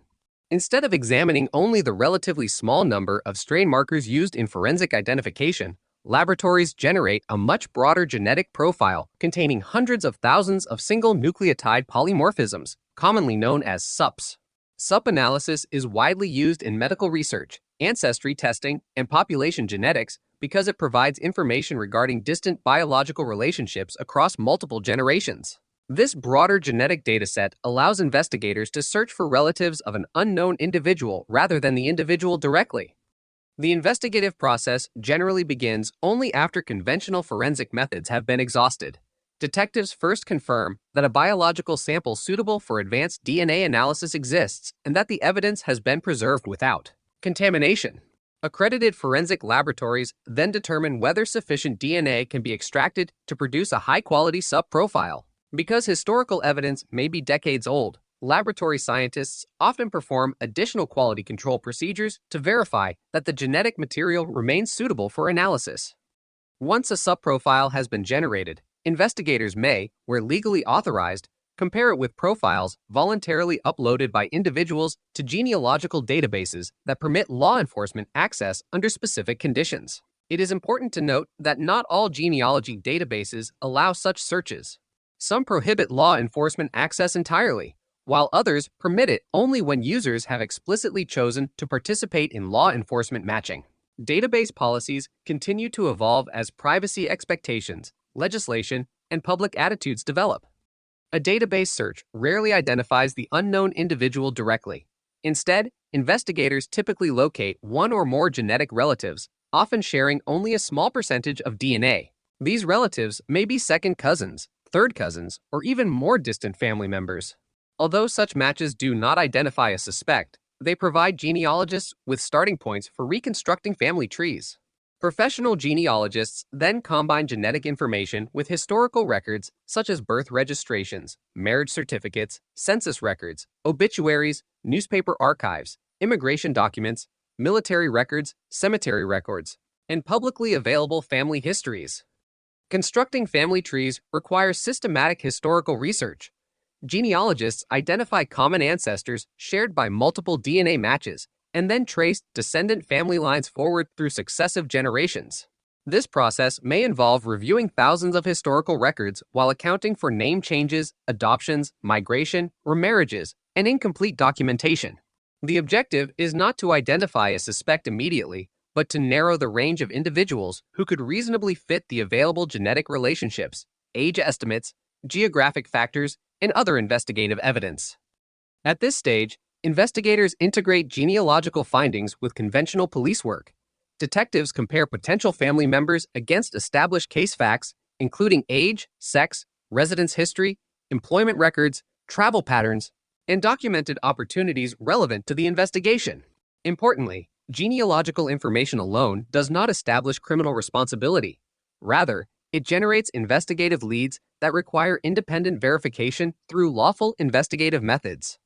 Instead of examining only the relatively small number of strain markers used in forensic identification, laboratories generate a much broader genetic profile containing hundreds of thousands of single nucleotide polymorphisms, commonly known as SUPs. SUP analysis is widely used in medical research, ancestry testing, and population genetics because it provides information regarding distant biological relationships across multiple generations. This broader genetic dataset allows investigators to search for relatives of an unknown individual rather than the individual directly. The investigative process generally begins only after conventional forensic methods have been exhausted. Detectives first confirm that a biological sample suitable for advanced DNA analysis exists and that the evidence has been preserved without contamination. Accredited forensic laboratories then determine whether sufficient DNA can be extracted to produce a high-quality SUP profile. Because historical evidence may be decades old, laboratory scientists often perform additional quality control procedures to verify that the genetic material remains suitable for analysis. Once a SUP profile has been generated, investigators may, where legally authorized, compare it with profiles voluntarily uploaded by individuals to genealogical databases that permit law enforcement access under specific conditions. It is important to note that not all genealogy databases allow such searches. Some prohibit law enforcement access entirely, while others permit it only when users have explicitly chosen to participate in law enforcement matching. Database policies continue to evolve as privacy expectations, legislation, and public attitudes develop. A database search rarely identifies the unknown individual directly. Instead, investigators typically locate one or more genetic relatives, often sharing only a small percentage of DNA. These relatives may be second cousins, third cousins, or even more distant family members. Although such matches do not identify a suspect, they provide genealogists with starting points for reconstructing family trees. Professional genealogists then combine genetic information with historical records such as birth registrations, marriage certificates, census records, obituaries, newspaper archives, immigration documents, military records, cemetery records, and publicly available family histories. Constructing family trees requires systematic historical research. Genealogists identify common ancestors shared by multiple DNA matches and then trace descendant family lines forward through successive generations. This process may involve reviewing thousands of historical records while accounting for name changes, adoptions, migration, remarriages, and incomplete documentation. The objective is not to identify a suspect immediately, but to narrow the range of individuals who could reasonably fit the available genetic relationships, age estimates, geographic factors, and other investigative evidence. At this stage, investigators integrate genealogical findings with conventional police work. Detectives compare potential family members against established case facts, including age, sex, residence history, employment records, travel patterns, and documented opportunities relevant to the investigation. Importantly, genealogical information alone does not establish criminal responsibility. Rather, it generates investigative leads that require independent verification through lawful investigative methods.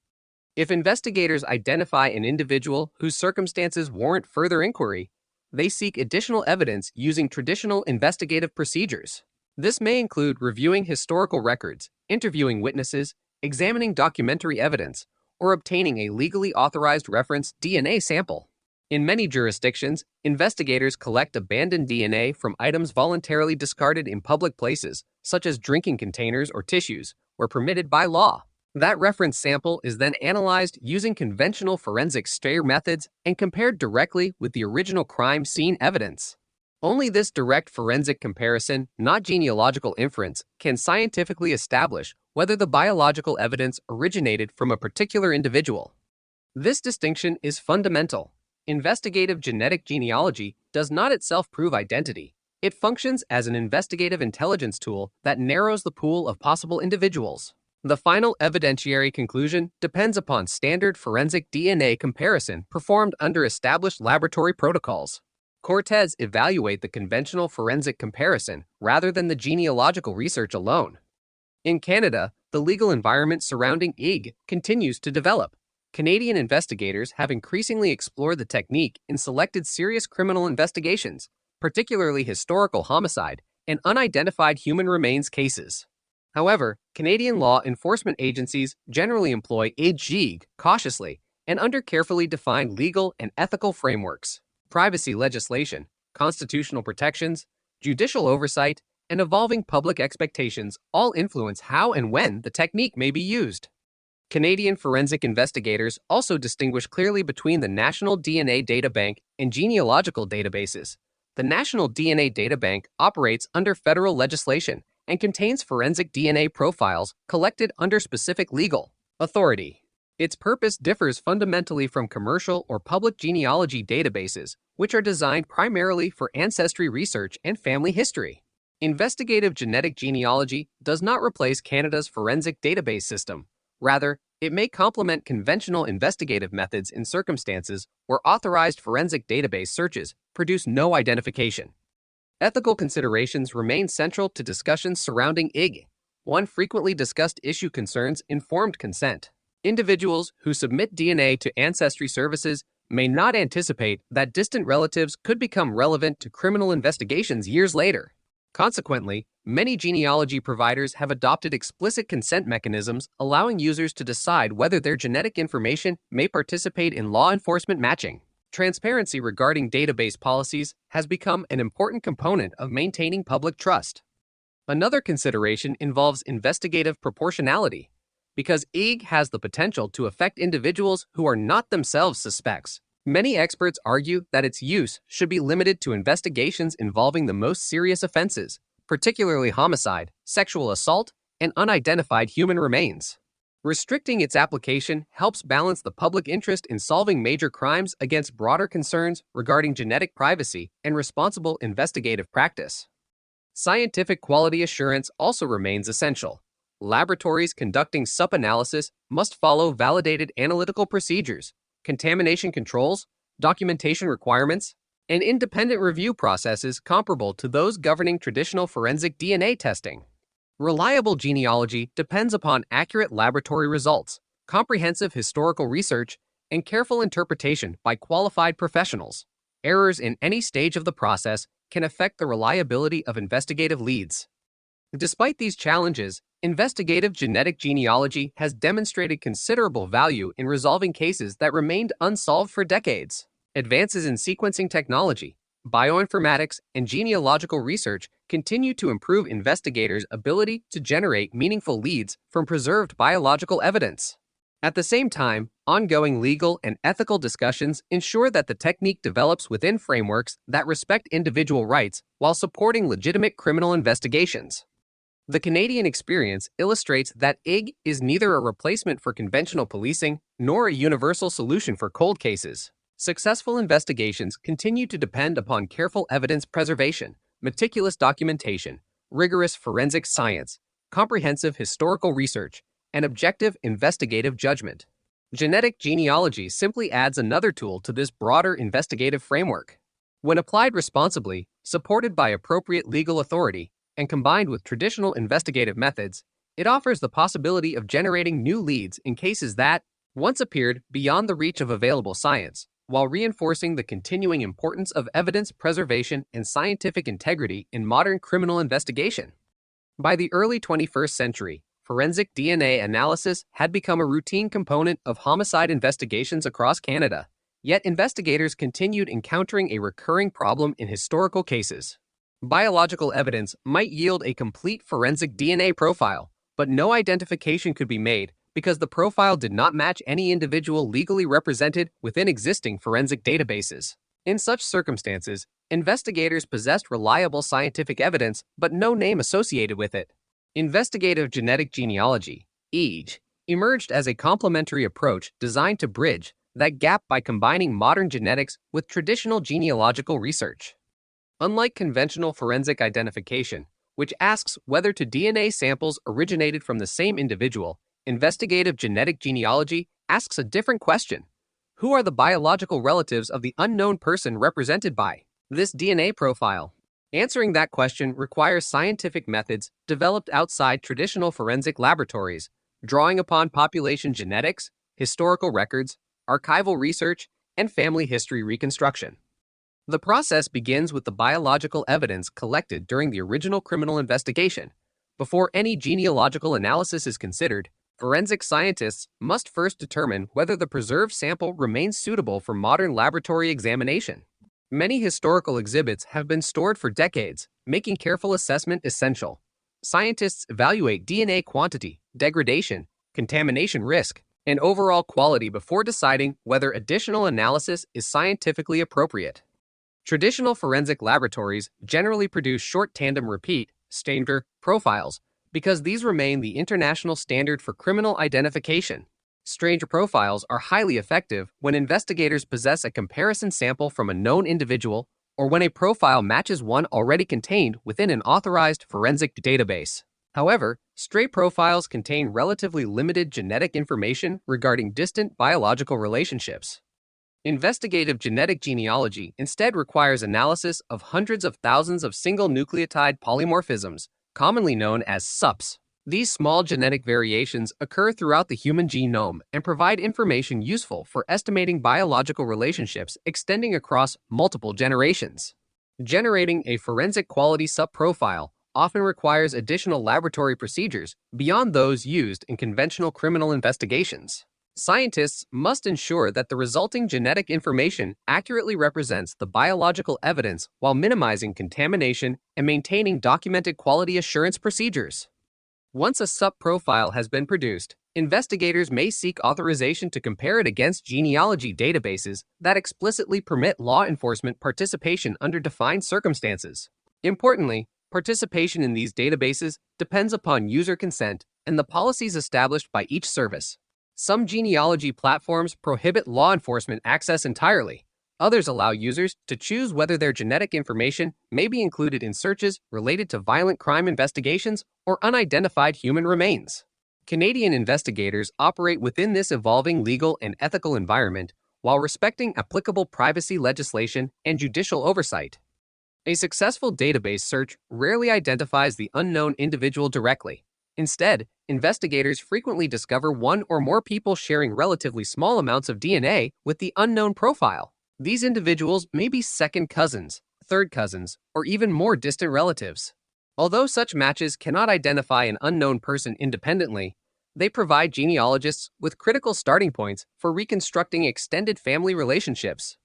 If investigators identify an individual whose circumstances warrant further inquiry, they seek additional evidence using traditional investigative procedures. This may include reviewing historical records, interviewing witnesses, examining documentary evidence, or obtaining a legally authorized reference DNA sample. In many jurisdictions, investigators collect abandoned DNA from items voluntarily discarded in public places, such as drinking containers or tissues, where permitted by law. That reference sample is then analyzed using conventional forensic stare methods and compared directly with the original crime scene evidence. Only this direct forensic comparison, not genealogical inference, can scientifically establish whether the biological evidence originated from a particular individual. This distinction is fundamental. Investigative genetic genealogy does not itself prove identity. It functions as an investigative intelligence tool that narrows the pool of possible individuals. The final evidentiary conclusion depends upon standard forensic DNA comparison performed under established laboratory protocols. Cortes evaluate the conventional forensic comparison rather than the genealogical research alone. In Canada, the legal environment surrounding IG continues to develop. Canadian investigators have increasingly explored the technique in selected serious criminal investigations, particularly historical homicide and unidentified human remains cases. However, Canadian law enforcement agencies generally employ IG cautiously and under carefully defined legal and ethical frameworks. Privacy legislation, constitutional protections, judicial oversight, and evolving public expectations all influence how and when the technique may be used. Canadian forensic investigators also distinguish clearly between the National DNA Databank and genealogical databases. The National DNA Databank operates under federal legislation and contains forensic DNA profiles collected under specific legal authority. Its purpose differs fundamentally from commercial or public genealogy databases, which are designed primarily for ancestry research and family history. Investigative genetic genealogy does not replace Canada's forensic database system. Rather, it may complement conventional investigative methods in circumstances where authorized forensic database searches produce no identification. Ethical considerations remain central to discussions surrounding IG. One frequently discussed issue concerns informed consent. Individuals who submit DNA to ancestry services may not anticipate that distant relatives could become relevant to criminal investigations years later. Consequently, many genealogy providers have adopted explicit consent mechanisms allowing users to decide whether their genetic information may participate in law enforcement matching. Transparency regarding database policies has become an important component of maintaining public trust. Another consideration involves investigative proportionality. Because IG has the potential to affect individuals who are not themselves suspects, many experts argue that its use should be limited to investigations involving the most serious offenses, particularly homicide, sexual assault, and unidentified human remains. Restricting its application helps balance the public interest in solving major crimes against broader concerns regarding genetic privacy and responsible investigative practice. Scientific quality assurance also remains essential. Laboratories conducting sub-analysis must follow validated analytical procedures, contamination controls, documentation requirements, and independent review processes comparable to those governing traditional forensic DNA testing. Reliable genealogy depends upon accurate laboratory results, comprehensive historical research, and careful interpretation by qualified professionals. Errors in any stage of the process can affect the reliability of investigative leads. Despite these challenges, investigative genetic genealogy has demonstrated considerable value in resolving cases that remained unsolved for decades. Advances in sequencing technology, bioinformatics, and genealogical research continue to improve investigators' ability to generate meaningful leads from preserved biological evidence. At the same time, ongoing legal and ethical discussions ensure that the technique develops within frameworks that respect individual rights while supporting legitimate criminal investigations. The Canadian experience illustrates that IG is neither a replacement for conventional policing nor a universal solution for cold cases. Successful investigations continue to depend upon careful evidence preservation, meticulous documentation, rigorous forensic science, comprehensive historical research, and objective investigative judgment. Genetic genealogy simply adds another tool to this broader investigative framework. When applied responsibly, supported by appropriate legal authority, and combined with traditional investigative methods, it offers the possibility of generating new leads in cases that once appeared beyond the reach of available science, while reinforcing the continuing importance of evidence preservation and scientific integrity in modern criminal investigation. By the early 21st century, forensic DNA analysis had become a routine component of homicide investigations across Canada. Yet investigators continued encountering a recurring problem in historical cases. Biological evidence might yield a complete forensic DNA profile, but no identification could be made because the profile did not match any individual legally represented within existing forensic databases. In such circumstances, investigators possessed reliable scientific evidence but no name associated with it. Investigative genetic genealogy, EGE, emerged as a complementary approach designed to bridge that gap by combining modern genetics with traditional genealogical research. Unlike conventional forensic identification, which asks whether two DNA samples originated from the same individual, investigative genetic genealogy asks a different question. Who are the biological relatives of the unknown person represented by this DNA profile? Answering that question requires scientific methods developed outside traditional forensic laboratories, drawing upon population genetics, historical records, archival research, and family history reconstruction. The process begins with the biological evidence collected during the original criminal investigation. Before any genealogical analysis is considered, forensic scientists must first determine whether the preserved sample remains suitable for modern laboratory examination. Many historical exhibits have been stored for decades, making careful assessment essential. Scientists evaluate DNA quantity, degradation, contamination risk, and overall quality before deciding whether additional analysis is scientifically appropriate. Traditional forensic laboratories generally produce short tandem repeat, Stanger, profiles because these remain the international standard for criminal identification. Stranger profiles are highly effective when investigators possess a comparison sample from a known individual or when a profile matches one already contained within an authorized forensic database. However, stray profiles contain relatively limited genetic information regarding distant biological relationships. Investigative genetic genealogy instead requires analysis of hundreds of thousands of single nucleotide polymorphisms, commonly known as SUPs. These small genetic variations occur throughout the human genome and provide information useful for estimating biological relationships extending across multiple generations. Generating a forensic quality SUP profile often requires additional laboratory procedures beyond those used in conventional criminal investigations. Scientists must ensure that the resulting genetic information accurately represents the biological evidence while minimizing contamination and maintaining documented quality assurance procedures. Once a SUP profile has been produced, investigators may seek authorization to compare it against genealogy databases that explicitly permit law enforcement participation under defined circumstances. Importantly, participation in these databases depends upon user consent and the policies established by each service. Some genealogy platforms prohibit law enforcement access entirely. Others allow users to choose whether their genetic information may be included in searches related to violent crime investigations or unidentified human remains. Canadian investigators operate within this evolving legal and ethical environment while respecting applicable privacy legislation and judicial oversight. A successful database search rarely identifies the unknown individual directly. Instead, investigators frequently discover one or more people sharing relatively small amounts of DNA with the unknown profile. These individuals may be second cousins, third cousins, or even more distant relatives. Although such matches cannot identify an unknown person independently, they provide genealogists with critical starting points for reconstructing extended family relationships.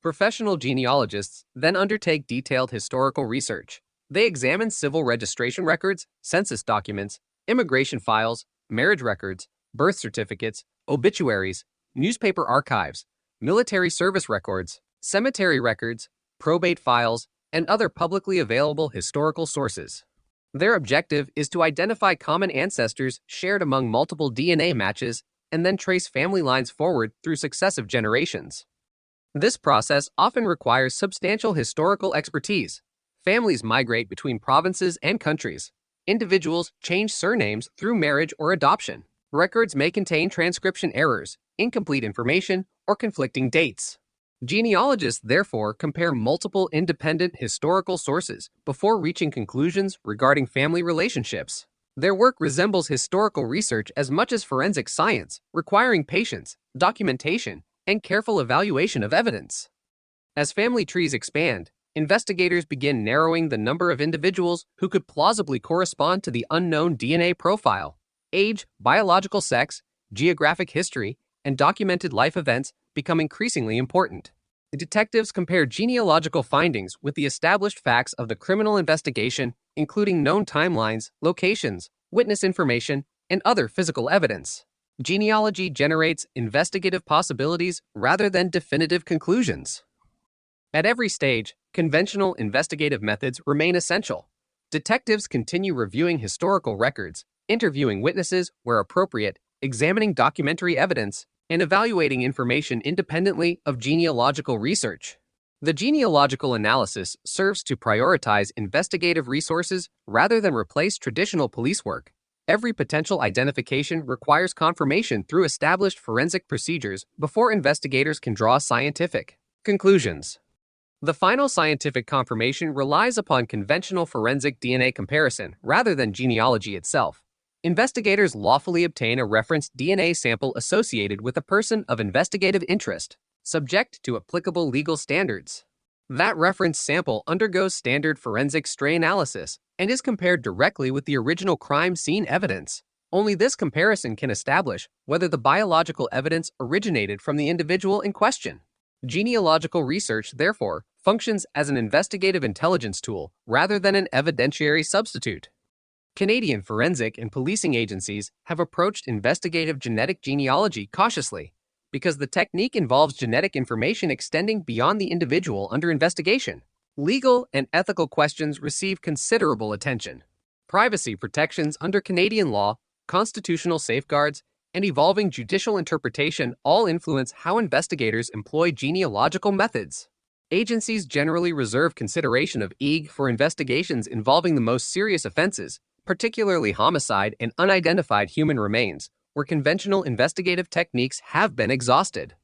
Professional genealogists then undertake detailed historical research. They examine civil registration records, census documents, immigration files, marriage records, birth certificates, obituaries, newspaper archives, military service records, cemetery records, probate files, and other publicly available historical sources. Their objective is to identify common ancestors shared among multiple DNA matches and then trace family lines forward through successive generations. This process often requires substantial historical expertise. Families migrate between provinces and countries. Individuals change surnames through marriage or adoption. Records may contain transcription errors, incomplete information, or conflicting dates. Genealogists therefore compare multiple independent historical sources before reaching conclusions regarding family relationships. Their work resembles historical research as much as forensic science, requiring patience, documentation, and careful evaluation of evidence. As family trees expand, investigators begin narrowing the number of individuals who could plausibly correspond to the unknown DNA profile. age, biological sex, geographic history, and documented life events become increasingly important. Detectives compare genealogical findings with the established facts of the criminal investigation, including known timelines, locations, witness information, and other physical evidence. Genealogy generates investigative possibilities rather than definitive conclusions. At every stage, conventional investigative methods remain essential. Detectives continue reviewing historical records, interviewing witnesses where appropriate, examining documentary evidence, and evaluating information independently of genealogical research. The genealogical analysis serves to prioritize investigative resources rather than replace traditional police work. Every potential identification requires confirmation through established forensic procedures before investigators can draw scientific conclusions. The final scientific confirmation relies upon conventional forensic DNA comparison rather than genealogy itself. Investigators lawfully obtain a reference DNA sample associated with a person of investigative interest, subject to applicable legal standards. That reference sample undergoes standard forensic stray analysis and is compared directly with the original crime scene evidence. Only this comparison can establish whether the biological evidence originated from the individual in question. Genealogical research, therefore, functions as an investigative intelligence tool rather than an evidentiary substitute. Canadian forensic and policing agencies have approached investigative genetic genealogy cautiously because the technique involves genetic information extending beyond the individual under investigation. Legal and ethical questions receive considerable attention. Privacy protections under Canadian law, constitutional safeguards, and evolving judicial interpretation all influence how investigators employ genealogical methods. Agencies generally reserve consideration of EG for investigations involving the most serious offenses, particularly homicide and unidentified human remains, where conventional investigative techniques have been exhausted.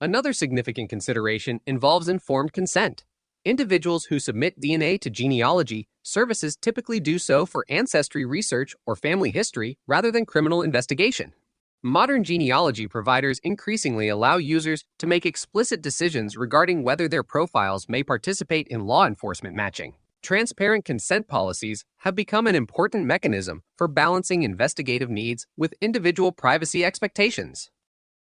Another significant consideration involves informed consent. Individuals who submit DNA to genealogy services typically do so for ancestry research or family history rather than criminal investigation. Modern genealogy providers increasingly allow users to make explicit decisions regarding whether their profiles may participate in law enforcement matching. Transparent consent policies have become an important mechanism for balancing investigative needs with individual privacy expectations.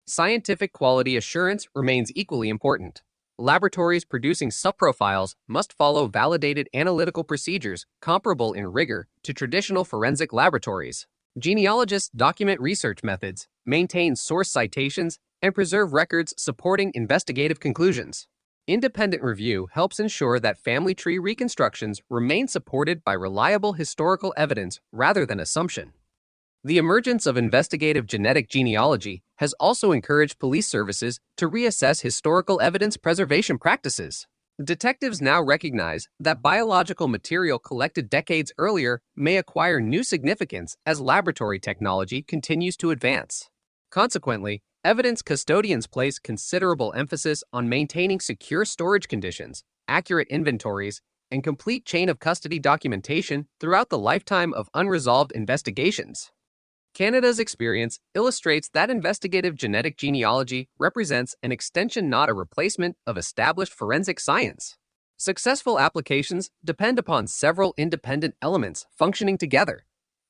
Scientific quality assurance remains equally important. Laboratories producing subprofiles must follow validated analytical procedures comparable in rigor to traditional forensic laboratories. Genealogists document research methods, maintain source citations, and preserve records supporting investigative conclusions. Independent review helps ensure that family tree reconstructions remain supported by reliable historical evidence rather than assumption. The emergence of investigative genetic genealogy has also encouraged police services to reassess historical evidence preservation practices. Detectives now recognize that biological material collected decades earlier may acquire new significance as laboratory technology continues to advance. Consequently, evidence custodians place considerable emphasis on maintaining secure storage conditions, accurate inventories, and complete chain of custody documentation throughout the lifetime of unresolved investigations. Canada's experience illustrates that investigative genetic genealogy represents an extension, not a replacement, of established forensic science. Successful applications depend upon several independent elements functioning together: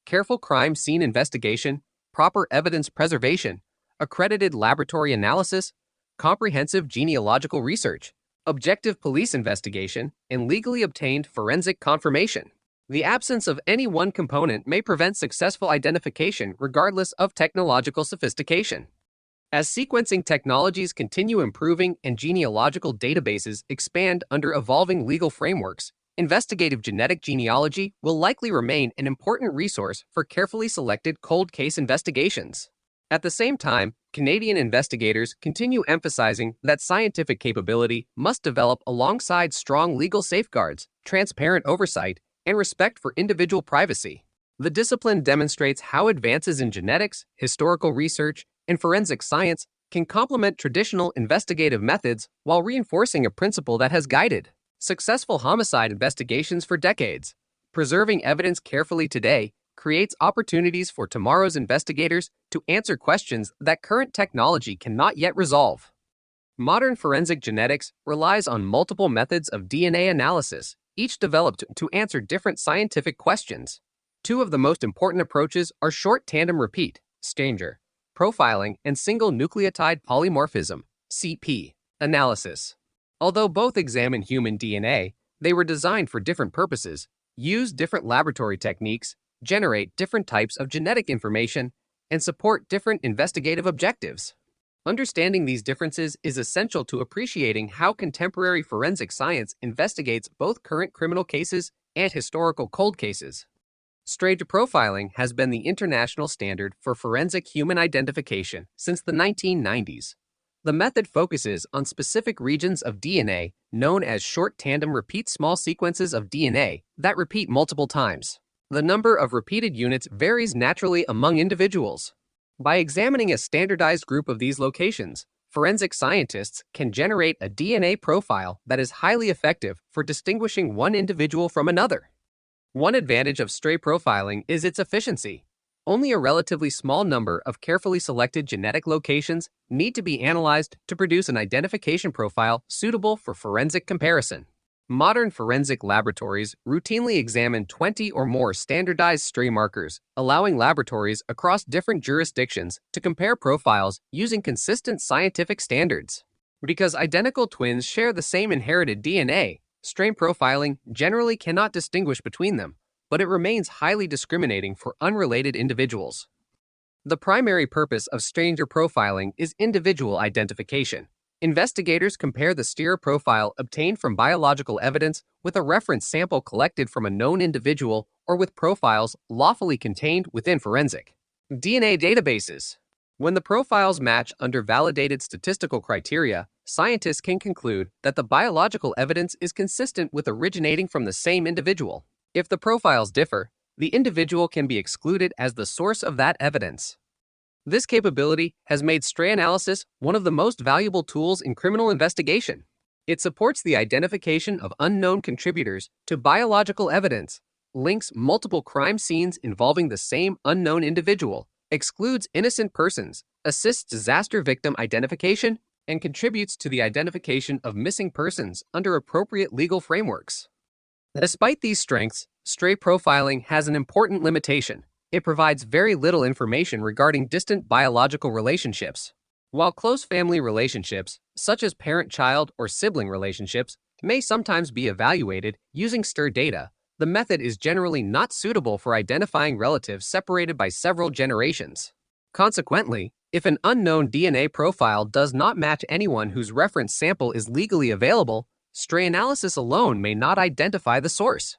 careful crime scene investigation, proper evidence preservation, accredited laboratory analysis, comprehensive genealogical research, objective police investigation, and legally obtained forensic confirmation. The absence of any one component may prevent successful identification regardless of technological sophistication. As sequencing technologies continue improving and genealogical databases expand under evolving legal frameworks, investigative genetic genealogy will likely remain an important resource for carefully selected cold case investigations. At the same time, Canadian investigators continue emphasizing that scientific capability must develop alongside strong legal safeguards, transparent oversight, and respect for individual privacy. The discipline demonstrates how advances in genetics, historical research, and forensic science can complement traditional investigative methods while reinforcing a principle that has guided successful homicide investigations for decades. Preserving evidence carefully today creates opportunities for tomorrow's investigators to answer questions that current technology cannot yet resolve. Modern forensic genetics relies on multiple methods of DNA analysis, each developed to answer different scientific questions. Two of the most important approaches are short tandem repeat, stranger, profiling, and single nucleotide polymorphism, CP, analysis. Although both examine human DNA, they were designed for different purposes, use different laboratory techniques, generate different types of genetic information, and support different investigative objectives. Understanding these differences is essential to appreciating how contemporary forensic science investigates both current criminal cases and historical cold cases. Stranger profiling has been the international standard for forensic human identification since the 1990s. The method focuses on specific regions of DNA known as short tandem repeat small sequences of DNA that repeat multiple times. The number of repeated units varies naturally among individuals. By examining a standardized group of these locations, forensic scientists can generate a DNA profile that is highly effective for distinguishing one individual from another. One advantage of stray profiling is its efficiency. Only a relatively small number of carefully selected genetic locations need to be analyzed to produce an identification profile suitable for forensic comparison. Modern forensic laboratories routinely examine 20 or more standardized stray markers, allowing laboratories across different jurisdictions to compare profiles using consistent scientific standards. Because identical twins share the same inherited DNA, stray profiling generally cannot distinguish between them, but it remains highly discriminating for unrelated individuals. The primary purpose of stranger profiling is individual identification. Investigators compare the steer profile obtained from biological evidence with a reference sample collected from a known individual or with profiles lawfully contained within forensic DNA databases. When the profiles match under validated statistical criteria, scientists can conclude that the biological evidence is consistent with originating from the same individual. If the profiles differ, the individual can be excluded as the source of that evidence. This capability has made stray analysis one of the most valuable tools in criminal investigation. It supports the identification of unknown contributors to biological evidence, links multiple crime scenes involving the same unknown individual, excludes innocent persons, assists disaster victim identification, and contributes to the identification of missing persons under appropriate legal frameworks. Despite these strengths, stray profiling has an important limitation. It provides very little information regarding distant biological relationships. While close family relationships, such as parent-child or sibling relationships, may sometimes be evaluated using STIR data, the method is generally not suitable for identifying relatives separated by several generations. Consequently, if an unknown DNA profile does not match anyone whose reference sample is legally available, stray analysis alone may not identify the source.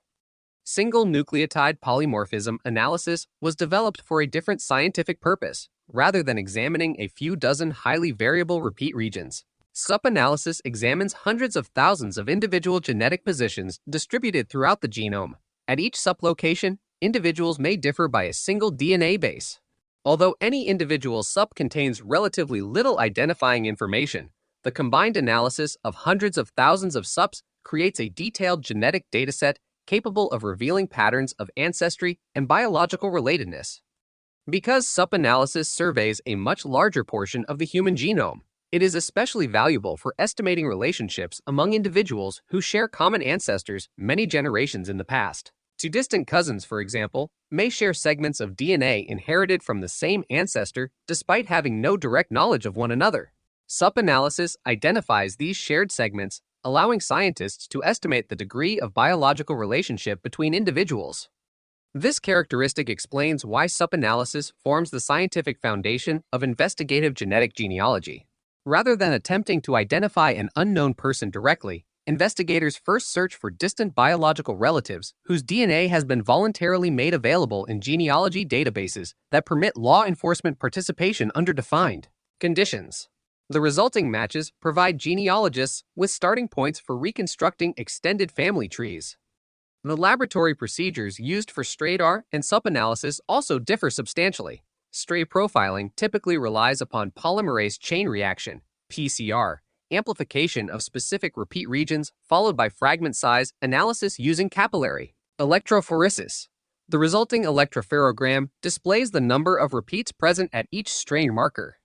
Single nucleotide polymorphism analysis was developed for a different scientific purpose, rather than examining a few dozen highly variable repeat regions. SUP analysis examines hundreds of thousands of individual genetic positions distributed throughout the genome. At each SUP location, individuals may differ by a single DNA base. Although any individual SUP contains relatively little identifying information, the combined analysis of hundreds of thousands of SUPs creates a detailed genetic dataset capable of revealing patterns of ancestry and biological relatedness. Because SUP analysis surveys a much larger portion of the human genome, it is especially valuable for estimating relationships among individuals who share common ancestors many generations in the past. Two distant cousins, for example, may share segments of DNA inherited from the same ancestor despite having no direct knowledge of one another. SUP analysis identifies these shared segments, allowing scientists to estimate the degree of biological relationship between individuals. This characteristic explains why SUP analysis forms the scientific foundation of investigative genetic genealogy. Rather than attempting to identify an unknown person directly, investigators first search for distant biological relatives whose DNA has been voluntarily made available in genealogy databases that permit law enforcement participation under defined conditions. The resulting matches provide genealogists with starting points for reconstructing extended family trees. The laboratory procedures used for STRADAR and SUP analysis also differ substantially. Stray profiling typically relies upon polymerase chain reaction, PCR, amplification of specific repeat regions followed by fragment size analysis using capillary electrophoresis. The resulting electropherogram displays the number of repeats present at each strain marker.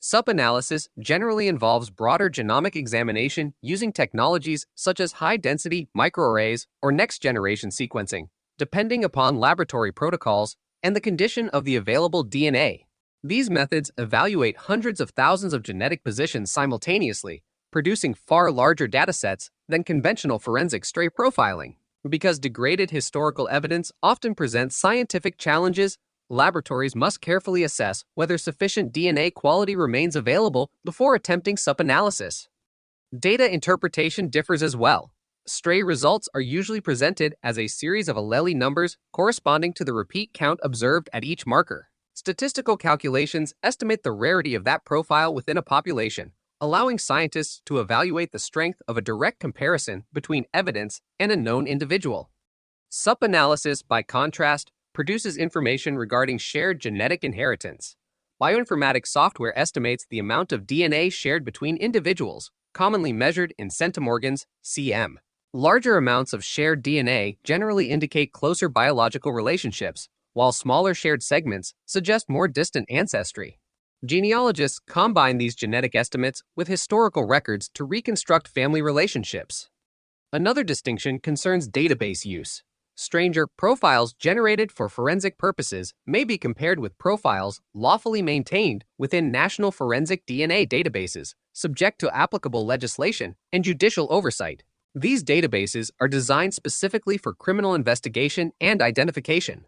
SUP analysis generally involves broader genomic examination using technologies such as high-density microarrays or next-generation sequencing, depending upon laboratory protocols and the condition of the available DNA. These methods evaluate hundreds of thousands of genetic positions simultaneously, producing far larger datasets than conventional forensic stray profiling. Because degraded historical evidence often presents scientific challenges, laboratories must carefully assess whether sufficient DNA quality remains available before attempting sub-analysis. Data interpretation differs as well. Stray results are usually presented as a series of allele numbers corresponding to the repeat count observed at each marker. Statistical calculations estimate the rarity of that profile within a population, allowing scientists to evaluate the strength of a direct comparison between evidence and a known individual. Sub-analysis, by contrast, produces information regarding shared genetic inheritance. Bioinformatics software estimates the amount of DNA shared between individuals, commonly measured in centimorgans, cm. Larger amounts of shared DNA generally indicate closer biological relationships, while smaller shared segments suggest more distant ancestry. Genealogists combine these genetic estimates with historical records to reconstruct family relationships. Another distinction concerns database use. Stranger profiles generated for forensic purposes may be compared with profiles lawfully maintained within national forensic DNA databases, subject to applicable legislation and judicial oversight. These databases are designed specifically for criminal investigation and identification.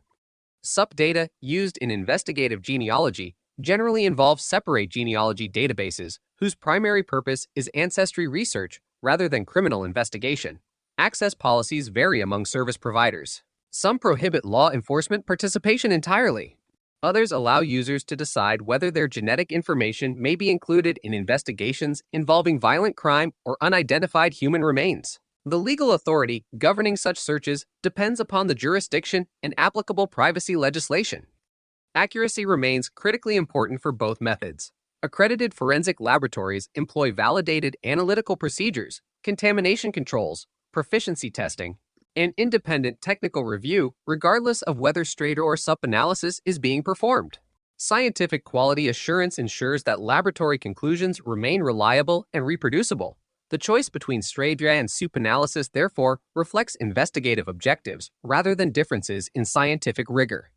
SUP data used in investigative genealogy generally involve separate genealogy databases whose primary purpose is ancestry research rather than criminal investigation. Access policies vary among service providers. Some prohibit law enforcement participation entirely. Others allow users to decide whether their genetic information may be included in investigations involving violent crime or unidentified human remains. The legal authority governing such searches depends upon the jurisdiction and applicable privacy legislation. Accuracy remains critically important for both methods. Accredited forensic laboratories employ validated analytical procedures, contamination controls, proficiency testing, and independent technical review regardless of whether straight or sub-analysis is being performed. Scientific quality assurance ensures that laboratory conclusions remain reliable and reproducible. The choice between straight and sup analysis therefore reflects investigative objectives rather than differences in scientific rigor.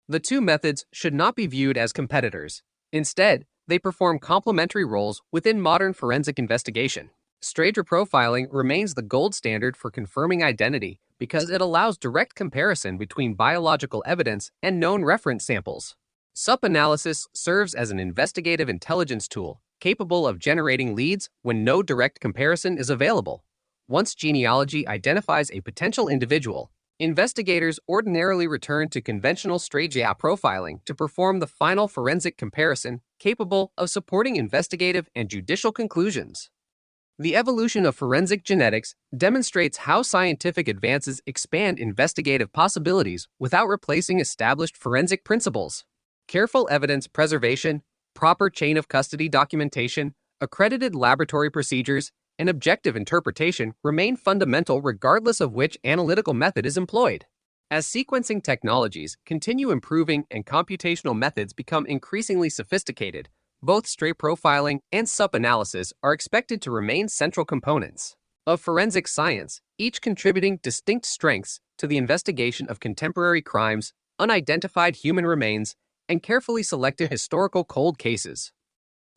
The two methods should not be viewed as competitors. Instead, they perform complementary roles within modern forensic investigation. Stranger profiling remains the gold standard for confirming identity because it allows direct comparison between biological evidence and known reference samples. Sub-analysis serves as an investigative intelligence tool capable of generating leads when no direct comparison is available. Once genealogy identifies a potential individual, investigators ordinarily return to conventional stranger profiling to perform the final forensic comparison capable of supporting investigative and judicial conclusions. The evolution of forensic genetics demonstrates how scientific advances expand investigative possibilities without replacing established forensic principles. Careful evidence preservation, proper chain of custody documentation, accredited laboratory procedures, and objective interpretation remain fundamental regardless of which analytical method is employed. As sequencing technologies continue improving and computational methods become increasingly sophisticated, both stray profiling and sub-analysis are expected to remain central components of forensic science, each contributing distinct strengths to the investigation of contemporary crimes, unidentified human remains, and carefully selected historical cold cases.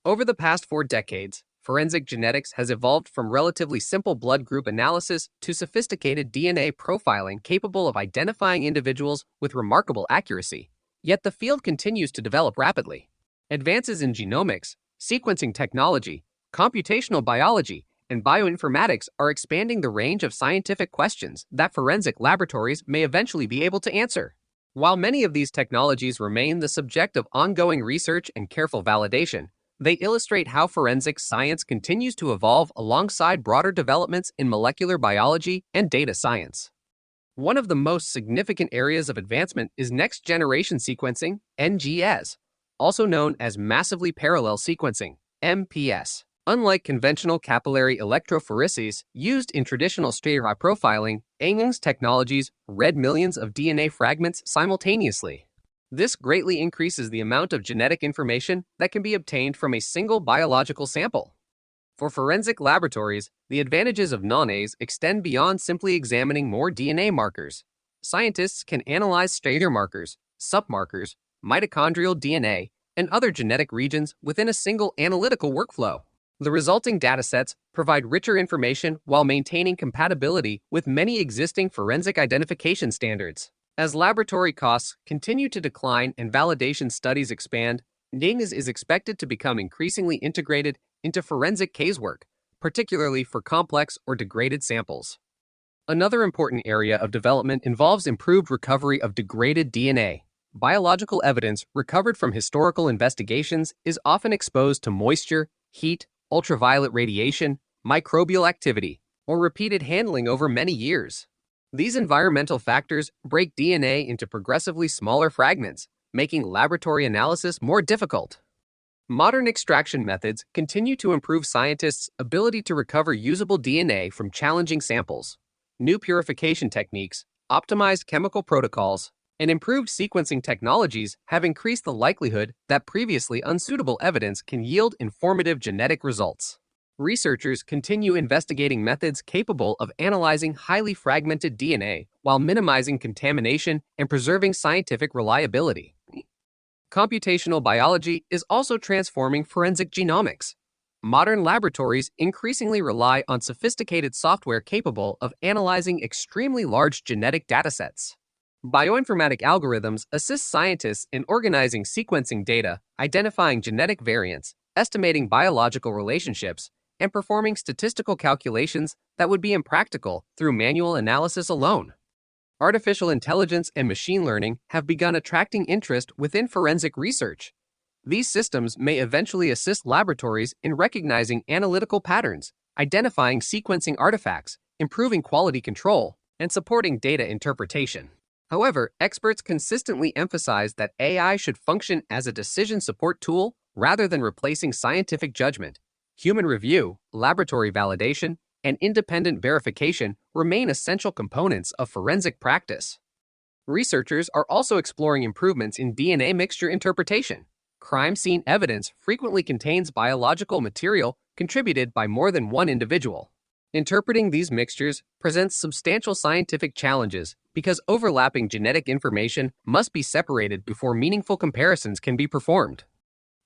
Over the past 4 decades, forensic genetics has evolved from relatively simple blood group analysis to sophisticated DNA profiling capable of identifying individuals with remarkable accuracy. Yet the field continues to develop rapidly. Advances in genomics, sequencing technology, computational biology, and bioinformatics are expanding the range of scientific questions that forensic laboratories may eventually be able to answer. While many of these technologies remain the subject of ongoing research and careful validation, they illustrate how forensic science continues to evolve alongside broader developments in molecular biology and data science. One of the most significant areas of advancement is next-generation sequencing, NGS, also known as massively parallel sequencing, MPS. Unlike conventional capillary electrophoresis used in traditional stratigraphy profiling, NGS technologies read millions of DNA fragments simultaneously. This greatly increases the amount of genetic information that can be obtained from a single biological sample. For forensic laboratories, the advantages of non-As extend beyond simply examining more DNA markers. scientists can analyze stator markers, submarkers, mitochondrial DNA, and other genetic regions within a single analytical workflow. The resulting datasets provide richer information while maintaining compatibility with many existing forensic identification standards. As laboratory costs continue to decline and validation studies expand, NINGS is expected to become increasingly integrated into forensic casework, particularly for complex or degraded samples. Another important area of development involves improved recovery of degraded DNA. Biological evidence recovered from historical investigations is often exposed to moisture, heat, ultraviolet radiation, microbial activity, or repeated handling over many years. These environmental factors break DNA into progressively smaller fragments, making laboratory analysis more difficult. Modern extraction methods continue to improve scientists' ability to recover usable DNA from challenging samples. New purification techniques, optimized chemical protocols, and improved sequencing technologies have increased the likelihood that previously unsuitable evidence can yield informative genetic results. Researchers continue investigating methods capable of analyzing highly fragmented DNA while minimizing contamination and preserving scientific reliability. Computational biology is also transforming forensic genomics. Modern laboratories increasingly rely on sophisticated software capable of analyzing extremely large genetic datasets. Bioinformatic algorithms assist scientists in organizing sequencing data, identifying genetic variants, estimating biological relationships, and performing statistical calculations that would be impractical through manual analysis alone. Artificial intelligence and machine learning have begun attracting interest within forensic research. These systems may eventually assist laboratories in recognizing analytical patterns, identifying sequencing artifacts, improving quality control, and supporting data interpretation. However, experts consistently emphasize that AI should function as a decision support tool rather than replacing scientific judgment. Human review, laboratory validation, and independent verification remain essential components of forensic practice. Researchers are also exploring improvements in DNA mixture interpretation. Crime scene evidence frequently contains biological material contributed by more than one individual. Interpreting these mixtures presents substantial scientific challenges because overlapping genetic information must be separated before meaningful comparisons can be performed.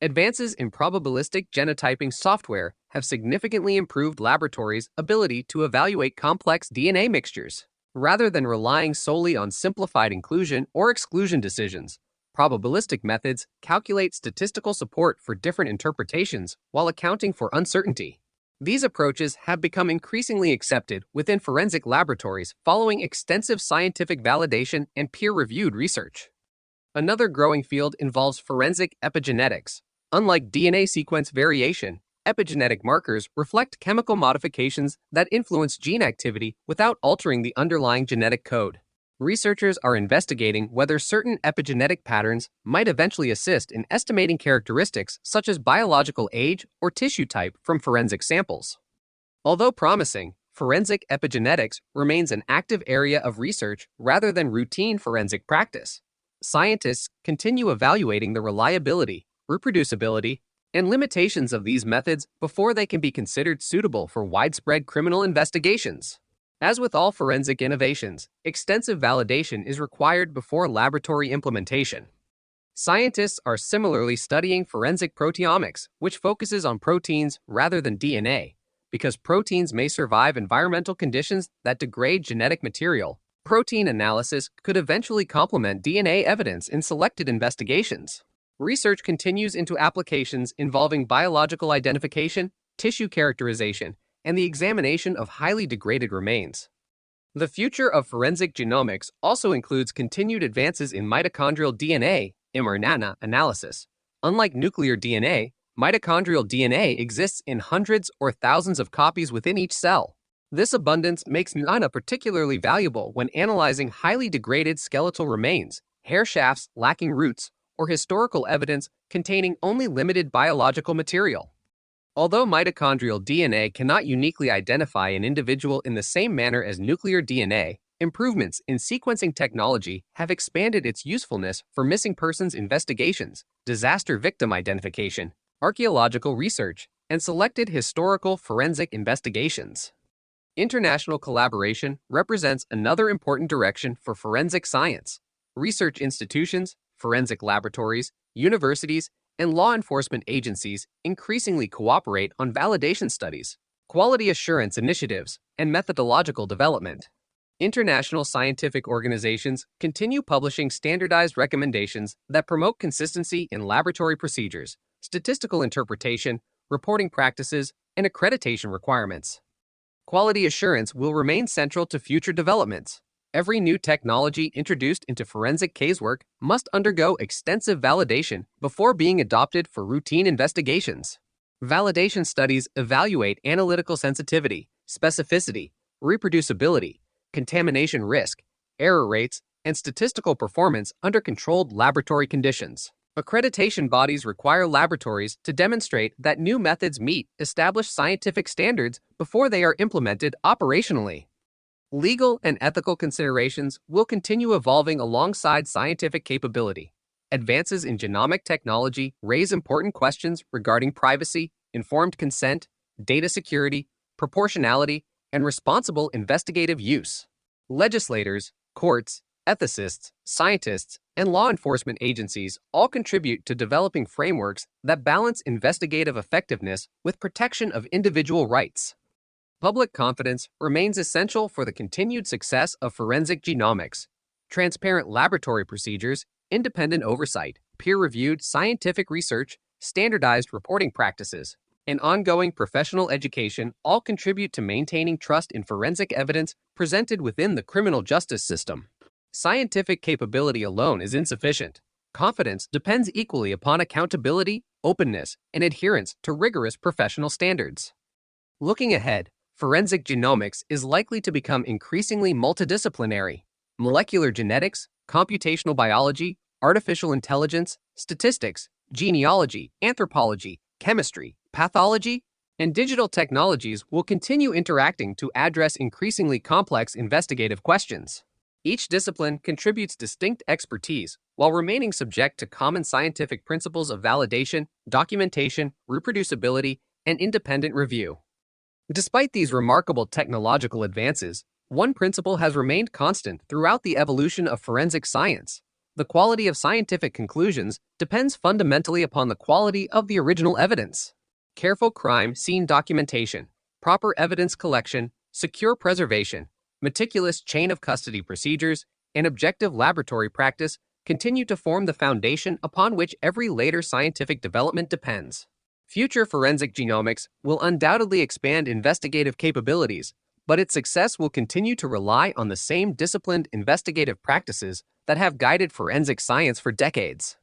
Advances in probabilistic genotyping software have significantly improved laboratories' ability to evaluate complex DNA mixtures. Rather than relying solely on simplified inclusion or exclusion decisions, probabilistic methods calculate statistical support for different interpretations while accounting for uncertainty. These approaches have become increasingly accepted within forensic laboratories following extensive scientific validation and peer-reviewed research. Another growing field involves forensic epigenetics. Unlike DNA sequence variation, epigenetic markers reflect chemical modifications that influence gene activity without altering the underlying genetic code. Researchers are investigating whether certain epigenetic patterns might eventually assist in estimating characteristics such as biological age or tissue type from forensic samples. Although promising, forensic epigenetics remains an active area of research rather than routine forensic practice. Scientists continue evaluating the reliability, reproducibility, and limitations of these methods before they can be considered suitable for widespread criminal investigations. As with all forensic innovations, extensive validation is required before laboratory implementation. Scientists are similarly studying forensic proteomics, which focuses on proteins rather than DNA, because proteins may survive environmental conditions that degrade genetic material. Protein analysis could eventually complement DNA evidence in selected investigations. Research continues into applications involving biological identification, tissue characterization, and the examination of highly degraded remains. The future of forensic genomics also includes continued advances in mitochondrial DNA mRNA analysis. Unlike nuclear DNA, mitochondrial DNA exists in hundreds or thousands of copies within each cell. This abundance makes mRNA particularly valuable when analyzing highly degraded skeletal remains, hair shafts lacking roots, or historical evidence containing only limited biological material. Although mitochondrial DNA cannot uniquely identify an individual in the same manner as nuclear DNA, improvements in sequencing technology have expanded its usefulness for missing persons investigations, disaster victim identification, archaeological research, and selected historical forensic investigations. International collaboration represents another important direction for forensic science. Research institutions, forensic laboratories, universities, and law enforcement agencies increasingly cooperate on validation studies, quality assurance initiatives, and methodological development. International scientific organizations continue publishing standardized recommendations that promote consistency in laboratory procedures, statistical interpretation, reporting practices, and accreditation requirements. Quality assurance will remain central to future developments. Every new technology introduced into forensic casework must undergo extensive validation before being adopted for routine investigations. Validation studies evaluate analytical sensitivity, specificity, reproducibility, contamination risk, error rates, and statistical performance under controlled laboratory conditions. Accreditation bodies require laboratories to demonstrate that new methods meet established scientific standards before they are implemented operationally. Legal and ethical considerations will continue evolving alongside scientific capability. Advances in genomic technology raise important questions regarding privacy, informed consent, data security, proportionality, and responsible investigative use. Legislators, courts, ethicists, scientists, and law enforcement agencies all contribute to developing frameworks that balance investigative effectiveness with protection of individual rights. Public confidence remains essential for the continued success of forensic genomics. Transparent laboratory procedures, independent oversight, peer-reviewed scientific research, standardized reporting practices, and ongoing professional education all contribute to maintaining trust in forensic evidence presented within the criminal justice system. Scientific capability alone is insufficient. Confidence depends equally upon accountability, openness, and adherence to rigorous professional standards. Looking ahead, forensic genomics is likely to become increasingly multidisciplinary. Molecular genetics, computational biology, artificial intelligence, statistics, genealogy, anthropology, chemistry, pathology, and digital technologies will continue interacting to address increasingly complex investigative questions. Each discipline contributes distinct expertise while remaining subject to common scientific principles of validation, documentation, reproducibility, and independent review. Despite these remarkable technological advances, one principle has remained constant throughout the evolution of forensic science. The quality of scientific conclusions depends fundamentally upon the quality of the original evidence. Careful crime scene documentation, proper evidence collection, secure preservation, meticulous chain of custody procedures, and objective laboratory practice continue to form the foundation upon which every later scientific development depends. Future forensic genomics will undoubtedly expand investigative capabilities, but its success will continue to rely on the same disciplined investigative practices that have guided forensic science for decades.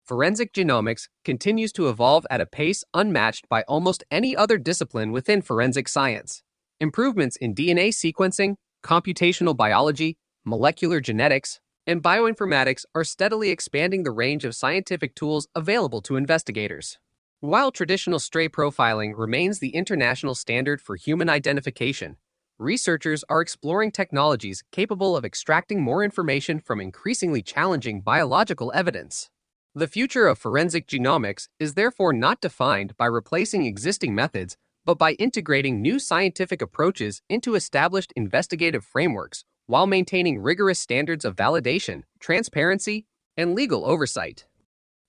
Forensic genomics continues to evolve at a pace unmatched by almost any other discipline within forensic science. Improvements in DNA sequencing, computational biology, molecular genetics, and bioinformatics are steadily expanding the range of scientific tools available to investigators. While traditional stray profiling remains the international standard for human identification, researchers are exploring technologies capable of extracting more information from increasingly challenging biological evidence. The future of forensic genomics is therefore not defined by replacing existing methods, but by integrating new scientific approaches into established investigative frameworks while maintaining rigorous standards of validation, transparency, and legal oversight.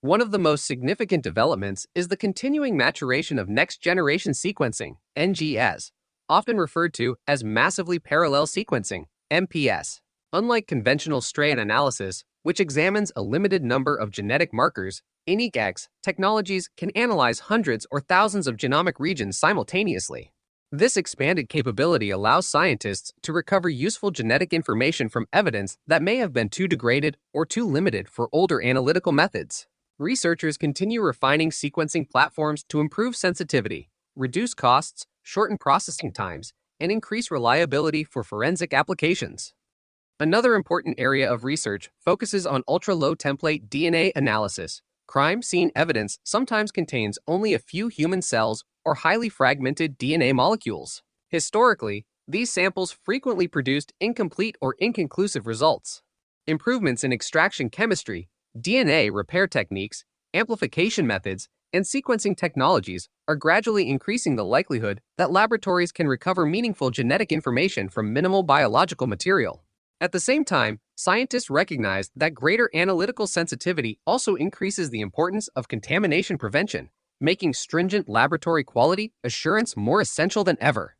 One of the most significant developments is the continuing maturation of next-generation sequencing, NGS, often referred to as massively parallel sequencing, MPS. Unlike conventional strain analysis, which examines a limited number of genetic markers, InEGX technologies can analyze hundreds or thousands of genomic regions simultaneously. This expanded capability allows scientists to recover useful genetic information from evidence that may have been too degraded or too limited for older analytical methods. Researchers continue refining sequencing platforms to improve sensitivity, reduce costs, shorten processing times, and increase reliability for forensic applications. Another important area of research focuses on ultra-low template DNA analysis. Crime scene evidence sometimes contains only a few human cells or highly fragmented DNA molecules. Historically, these samples frequently produced incomplete or inconclusive results. Improvements in extraction chemistry, DNA repair techniques, amplification methods, and sequencing technologies are gradually increasing the likelihood that laboratories can recover meaningful genetic information from minimal biological material. At the same time, scientists recognize that greater analytical sensitivity also increases the importance of contamination prevention, making stringent laboratory quality assurance more essential than ever.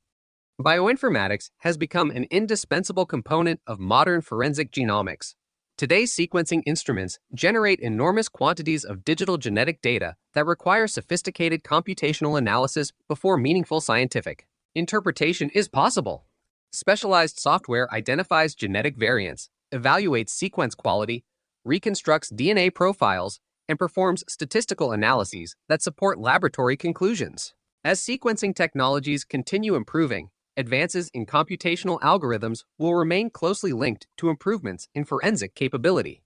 Bioinformatics has become an indispensable component of modern forensic genomics. Today's sequencing instruments generate enormous quantities of digital genetic data that require sophisticated computational analysis before meaningful scientific interpretation is possible. Specialized software identifies genetic variants, evaluates sequence quality, reconstructs DNA profiles, and performs statistical analyses that support laboratory conclusions. As sequencing technologies continue improving, advances in computational algorithms will remain closely linked to improvements in forensic capability.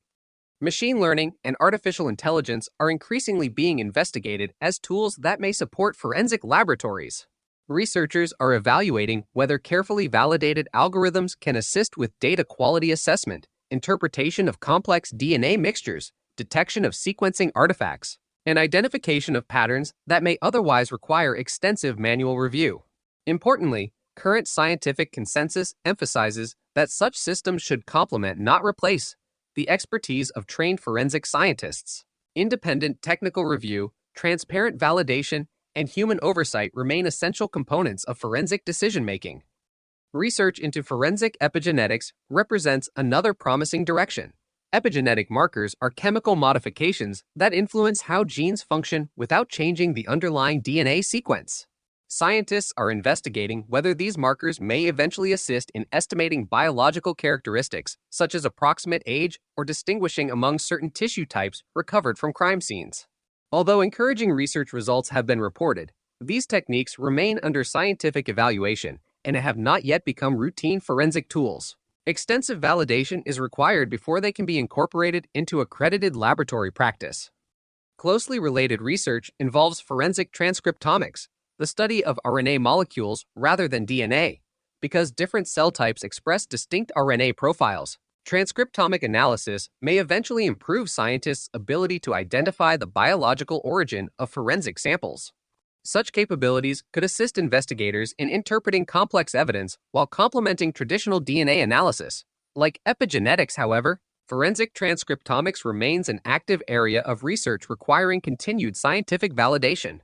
Machine learning and artificial intelligence are increasingly being investigated as tools that may support forensic laboratories. Researchers are evaluating whether carefully validated algorithms can assist with data quality assessment, interpretation of complex DNA mixtures, detection of sequencing artifacts, and identification of patterns that may otherwise require extensive manual review. Importantly, current scientific consensus emphasizes that such systems should complement, not replace, the expertise of trained forensic scientists. Independent technical review, transparent validation, and human oversight remain essential components of forensic decision-making. Research into forensic epigenetics represents another promising direction. Epigenetic markers are chemical modifications that influence how genes function without changing the underlying DNA sequence. Scientists are investigating whether these markers may eventually assist in estimating biological characteristics, such as approximate age or distinguishing among certain tissue types recovered from crime scenes. Although encouraging research results have been reported, these techniques remain under scientific evaluation and have not yet become routine forensic tools. Extensive validation is required before they can be incorporated into accredited laboratory practice. Closely related research involves forensic transcriptomics, the study of RNA molecules rather than DNA, because different cell types express distinct RNA profiles. Transcriptomic analysis may eventually improve scientists' ability to identify the biological origin of forensic samples. Such capabilities could assist investigators in interpreting complex evidence while complementing traditional DNA analysis. Like epigenetics, however, forensic transcriptomics remains an active area of research requiring continued scientific validation.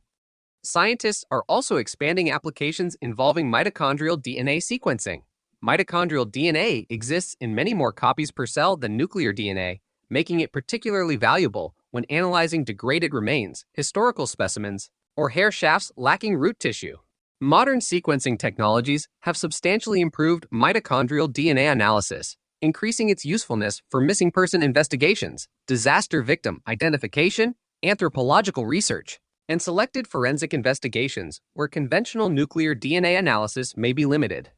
Scientists are also expanding applications involving mitochondrial DNA sequencing. Mitochondrial DNA exists in many more copies per cell than nuclear DNA, making it particularly valuable when analyzing degraded remains, historical specimens, or hair shafts lacking root tissue. Modern sequencing technologies have substantially improved mitochondrial DNA analysis, increasing its usefulness for missing person investigations, disaster victim identification, anthropological research, and selected forensic investigations where conventional nuclear DNA analysis may be limited.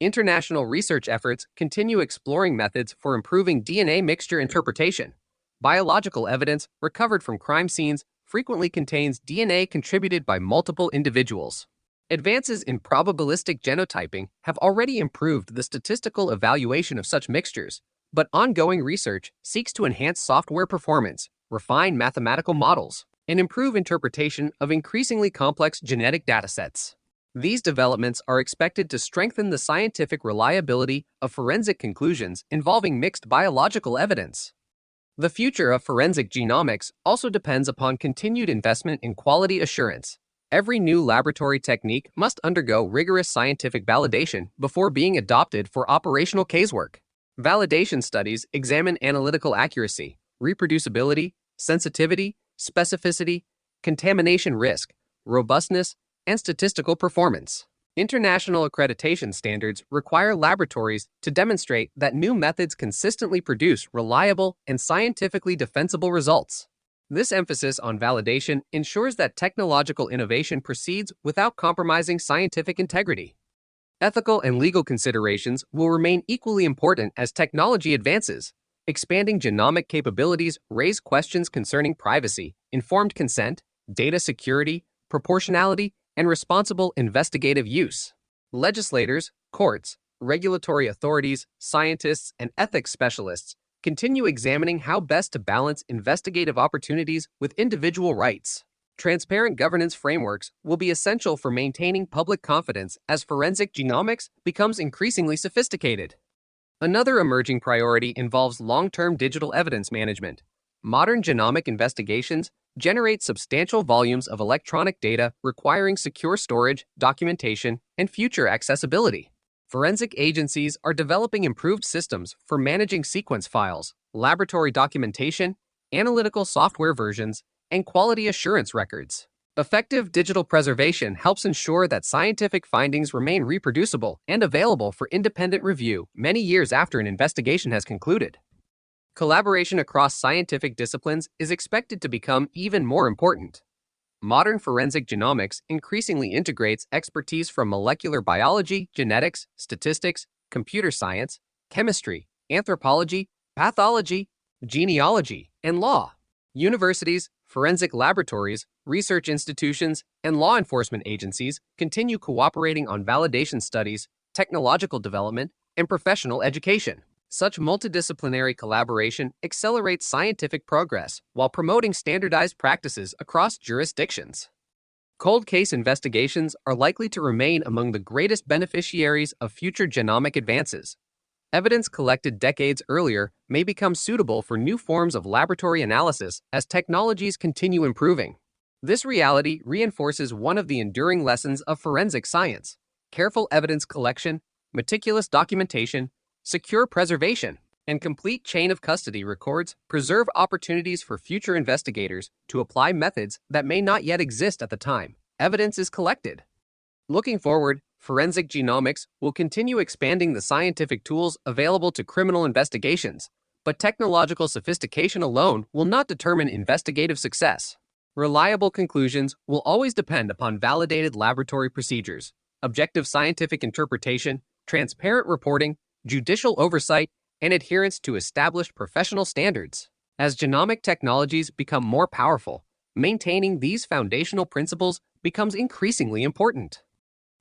International research efforts continue exploring methods for improving DNA mixture interpretation. Biological evidence recovered from crime scenes frequently contains DNA contributed by multiple individuals. Advances in probabilistic genotyping have already improved the statistical evaluation of such mixtures, but ongoing research seeks to enhance software performance, refine mathematical models, and improve interpretation of increasingly complex genetic datasets. These developments are expected to strengthen the scientific reliability of forensic conclusions involving mixed biological evidence. The future of forensic genomics also depends upon continued investment in quality assurance. Every new laboratory technique must undergo rigorous scientific validation before being adopted for operational casework. Validation studies examine analytical accuracy, reproducibility, sensitivity, specificity, contamination risk, robustness, and statistical performance. International accreditation standards require laboratories to demonstrate that new methods consistently produce reliable and scientifically defensible results. This emphasis on validation ensures that technological innovation proceeds without compromising scientific integrity. Ethical and legal considerations will remain equally important as technology advances. Expanding genomic capabilities raise questions concerning privacy, informed consent, data security, proportionality, and responsible investigative use. Legislators, courts, regulatory authorities, scientists, and ethics specialists continue examining how best to balance investigative opportunities with individual rights. Transparent governance frameworks will be essential for maintaining public confidence as forensic genomics becomes increasingly sophisticated. Another emerging priority involves long-term digital evidence management. Modern genomic investigations generate substantial volumes of electronic data requiring secure storage, documentation, and future accessibility. Forensic agencies are developing improved systems for managing sequence files, laboratory documentation, analytical software versions, and quality assurance records. Effective digital preservation helps ensure that scientific findings remain reproducible and available for independent review many years after an investigation has concluded. Collaboration across scientific disciplines is expected to become even more important. Modern forensic genomics increasingly integrates expertise from molecular biology, genetics, statistics, computer science, chemistry, anthropology, pathology, genealogy, and law. Universities, forensic laboratories, research institutions, and law enforcement agencies continue cooperating on validation studies, technological development, and professional education. Such multidisciplinary collaboration accelerates scientific progress while promoting standardized practices across jurisdictions. Cold case investigations are likely to remain among the greatest beneficiaries of future genomic advances. Evidence collected decades earlier may become suitable for new forms of laboratory analysis as technologies continue improving. This reality reinforces one of the enduring lessons of forensic science: careful evidence collection, meticulous documentation, secure preservation, and complete chain of custody records preserve opportunities for future investigators to apply methods that may not yet exist at the time evidence is collected. Looking forward, forensic genomics will continue expanding the scientific tools available to criminal investigations, but technological sophistication alone will not determine investigative success. Reliable conclusions will always depend upon validated laboratory procedures, objective scientific interpretation, transparent reporting, judicial oversight, and adherence to established professional standards. As genomic technologies become more powerful, maintaining these foundational principles becomes increasingly important.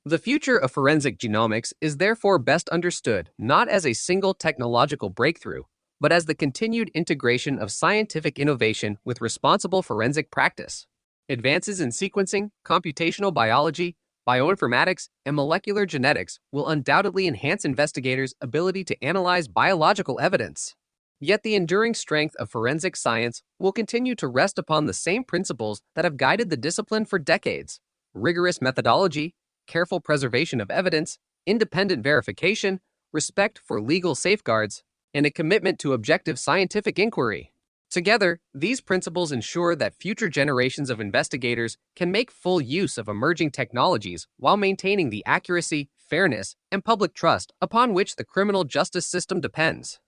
The future of forensic genomics is therefore best understood not as a single technological breakthrough, but as the continued integration of scientific innovation with responsible forensic practice. Advances in sequencing, computational biology, bioinformatics, and molecular genetics will undoubtedly enhance investigators' ability to analyze biological evidence. Yet the enduring strength of forensic science will continue to rest upon the same principles that have guided the discipline for decades: rigorous methodology, careful preservation of evidence, independent verification, respect for legal safeguards, and a commitment to objective scientific inquiry. Together, these principles ensure that future generations of investigators can make full use of emerging technologies while maintaining the accuracy, fairness, and public trust upon which the criminal justice system depends.